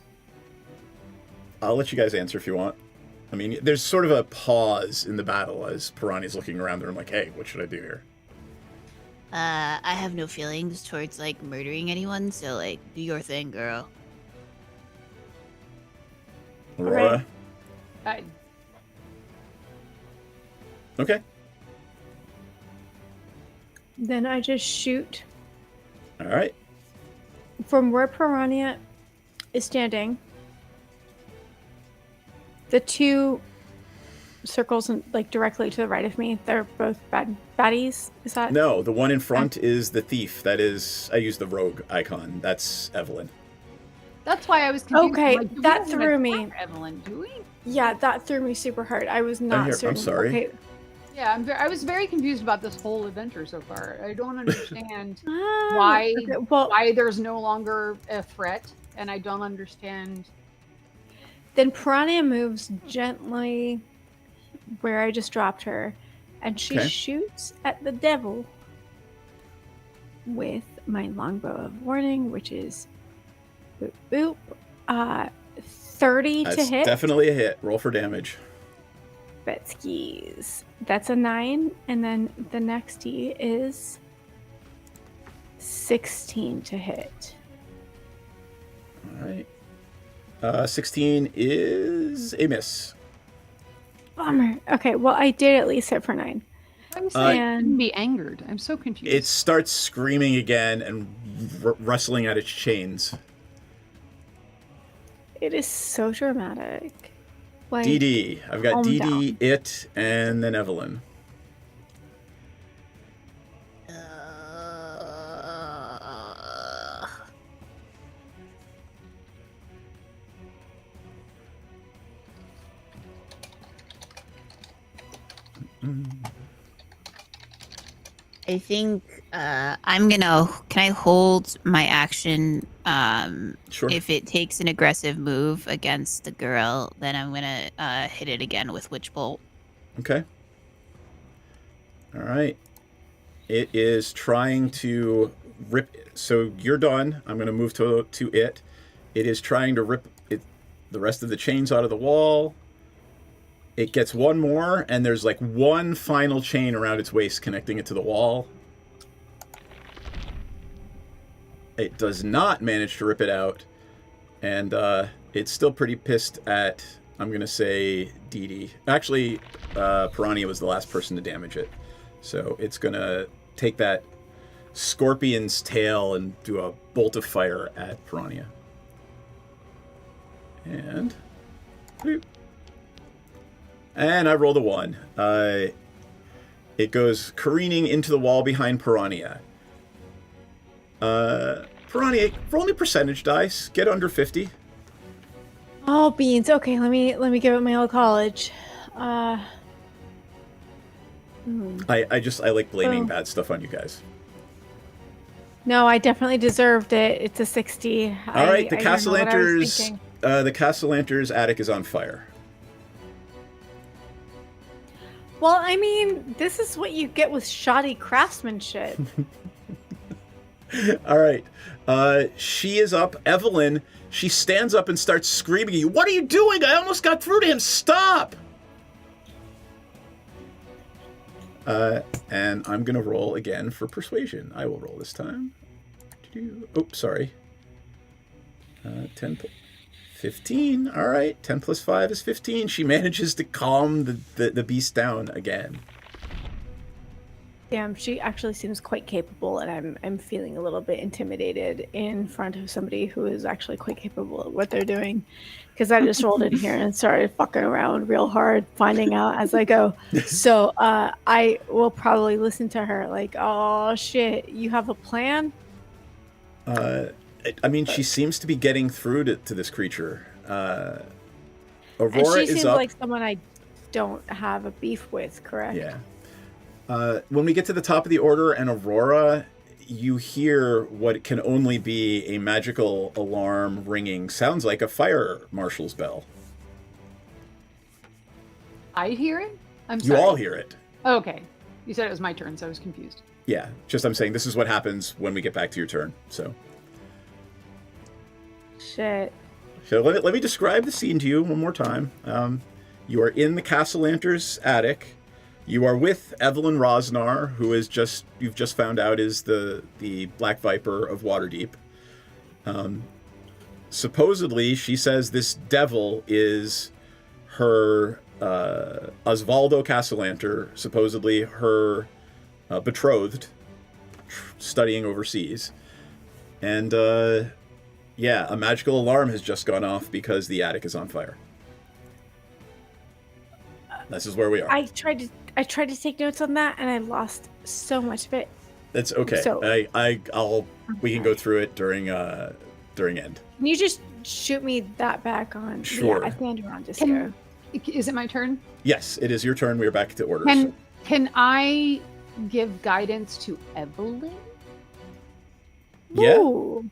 Speaker 3: I'll let you guys answer if you want. I mean, there's sort of a pause in the battle as Piranha's looking around the room like, hey, what should I do here?
Speaker 11: I have no feelings towards, murdering anyone, so, do your thing, girl.
Speaker 3: Aurora?
Speaker 12: Right.
Speaker 3: Okay.
Speaker 10: Then I just shoot.
Speaker 3: All right.
Speaker 10: From where Piranha is standing, the two circles directly to the right of me, they're both baddies. Is that?
Speaker 3: No, the one in front is the thief. That is, I use the rogue icon. That's Evelyn.
Speaker 12: That's why I was confused.
Speaker 10: Okay,
Speaker 12: do we
Speaker 10: that
Speaker 12: even
Speaker 10: threw me.
Speaker 12: attack Evelyn, do we?
Speaker 10: Yeah, that threw me super hard. I was not certain.
Speaker 3: I'm sorry.
Speaker 10: Okay.
Speaker 12: Yeah, I was very confused about this whole adventure so far. I don't understand why there's no longer a threat, and I don't understand.
Speaker 10: Then Piranha moves gently where I just dropped her, and she shoots at the devil with my longbow of warning, which is boop boop. 30
Speaker 3: That's
Speaker 10: to hit.
Speaker 3: Definitely a hit. Roll for damage.
Speaker 10: Betskis. That's a 9, and then the next D is 16 to hit.
Speaker 3: All right. 16 is a miss.
Speaker 10: Bummer. Okay, well, I did at least hit for 9.
Speaker 12: I was saying be angered. I'm so confused.
Speaker 3: It starts screaming again and wrestling at its chains.
Speaker 10: It is so dramatic.
Speaker 3: DD. I've got DD, It, and then Evelyn.
Speaker 11: I think I'm gonna. Can I hold my action?
Speaker 3: Sure.
Speaker 11: If it takes an aggressive move against the girl, then I'm gonna hit it again with Witch Bolt.
Speaker 3: Okay. All right. It is trying to rip. So you're done. I'm going to move to it. It is trying to rip the rest of the chains out of the wall. It gets one more, and there's one final chain around its waist connecting it to the wall. It does not manage to rip it out. And it's still pretty pissed at, I'm going to say, Dee Dee. Actually, Piranha was the last person to damage it. So it's going to take that scorpion's tail and do a bolt of fire at Piranha. And... Boop. And I rolled a 1. It goes careening into the wall behind Piranha. Piranha, roll me percentage dice. Get under 50.
Speaker 10: Oh, beans. Okay, let me give it my old college.
Speaker 3: I like blaming bad stuff on you guys.
Speaker 10: No, I definitely deserved it. It's a 60.
Speaker 3: All right, the Cassalanters attic is on fire.
Speaker 10: Well, I mean, this is what you get with shoddy craftsmanship.
Speaker 3: All right. She is up. Evelyn, she stands up and starts screaming at you. What are you doing? I almost got through to him. Stop! And I'm going to roll again for persuasion. I will roll this time. Oh, sorry. 15. All right. 10 plus 5 is 15. She manages to calm the beast down again.
Speaker 10: Damn, she actually seems quite capable, and I'm feeling a little bit intimidated in front of somebody who is actually quite capable of what they're doing. Because I just rolled in here and started fucking around real hard, finding out as I go. So I will probably listen to her like, oh shit, you have a plan?
Speaker 3: I mean, she seems to be getting through to this creature. Aurora
Speaker 10: and she
Speaker 3: is
Speaker 10: seems
Speaker 3: up.
Speaker 10: like someone I don't have a beef with, correct?
Speaker 3: Yeah. When we get to the top of the order and Aurora, you hear what can only be a magical alarm ringing. Sounds like a fire marshal's bell.
Speaker 12: I hear it? I'm
Speaker 3: You
Speaker 12: sorry.
Speaker 3: all hear it.
Speaker 12: Oh, okay. You said it was my turn, so I was confused.
Speaker 3: Yeah, just I'm saying this is what happens when we get back to your turn. So
Speaker 10: Shit.
Speaker 3: let me describe the scene to you one more time. You are in the Cassalanters attic. You are with Evelyn Rosnar, who is you've just found out is the Black Viper of Waterdeep. Supposedly, she says this devil is her Osvaldo Cassalanter, supposedly her betrothed, studying overseas. And yeah, a magical alarm has just gone off because the attic is on fire. This is where we are.
Speaker 10: I tried to take notes on that, and I lost so much of it.
Speaker 3: That's okay.
Speaker 10: So,
Speaker 3: we can go through it during end.
Speaker 10: Can you just shoot me that back on?
Speaker 3: Sure.
Speaker 10: Yeah, I stand around just go.
Speaker 12: Is it my turn?
Speaker 3: Yes, it is your turn. We are back to orders.
Speaker 12: Can I give guidance to Evelyn?
Speaker 3: Yeah.
Speaker 10: Ooh.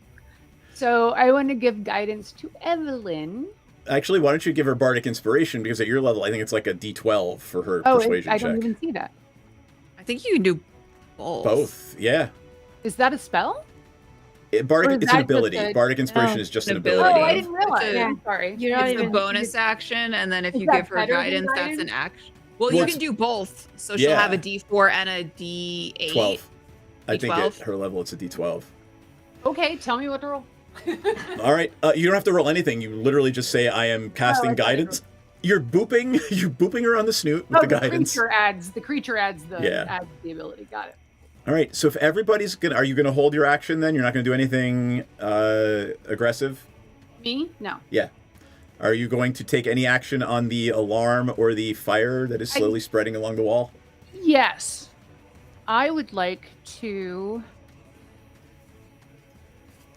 Speaker 12: So I want to give guidance to Evelyn.
Speaker 3: Actually, why don't you give her bardic inspiration? Because at your level, I think it's like a D12 for her
Speaker 12: Oh,
Speaker 3: persuasion
Speaker 12: I
Speaker 3: check.
Speaker 12: don't even see that.
Speaker 11: I think you can do both.
Speaker 3: Both, yeah.
Speaker 12: Is that a spell?
Speaker 3: Bardic, it's an
Speaker 12: that
Speaker 3: ability.
Speaker 12: just a-
Speaker 3: Bardic inspiration
Speaker 11: No,
Speaker 3: is just
Speaker 11: an
Speaker 3: an ability.
Speaker 12: Oh, I didn't realize.
Speaker 11: It's a-
Speaker 12: Yeah, sorry.
Speaker 10: You're not
Speaker 11: It's a
Speaker 10: even
Speaker 11: bonus action, and then if
Speaker 12: Is
Speaker 11: you
Speaker 12: that
Speaker 11: give her
Speaker 12: better than
Speaker 11: guidance, that's
Speaker 12: guidance?
Speaker 11: an action. Well,
Speaker 3: Well,
Speaker 11: you
Speaker 3: it's-
Speaker 11: can do both. So she'll
Speaker 3: Yeah.
Speaker 11: have a D4 and a D8.
Speaker 3: 12. I think at
Speaker 11: D12?
Speaker 3: her level, it's a D12.
Speaker 12: Okay, tell me what to roll.
Speaker 3: All right, you don't have to roll anything. You literally just say, "I am casting
Speaker 12: okay.
Speaker 3: guidance." You're booping. You're booping her on the snoot with
Speaker 12: Oh,
Speaker 3: the guidance.
Speaker 12: creature adds the
Speaker 3: Yeah.
Speaker 12: adds the ability. Got it.
Speaker 3: All right. So if everybody's gonna, are you gonna hold your action? Then you're not gonna do anything aggressive.
Speaker 12: Me? No.
Speaker 3: Yeah. Are you going to take any action on the alarm or the fire that is slowly spreading along the wall?
Speaker 12: Yes. I would like to.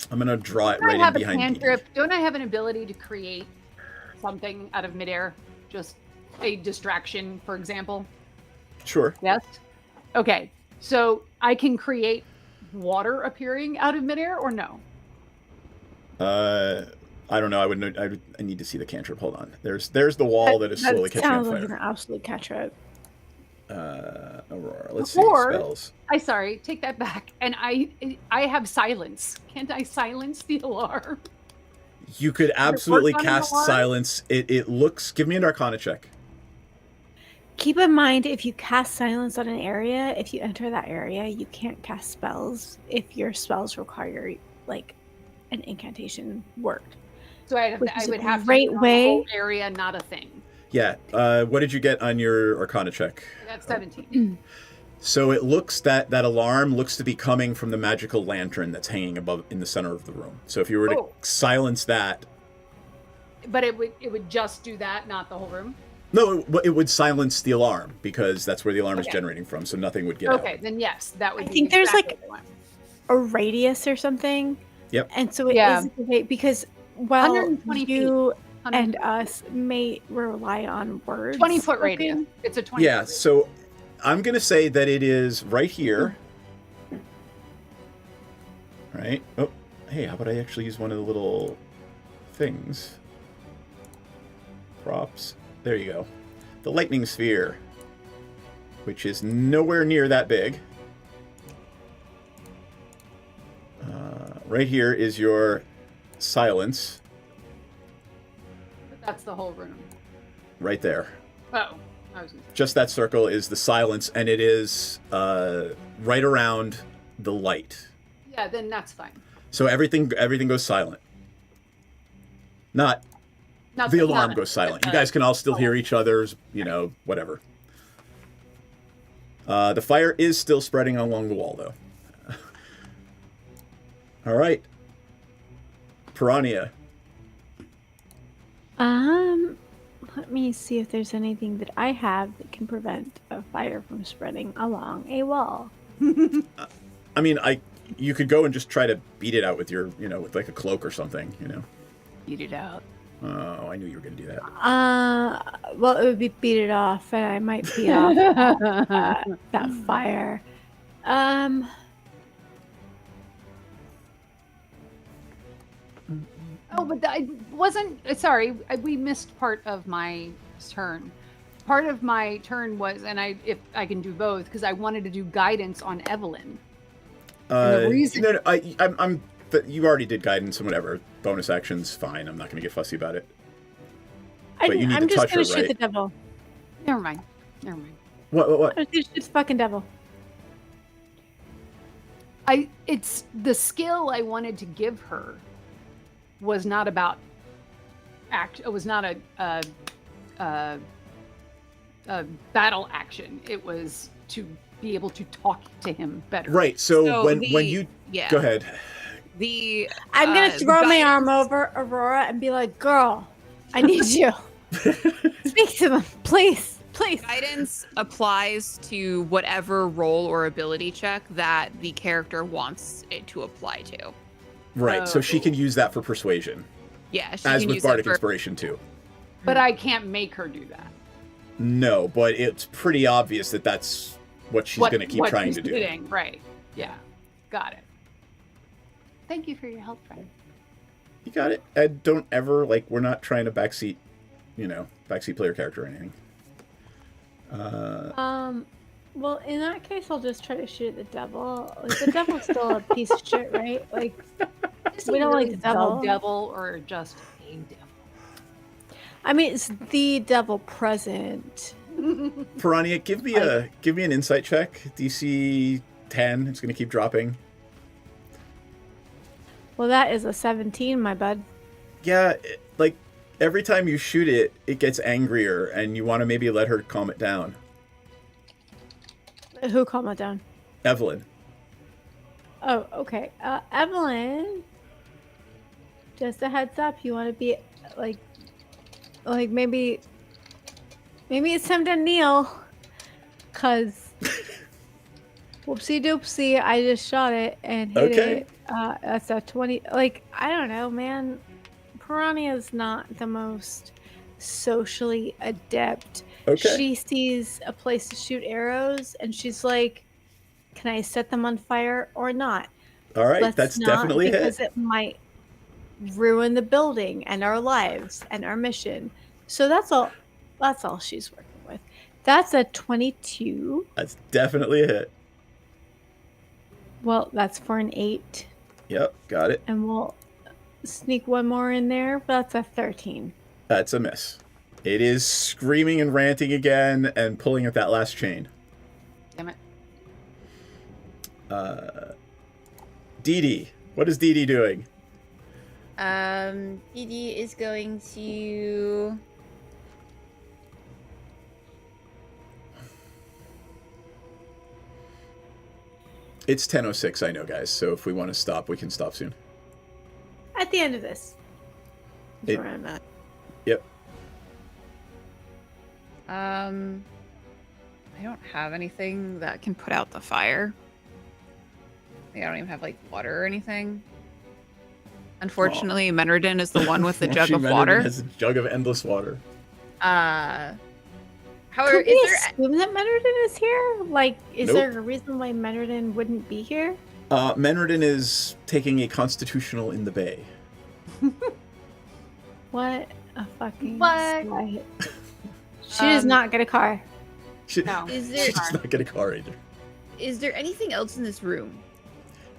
Speaker 3: I'm gonna draw it
Speaker 12: Don't I
Speaker 3: right in
Speaker 12: have a
Speaker 3: behind Dee Dee.
Speaker 12: cantrip? Don't I have an ability to create something out of midair? Just a distraction, for example.
Speaker 3: Sure.
Speaker 12: Yes. Okay. So I can create water appearing out of midair, or no?
Speaker 3: I don't know. I need to see the cantrip. Hold on. There's the wall that is slowly catching on
Speaker 10: sounds like an
Speaker 3: fire.
Speaker 10: absolute cantrip.
Speaker 3: Aurora. Let's see
Speaker 12: Or
Speaker 3: spells.
Speaker 12: sorry, take that back. And I have silence. Can't I silence the alarm?
Speaker 3: You could absolutely
Speaker 12: work on an
Speaker 3: cast
Speaker 12: alarm?
Speaker 3: silence. It looks. Give me an Arcana check.
Speaker 10: Keep in mind, if you cast silence on an area, if you enter that area, you can't cast spells if your spells require like an incantation worked.
Speaker 12: So I
Speaker 10: Which is a
Speaker 12: would have
Speaker 10: great
Speaker 12: to do
Speaker 10: way-
Speaker 12: the whole area, not a thing.
Speaker 3: Yeah. What did you get on your Arcana check?
Speaker 12: That's 17.
Speaker 3: So it looks that alarm looks to be coming from the magical lantern that's hanging above in the center of the room. So if you were to silence that,
Speaker 12: But it would just do that, not the whole room.
Speaker 3: no, it would silence the alarm because that's where the alarm is generating from. So nothing would get out.
Speaker 12: Okay, then yes, that would.
Speaker 10: I
Speaker 12: be
Speaker 10: think there's
Speaker 12: exactly
Speaker 10: like
Speaker 12: what I want.
Speaker 10: a radius or something.
Speaker 3: Yep.
Speaker 10: And so it
Speaker 12: Yeah.
Speaker 10: is great because while
Speaker 12: 120
Speaker 10: you
Speaker 12: feet.
Speaker 10: and us may rely on words.
Speaker 12: 20-foot radius.
Speaker 10: spoken,
Speaker 12: It's a 20.
Speaker 3: Yeah. So I'm gonna say that it is right here. Right. Oh, hey, how about I actually use one of the little things? Props. There you go. The lightning sphere, which is nowhere near that big. Right here is your silence.
Speaker 12: That's the whole room.
Speaker 3: Right there.
Speaker 12: Oh, I was.
Speaker 3: Just that circle is the silence, and it is right around the light.
Speaker 12: Yeah, then that's fine.
Speaker 3: So everything goes silent. Not the alarm goes silent. You guys can all still hear each other's, whatever. The fire is still spreading along the wall, though. All right. Piranha.
Speaker 10: Let me see if there's anything that I have that can prevent a fire from spreading along a wall.
Speaker 3: I mean, you could go and just try to beat it out with your, with like a cloak or something,
Speaker 11: Beat it out.
Speaker 3: Oh, I knew you were going to do that.
Speaker 10: Well, it would be beat it off, and I might beat off that fire.
Speaker 12: Oh, but I wasn't. Sorry, we missed part of my turn. Part of my turn was, and if I can do both, because I wanted to do guidance on Evelyn. And the reason
Speaker 3: I'm. You already did guidance and whatever. Bonus actions, fine. I'm not going to get fussy about it. But you need
Speaker 10: I'm
Speaker 3: to
Speaker 10: just
Speaker 3: touch her,
Speaker 10: gonna shoot
Speaker 3: right?
Speaker 10: the devil.
Speaker 12: Never mind.
Speaker 3: What?
Speaker 10: I'm just gonna shoot the fucking devil.
Speaker 12: It's the skill I wanted to give her was not about it was not a battle action. It was to be able to talk to him better.
Speaker 3: Right. So when you go ahead.
Speaker 10: I'm gonna throw my arm over Aurora and be like, "Girl, I need you. Speak to them, please."
Speaker 13: Guidance applies to whatever role or ability check that the character wants it to apply to.
Speaker 3: Right. So she can use that for persuasion.
Speaker 13: Yeah. She
Speaker 3: As
Speaker 13: can
Speaker 3: with
Speaker 13: use it
Speaker 3: bardic
Speaker 13: for-
Speaker 3: inspiration too.
Speaker 12: But I can't make her do that.
Speaker 3: No, but it's pretty obvious that that's what she's going to keep trying to do.
Speaker 12: Doing. Right. Yeah. Got it. Thank you for your help, friend.
Speaker 3: You got it. Ed, don't ever, we're not trying to backseat player character or anything.
Speaker 10: Well, in that case, I'll just try to shoot the devil. The devil's still a piece of shit, right? We don't like the devil.
Speaker 12: Or just a devil.
Speaker 10: I mean, it's the devil present.
Speaker 3: Piranha, give me an insight check. DC 10. It's going to keep dropping.
Speaker 10: Well, that is a 17, my bud.
Speaker 3: Yeah, every time you shoot it, it gets angrier, and you want to maybe let her calm it down.
Speaker 10: Who calm it down?
Speaker 3: Evelyn.
Speaker 10: Oh, okay. Evelyn, just a heads up. You want to be maybe it's time to kneel, cause whoopsie doopsie, I just shot it and hit it. That's a 20. I don't know, man. Piranha is not the most socially adept.
Speaker 3: Okay.
Speaker 10: She sees a place to shoot arrows, and she's like, "Can I set them on fire or not?"
Speaker 3: All right,
Speaker 10: Let's
Speaker 3: that's
Speaker 10: not,
Speaker 3: definitely a hit.
Speaker 10: because it might ruin the building and our lives and our mission. So that's all she's working with. That's a 22.
Speaker 3: That's definitely a hit.
Speaker 10: Well, that's for an 8.
Speaker 3: Yep, got it.
Speaker 10: And we'll sneak one more in there. That's a 13.
Speaker 3: That's a miss. It is screaming and ranting again and pulling at that last chain.
Speaker 12: Damn it.
Speaker 3: Dee Dee. What is Dee Dee doing?
Speaker 11: Dee Dee is going to.
Speaker 3: It's 10:06, I know, guys. So if we want to stop, we can stop soon.
Speaker 10: At the end of this. That's
Speaker 3: It-
Speaker 10: where I'm at.
Speaker 3: Yep.
Speaker 13: I don't have anything that can put out the fire. I don't even have like water or anything. Unfortunately, Menredin is the one with the jug of
Speaker 3: Menredin
Speaker 13: water.
Speaker 3: has a jug of endless water.
Speaker 13: However,
Speaker 10: Could we
Speaker 13: is there
Speaker 10: assume that Menredin is here? Like, is
Speaker 3: Nope.
Speaker 10: there a reason why Menredin wouldn't be here?
Speaker 3: Menredin is taking a constitutional in the bay.
Speaker 10: What a fucking
Speaker 12: What?
Speaker 10: slut. She does not get a car.
Speaker 3: She,
Speaker 12: No.
Speaker 13: is
Speaker 3: she
Speaker 13: there
Speaker 3: does not get a car either.
Speaker 13: is there anything else in this room?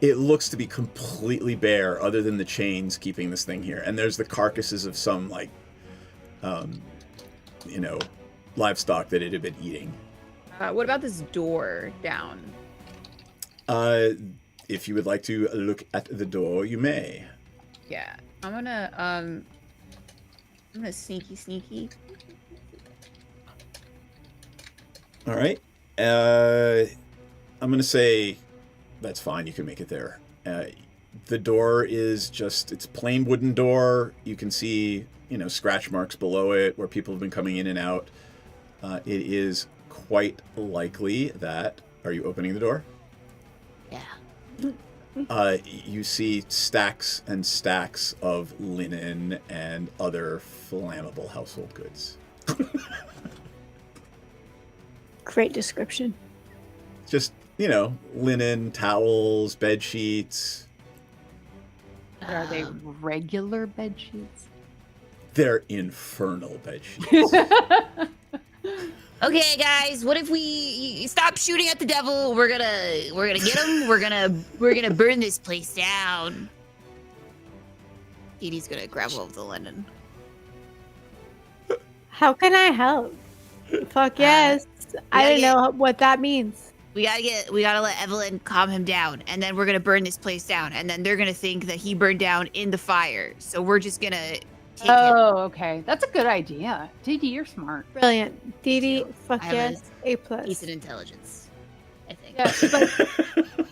Speaker 3: It looks to be completely bare, other than the chains keeping this thing here. And there's the carcasses of some, like, livestock that it had been eating.
Speaker 13: What about this door down?
Speaker 3: If you would like to look at the door, you may.
Speaker 13: Yeah, I'm gonna sneaky.
Speaker 3: All right. I'm gonna say that's fine. You can make it there. The door is it's plain wooden door. You can see, scratch marks below it where people have been coming in and out. It is quite likely that. Are you opening the door?
Speaker 9: Yeah.
Speaker 3: You see stacks and stacks of linen and other flammable household goods.
Speaker 10: Great description.
Speaker 3: Just, linen, towels, bed sheets.
Speaker 12: Are they regular bed sheets?
Speaker 3: They're infernal bed sheets.
Speaker 11: Okay, guys, what if we stop shooting at the devil? We're gonna get him. We're gonna burn this place down. Edie's gonna grab all of the linen.
Speaker 10: How can I help? Fuck yes. I don't know what that means.
Speaker 11: We gotta let Evelyn calm him down, and then we're gonna burn this place down, and then they're gonna think that he burned down in the fire. So we're just gonna take him.
Speaker 12: Oh, okay. That's a good idea. Dee Dee, you're smart.
Speaker 10: Brilliant. Dee Dee, fuck
Speaker 11: I have
Speaker 10: yes. A+.
Speaker 11: Decent intelligence, I think.
Speaker 12: Yeah,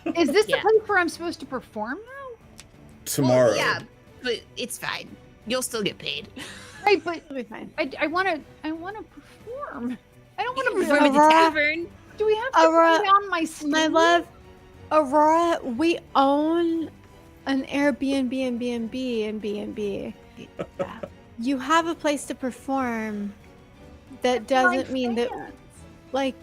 Speaker 12: but is this
Speaker 11: Yeah.
Speaker 12: the place where I'm supposed to perform now?
Speaker 3: Tomorrow.
Speaker 11: Well, yeah, but it's fine. You'll still get paid.
Speaker 12: Right, but
Speaker 10: It'll be fine.
Speaker 12: I want to perform. I don't want to
Speaker 11: Perform at the
Speaker 10: Aurora.
Speaker 11: tavern.
Speaker 12: Do we have to
Speaker 10: Aurora,
Speaker 12: put down my sleeve?
Speaker 10: My love, Aurora, we own an Airbnb and B&B. You have a place to perform. That doesn't mean that, like,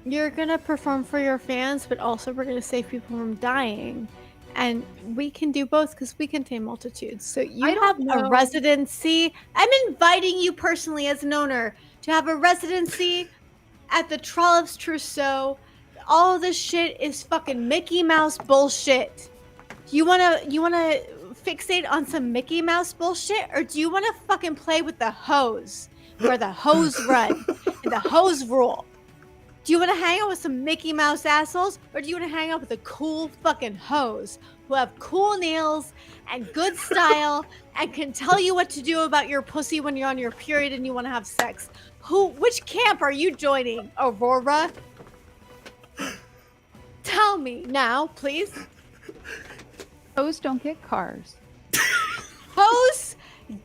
Speaker 10: you're gonna perform for your fans, but also we're gonna save people from dying. And we can do both because we contain multitudes. So you
Speaker 12: I
Speaker 10: have
Speaker 12: don't
Speaker 10: a
Speaker 12: know.
Speaker 10: residency. I'm inviting you personally as an owner to have a residency at the Trollops Trousseau. All this shit is fucking Mickey Mouse bullshit. You wanna fixate on some Mickey Mouse bullshit, or do you wanna fucking play with the hose, where the hose run and the hose rule? Do you want to hang out with some Mickey Mouse assholes, or do you want to hang out with a cool fucking hose who have cool nails and good style and can tell you what to do about your pussy when you're on your period and you want to have sex? Which camp are you joining, Aurora? Tell me now, please.
Speaker 12: Hoes don't get cars.
Speaker 10: Hose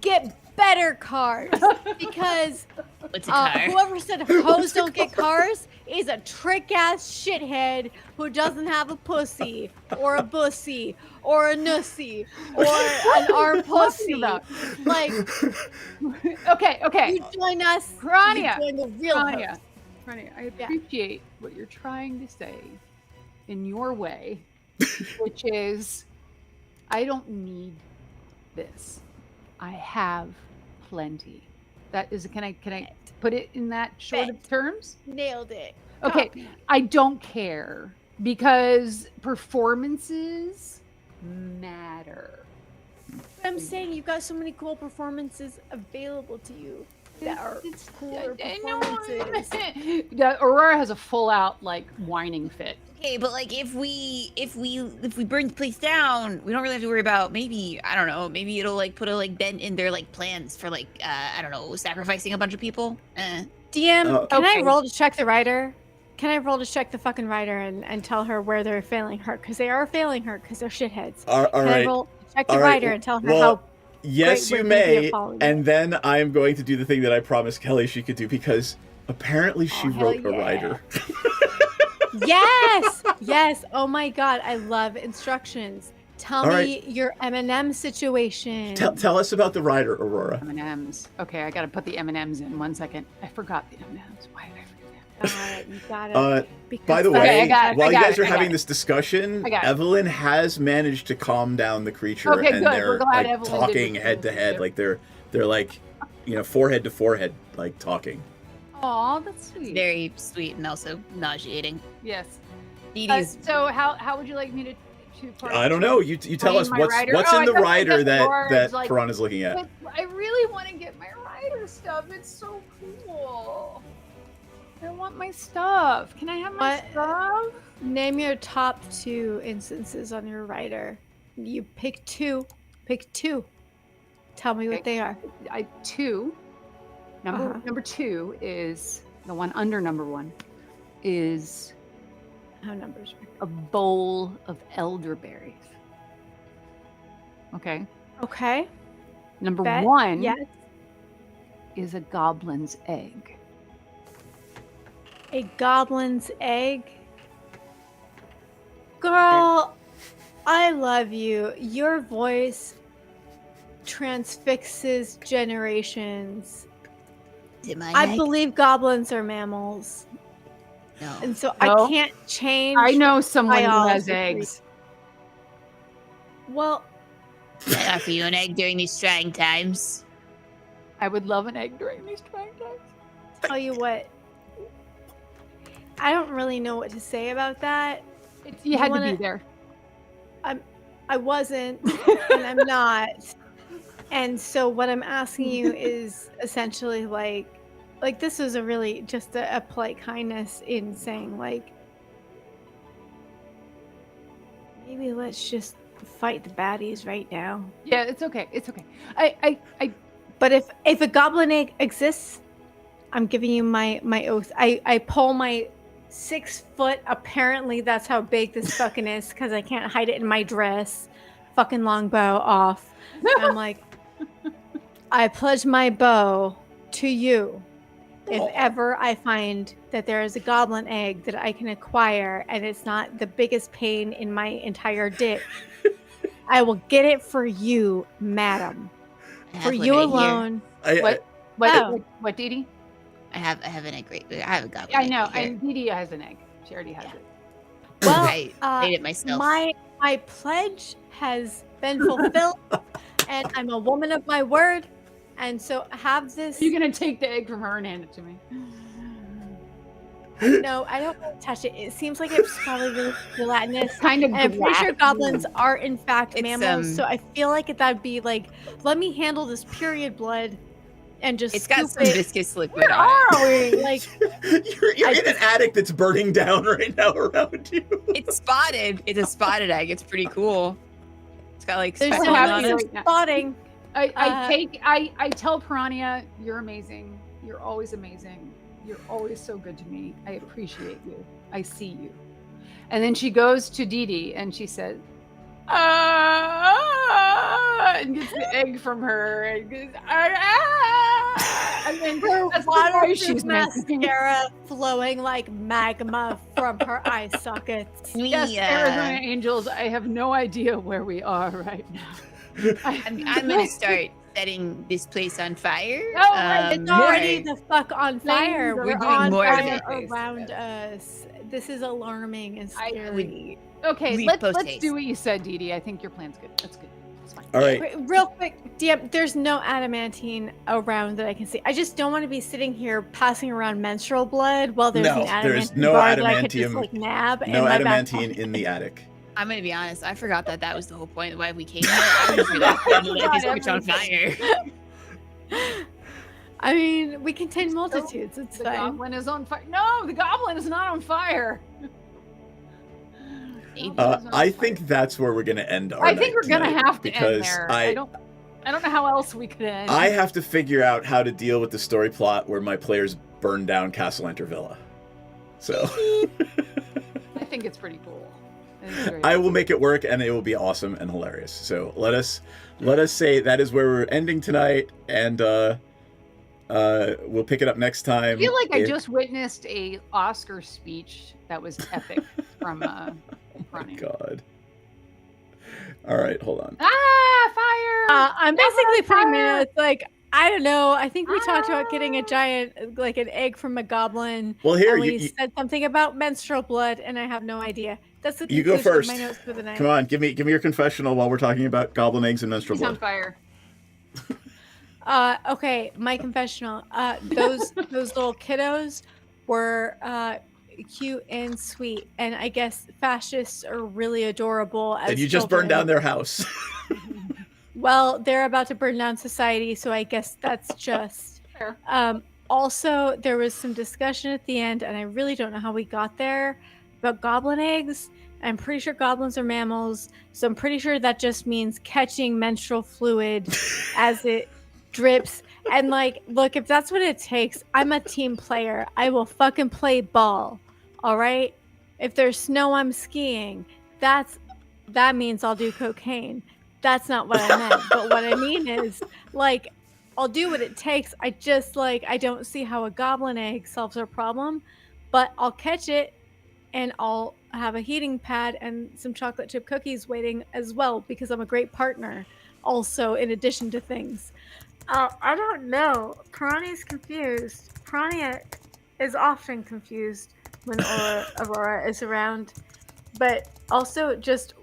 Speaker 10: get better cars because
Speaker 11: What's a car?
Speaker 10: whoever said hoes don't get cars is a trick ass shithead who doesn't have a pussy or a bussy or a nussy or an arm pussy.
Speaker 12: About?
Speaker 10: Like,
Speaker 12: Okay.
Speaker 10: you join us,
Speaker 12: Grania.
Speaker 10: you join the real
Speaker 12: Grania,
Speaker 10: hoes.
Speaker 12: Grania, I appreciate what you're trying to say in your way, which is, I don't need this. I have plenty. That is, can I put it in that short of terms?
Speaker 10: Nailed it.
Speaker 12: Okay, I don't care because performances matter.
Speaker 10: But I'm saying you've got so many cool performances available to you.
Speaker 12: It's poor performances. Yeah, Aurora has a full out like whining fit.
Speaker 11: Okay, but like if we burn the place down, we don't really have to worry about maybe it'll like put a like dent in their like plans for like I don't know, sacrificing a bunch of people.
Speaker 10: DM, can I
Speaker 12: Okay.
Speaker 10: roll to check the writer? Can I roll to check the fucking writer and tell her where they're failing her? Because they are failing her because they're shitheads.
Speaker 3: All
Speaker 10: Can I
Speaker 3: right.
Speaker 10: roll to check the
Speaker 3: All right.
Speaker 10: writer and tell her
Speaker 3: Well,
Speaker 10: how
Speaker 3: yes,
Speaker 10: great
Speaker 3: you
Speaker 10: we're gonna be at
Speaker 3: may.
Speaker 10: following
Speaker 3: And then I am going to do the thing that I promised Kelly she could do because apparently she
Speaker 10: hell
Speaker 3: wrote a
Speaker 10: yeah.
Speaker 3: writer.
Speaker 10: Yes! Yes! Oh my god, I love instructions. Tell
Speaker 3: All
Speaker 10: me your M&M situation.
Speaker 3: Tell us about the writer, Aurora.
Speaker 12: M&Ms. Okay, I gotta put the M&Ms in 1 second. I forgot the M&Ms. Why did I forget?
Speaker 10: You gotta.
Speaker 3: By the
Speaker 12: Okay,
Speaker 3: way,
Speaker 12: I got it,
Speaker 3: while
Speaker 12: I
Speaker 3: you
Speaker 12: got
Speaker 3: guys
Speaker 12: it,
Speaker 3: are
Speaker 12: I got
Speaker 3: having
Speaker 12: it.
Speaker 3: this discussion,
Speaker 12: I got it.
Speaker 3: Evelyn has managed to calm down the creature,
Speaker 12: Okay,
Speaker 3: and
Speaker 12: good.
Speaker 3: they're
Speaker 12: We're glad
Speaker 3: like
Speaker 12: Evelyn did
Speaker 3: talking
Speaker 12: what she
Speaker 3: head to
Speaker 12: needed to
Speaker 3: head,
Speaker 12: do.
Speaker 3: like they're like, forehead to forehead, like talking.
Speaker 12: Aw, that's sweet.
Speaker 11: Very sweet and also nauseating.
Speaker 12: Yes.
Speaker 11: Dee Dee's
Speaker 12: So how would you like me to
Speaker 3: I don't know. You tell us
Speaker 12: my
Speaker 3: what's
Speaker 12: writer?
Speaker 3: what's
Speaker 12: Oh,
Speaker 3: in
Speaker 12: I
Speaker 3: the
Speaker 12: thought
Speaker 3: writer that
Speaker 12: Laura's like,
Speaker 3: Piranha's looking at.
Speaker 12: But I really want to get my writer stuff. It's so cool. I want my stuff. Can I have my stuff?
Speaker 10: Name your top 2 instances on your writer. You pick 2. Pick 2. Tell me what they are.
Speaker 12: Number 2 is the one under number 1 is
Speaker 10: how numbers work.
Speaker 12: A bowl of elderberries. Okay.
Speaker 10: Okay.
Speaker 12: Number
Speaker 10: Bet.
Speaker 12: 1
Speaker 10: Yes.
Speaker 12: is a goblin's egg.
Speaker 10: A goblin's egg? Girl, I love you. Your voice transfixes generations. I believe goblins are mammals.
Speaker 11: No.
Speaker 10: And so
Speaker 12: No.
Speaker 10: I can't change.
Speaker 12: I know someone who has
Speaker 10: biologically.
Speaker 12: eggs.
Speaker 10: Well,
Speaker 11: Can I offer you an egg during these trying times?
Speaker 12: I would love an egg during these trying times.
Speaker 10: tell you what. I don't really know what to say about that.
Speaker 12: You had to be there.
Speaker 10: I wasn't, and I'm not. And so what I'm asking you is essentially like this was a really just a polite kindness in saying like, maybe let's just fight the baddies right now.
Speaker 12: Yeah, it's okay. It's okay.
Speaker 10: But if a goblin egg exists, I'm giving you my oath. I pull my 6 foot. Apparently, that's how big this fucking is because I can't hide it in my dress. Fucking longbow off. I'm like, I pledge my bow to you. If ever I find that there is a goblin egg that I can acquire and it's not the biggest pain in my entire dick, I will get it for you, madam. For you alone.
Speaker 12: What, Dee Dee?
Speaker 11: I have an egg. I have a goblin.
Speaker 12: I know.
Speaker 11: egg here.
Speaker 12: And Dee Dee has an egg. She already has it.
Speaker 10: Well,
Speaker 11: I made it myself.
Speaker 10: My pledge has been fulfilled, and I'm a woman of my word. And so have this.
Speaker 12: You're gonna take the egg from her and hand it to me.
Speaker 10: No, I don't want to touch it. It seems like it's probably really gelatinous.
Speaker 12: Kind of.
Speaker 10: And I'm pretty sure goblins are in fact
Speaker 11: It's,
Speaker 10: mammals. So I feel like that'd be like, let me handle this period blood, and just.
Speaker 11: It's got
Speaker 10: scoop
Speaker 11: some
Speaker 10: it.
Speaker 11: viscous liquid
Speaker 10: Where
Speaker 11: on it.
Speaker 10: are we? Like,
Speaker 3: You're in an attic that's burning down right now around you.
Speaker 11: It's spotted. It's a spotted egg. It's pretty cool. It's got like
Speaker 10: there's
Speaker 11: speckles
Speaker 10: no
Speaker 11: on
Speaker 10: having
Speaker 11: it.
Speaker 10: some spotting.
Speaker 12: I tell Piranha, you're amazing. You're always amazing. You're always so good to me. I appreciate you. I see you. And then she goes to Dee Dee and she says, and gets the egg from her and goes, and then
Speaker 10: Her
Speaker 12: that's the noise
Speaker 10: waterproof
Speaker 12: she's making.
Speaker 10: mascara flowing like magma from her eye sockets.
Speaker 12: Yes, Arizona Angels, I have no idea where we are right now.
Speaker 11: I'm gonna start setting this place on fire.
Speaker 10: It's already the fuck on fire.
Speaker 11: We're
Speaker 10: We're
Speaker 11: doing
Speaker 10: on
Speaker 11: more of
Speaker 10: fire
Speaker 11: it.
Speaker 10: around us. This is alarming and scary.
Speaker 12: Okay,
Speaker 11: Leave
Speaker 12: let's
Speaker 11: post-haste.
Speaker 12: do what you said, Dee Dee. I think your plan's good. That's good. That's fine.
Speaker 3: All right.
Speaker 10: Wait, real quick, DM, there's no adamantine around that I can see. I just don't want to be sitting here passing around menstrual blood while there's
Speaker 3: No,
Speaker 10: an adamantine
Speaker 3: there's no
Speaker 10: bar that I could just
Speaker 3: adamantium.
Speaker 10: like nab in
Speaker 3: No
Speaker 10: my back
Speaker 3: adamantine in the attic.
Speaker 11: I'm gonna be honest. I forgot that was the whole point of why we came here. I was really trying to let this switch on fire.
Speaker 10: I mean, we contain multitudes. It's
Speaker 12: The
Speaker 10: fine.
Speaker 12: goblin is on fire. No, the goblin is not on fire.
Speaker 3: I think that's where we're going to end our
Speaker 12: I think
Speaker 3: night
Speaker 12: we're gonna
Speaker 3: tonight,
Speaker 12: have to
Speaker 3: because
Speaker 12: end there. I don't know how else we could end.
Speaker 3: I have to figure out how to deal with the story plot where my players burn down Cassalanter Villa. So
Speaker 12: I think it's pretty cool.
Speaker 3: I will make it work, and it will be awesome and hilarious. So let us say that is where we're ending tonight, and we'll pick it up next time.
Speaker 12: I feel like I just witnessed a Oscar speech that was epic from
Speaker 3: Oh my god. All right, hold on.
Speaker 12: fire!
Speaker 10: I'm basically putting minutes like I don't know. I think we talked about getting a giant, like an egg from a goblin.
Speaker 3: Well, here,
Speaker 10: and we
Speaker 3: you-
Speaker 10: said something about menstrual blood, and I have no idea. That's the
Speaker 3: You go
Speaker 10: conclusion
Speaker 3: first.
Speaker 10: of my notes for the night.
Speaker 3: Come on, give me your confessional while we're talking about goblin eggs and menstrual
Speaker 12: He's on
Speaker 3: blood.
Speaker 12: fire.
Speaker 10: Okay, my confessional. Those little kiddos were cute and sweet, and I guess fascists are really adorable. As
Speaker 3: And you just burned
Speaker 10: children.
Speaker 3: down their house.
Speaker 10: Well, they're about to burn down society, so I guess that's just.
Speaker 12: Fair.
Speaker 10: Also, there was some discussion at the end, and I really don't know how we got there, about goblin eggs. I'm pretty sure goblins are mammals, so I'm pretty sure that just means catching menstrual fluid as it drips. And like, look, if that's what it takes, I'm a team player. I will fucking play ball. All right? If there's snow, I'm skiing. That means I'll do cocaine. That's not what I meant. But what I mean is, like, I'll do what it takes. I just, like, I don't see how a goblin egg solves our problem, but I'll catch it and I'll have a heating pad and some chocolate chip cookies waiting as well, because I'm a great partner also, in addition to things. I don't know. Piranha's confused. Piranha is often confused when Aurora is around, but also just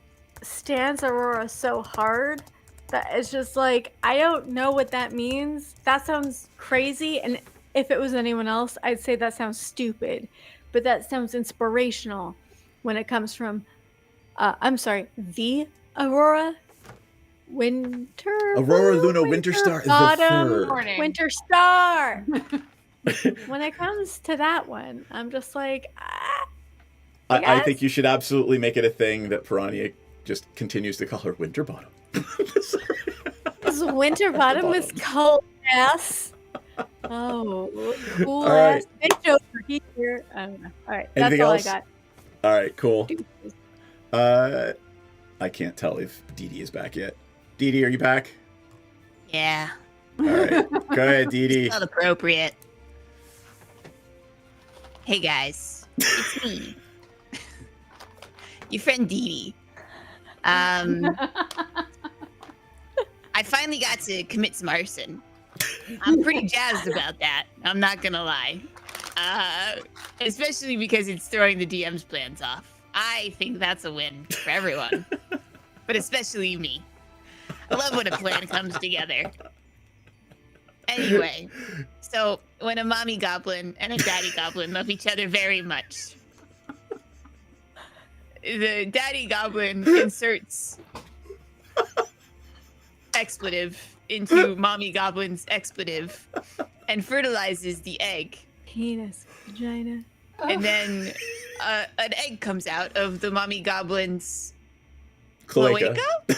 Speaker 10: stands Aurora so hard that it's just like, I don't know what that means. That sounds crazy, and if it was anyone else, I'd say that sounds stupid, but that sounds inspirational when it comes from, the Aurora
Speaker 3: Aurora Luna Winterstar the
Speaker 10: Autumn
Speaker 3: third.
Speaker 12: Morning.
Speaker 10: Winter Star. When it comes to that one, I'm just like,
Speaker 3: I
Speaker 10: guess.
Speaker 3: think you should absolutely make it a thing that Piranha just continues to call her Winterbottom.
Speaker 10: this Winterbottom was cold ass. Oh, cool
Speaker 3: All right.
Speaker 10: ass bitch over here. I don't know. All right,
Speaker 3: Anything
Speaker 10: that's all
Speaker 3: else?
Speaker 10: I got.
Speaker 3: All right, cool. I can't tell if Dee Dee is back yet. Dee Dee, are you back?
Speaker 11: Yeah.
Speaker 3: All right, go ahead, Dee Dee.
Speaker 11: Not appropriate. Hey guys, it's me, your friend Dee Dee. I finally got to commit some arson. I'm pretty jazzed about that. I'm not gonna lie. Especially because it's throwing the DM's plans off. I think that's a win for everyone, but especially me. I love when a plan comes together. Anyway, so when a mommy goblin and a daddy goblin love each other very much, the daddy goblin inserts expletive into mommy goblin's expletive and fertilizes the egg.
Speaker 10: Penis, vagina.
Speaker 11: And then an egg comes out of the mommy goblin's
Speaker 3: Cloaca.
Speaker 11: cloaca?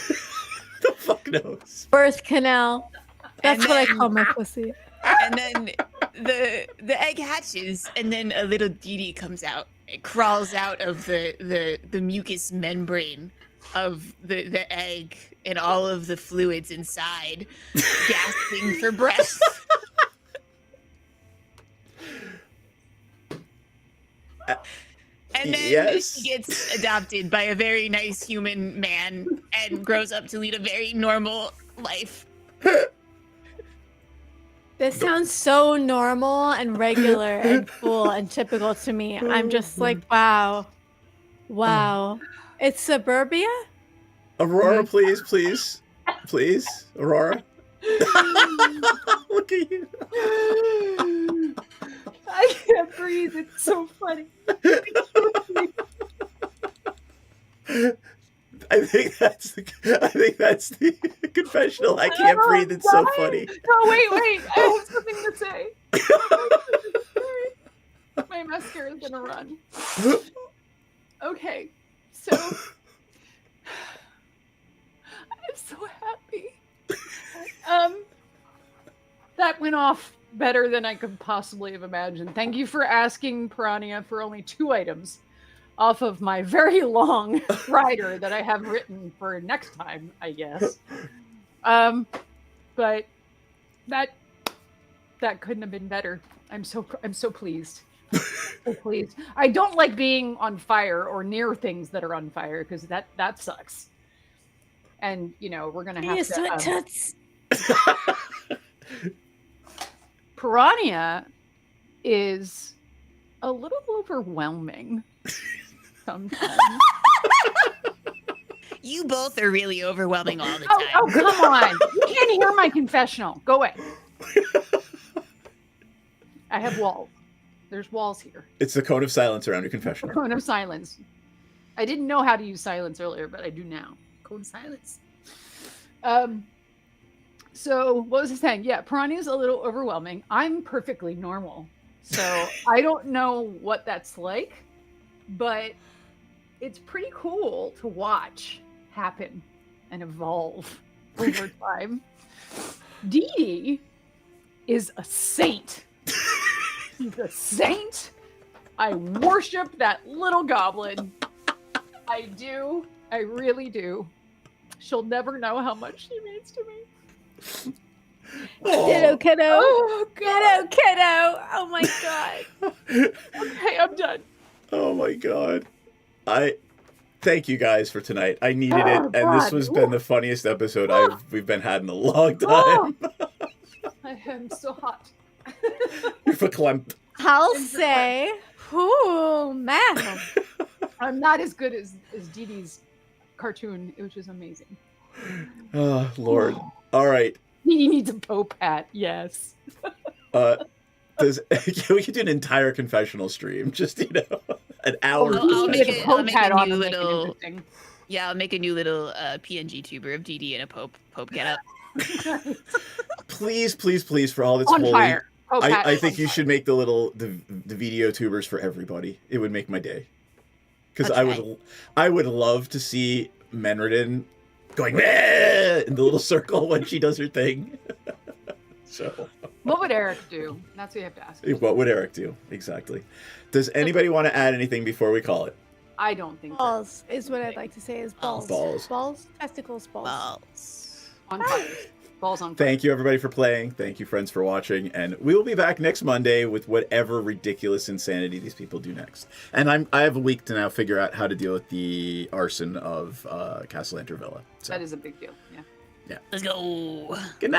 Speaker 3: The fuck knows?
Speaker 10: Birth canal. That's
Speaker 11: And
Speaker 10: what I
Speaker 11: then-
Speaker 10: call my pussy.
Speaker 11: And then the egg hatches, and then a little Dee Dee comes out. It crawls out of the mucous membrane of the egg and all of the fluids inside, gasping for breath. And then
Speaker 3: Yes.
Speaker 11: she gets adopted by a very nice human man and grows up to lead a very normal life.
Speaker 10: This sounds so normal and regular and cool and typical to me. I'm just like, wow. Wow. It's suburbia?
Speaker 3: Aurora, please, please, please, Aurora. Look at you.
Speaker 12: I can't breathe. It's so funny.
Speaker 3: I think that's the confessional. I can't breathe. It's so funny.
Speaker 12: No, wait. I have something to say. run. Okay, so I'm so happy. That went off better than I could possibly have imagined. Thank you for asking, Piranha, for only 2 items off of my very long rider that I have written for next time, I guess. But that couldn't have been better. I'm so pleased. So pleased. I don't like being on fire or near things that are on fire because that sucks. And we're gonna have to. Piranha is a little overwhelming sometimes.
Speaker 11: You both are really overwhelming all the time.
Speaker 12: Oh, come on. You can't hear my confessional. Go away. I have walls. There's walls here.
Speaker 3: It's the cone of silence around your confessional.
Speaker 12: Cone of silence. I didn't know how to use silence earlier, but I do now. Cone of silence. So what was I saying? Yeah, Piranha is a little overwhelming. I'm perfectly normal. So I don't know what that's like, but it's pretty cool to watch happen and evolve over time. Dee Dee is a saint. She's a saint. I worship that little goblin. I do. I really do. She'll never know how much she means to me.
Speaker 10: Kiddo, kiddo.
Speaker 12: Oh, God.
Speaker 10: Kiddo. Oh my God.
Speaker 12: Okay, I'm done.
Speaker 3: Oh my God. Thank you guys for tonight. I needed it, and this has been the funniest episode we've been had in a long time.
Speaker 12: I am so hot.
Speaker 3: You're verklempt.
Speaker 10: I'll say, oh man.
Speaker 12: I'm not as good as Dee Dee's cartoon, which is amazing.
Speaker 3: Oh Lord. All right.
Speaker 12: He needs a Pope hat. Yes.
Speaker 3: We could do an entire confessional stream, just an hour.
Speaker 11: I'll make a new little.
Speaker 12: Interesting.
Speaker 11: Yeah, I'll make a new little PNG tuber of Dee Dee in a Pope getup.
Speaker 3: Please, for all that's
Speaker 12: on
Speaker 3: holy.
Speaker 12: Fire.
Speaker 3: I think you should make the video tubers for everybody. It would make my day. Because I would love to see Menredin going in the little circle when she does her thing. So
Speaker 12: what would Eric do? That's what you have to ask.
Speaker 3: What would Eric do? Exactly. Does anybody want to add anything before we call it?
Speaker 12: I don't think
Speaker 10: balls is what I'd like to say is balls.
Speaker 3: Balls.
Speaker 10: Testicles, balls.
Speaker 12: On fire. Balls on fire.
Speaker 3: Thank you everybody for playing. Thank you friends for watching, and we will be back next Monday with whatever ridiculous insanity these people do next. And I have a week to now figure out how to deal with the arson of Cassalanter Villa. So.
Speaker 12: That is a big deal. Yeah.
Speaker 11: Let's go.
Speaker 3: Good night.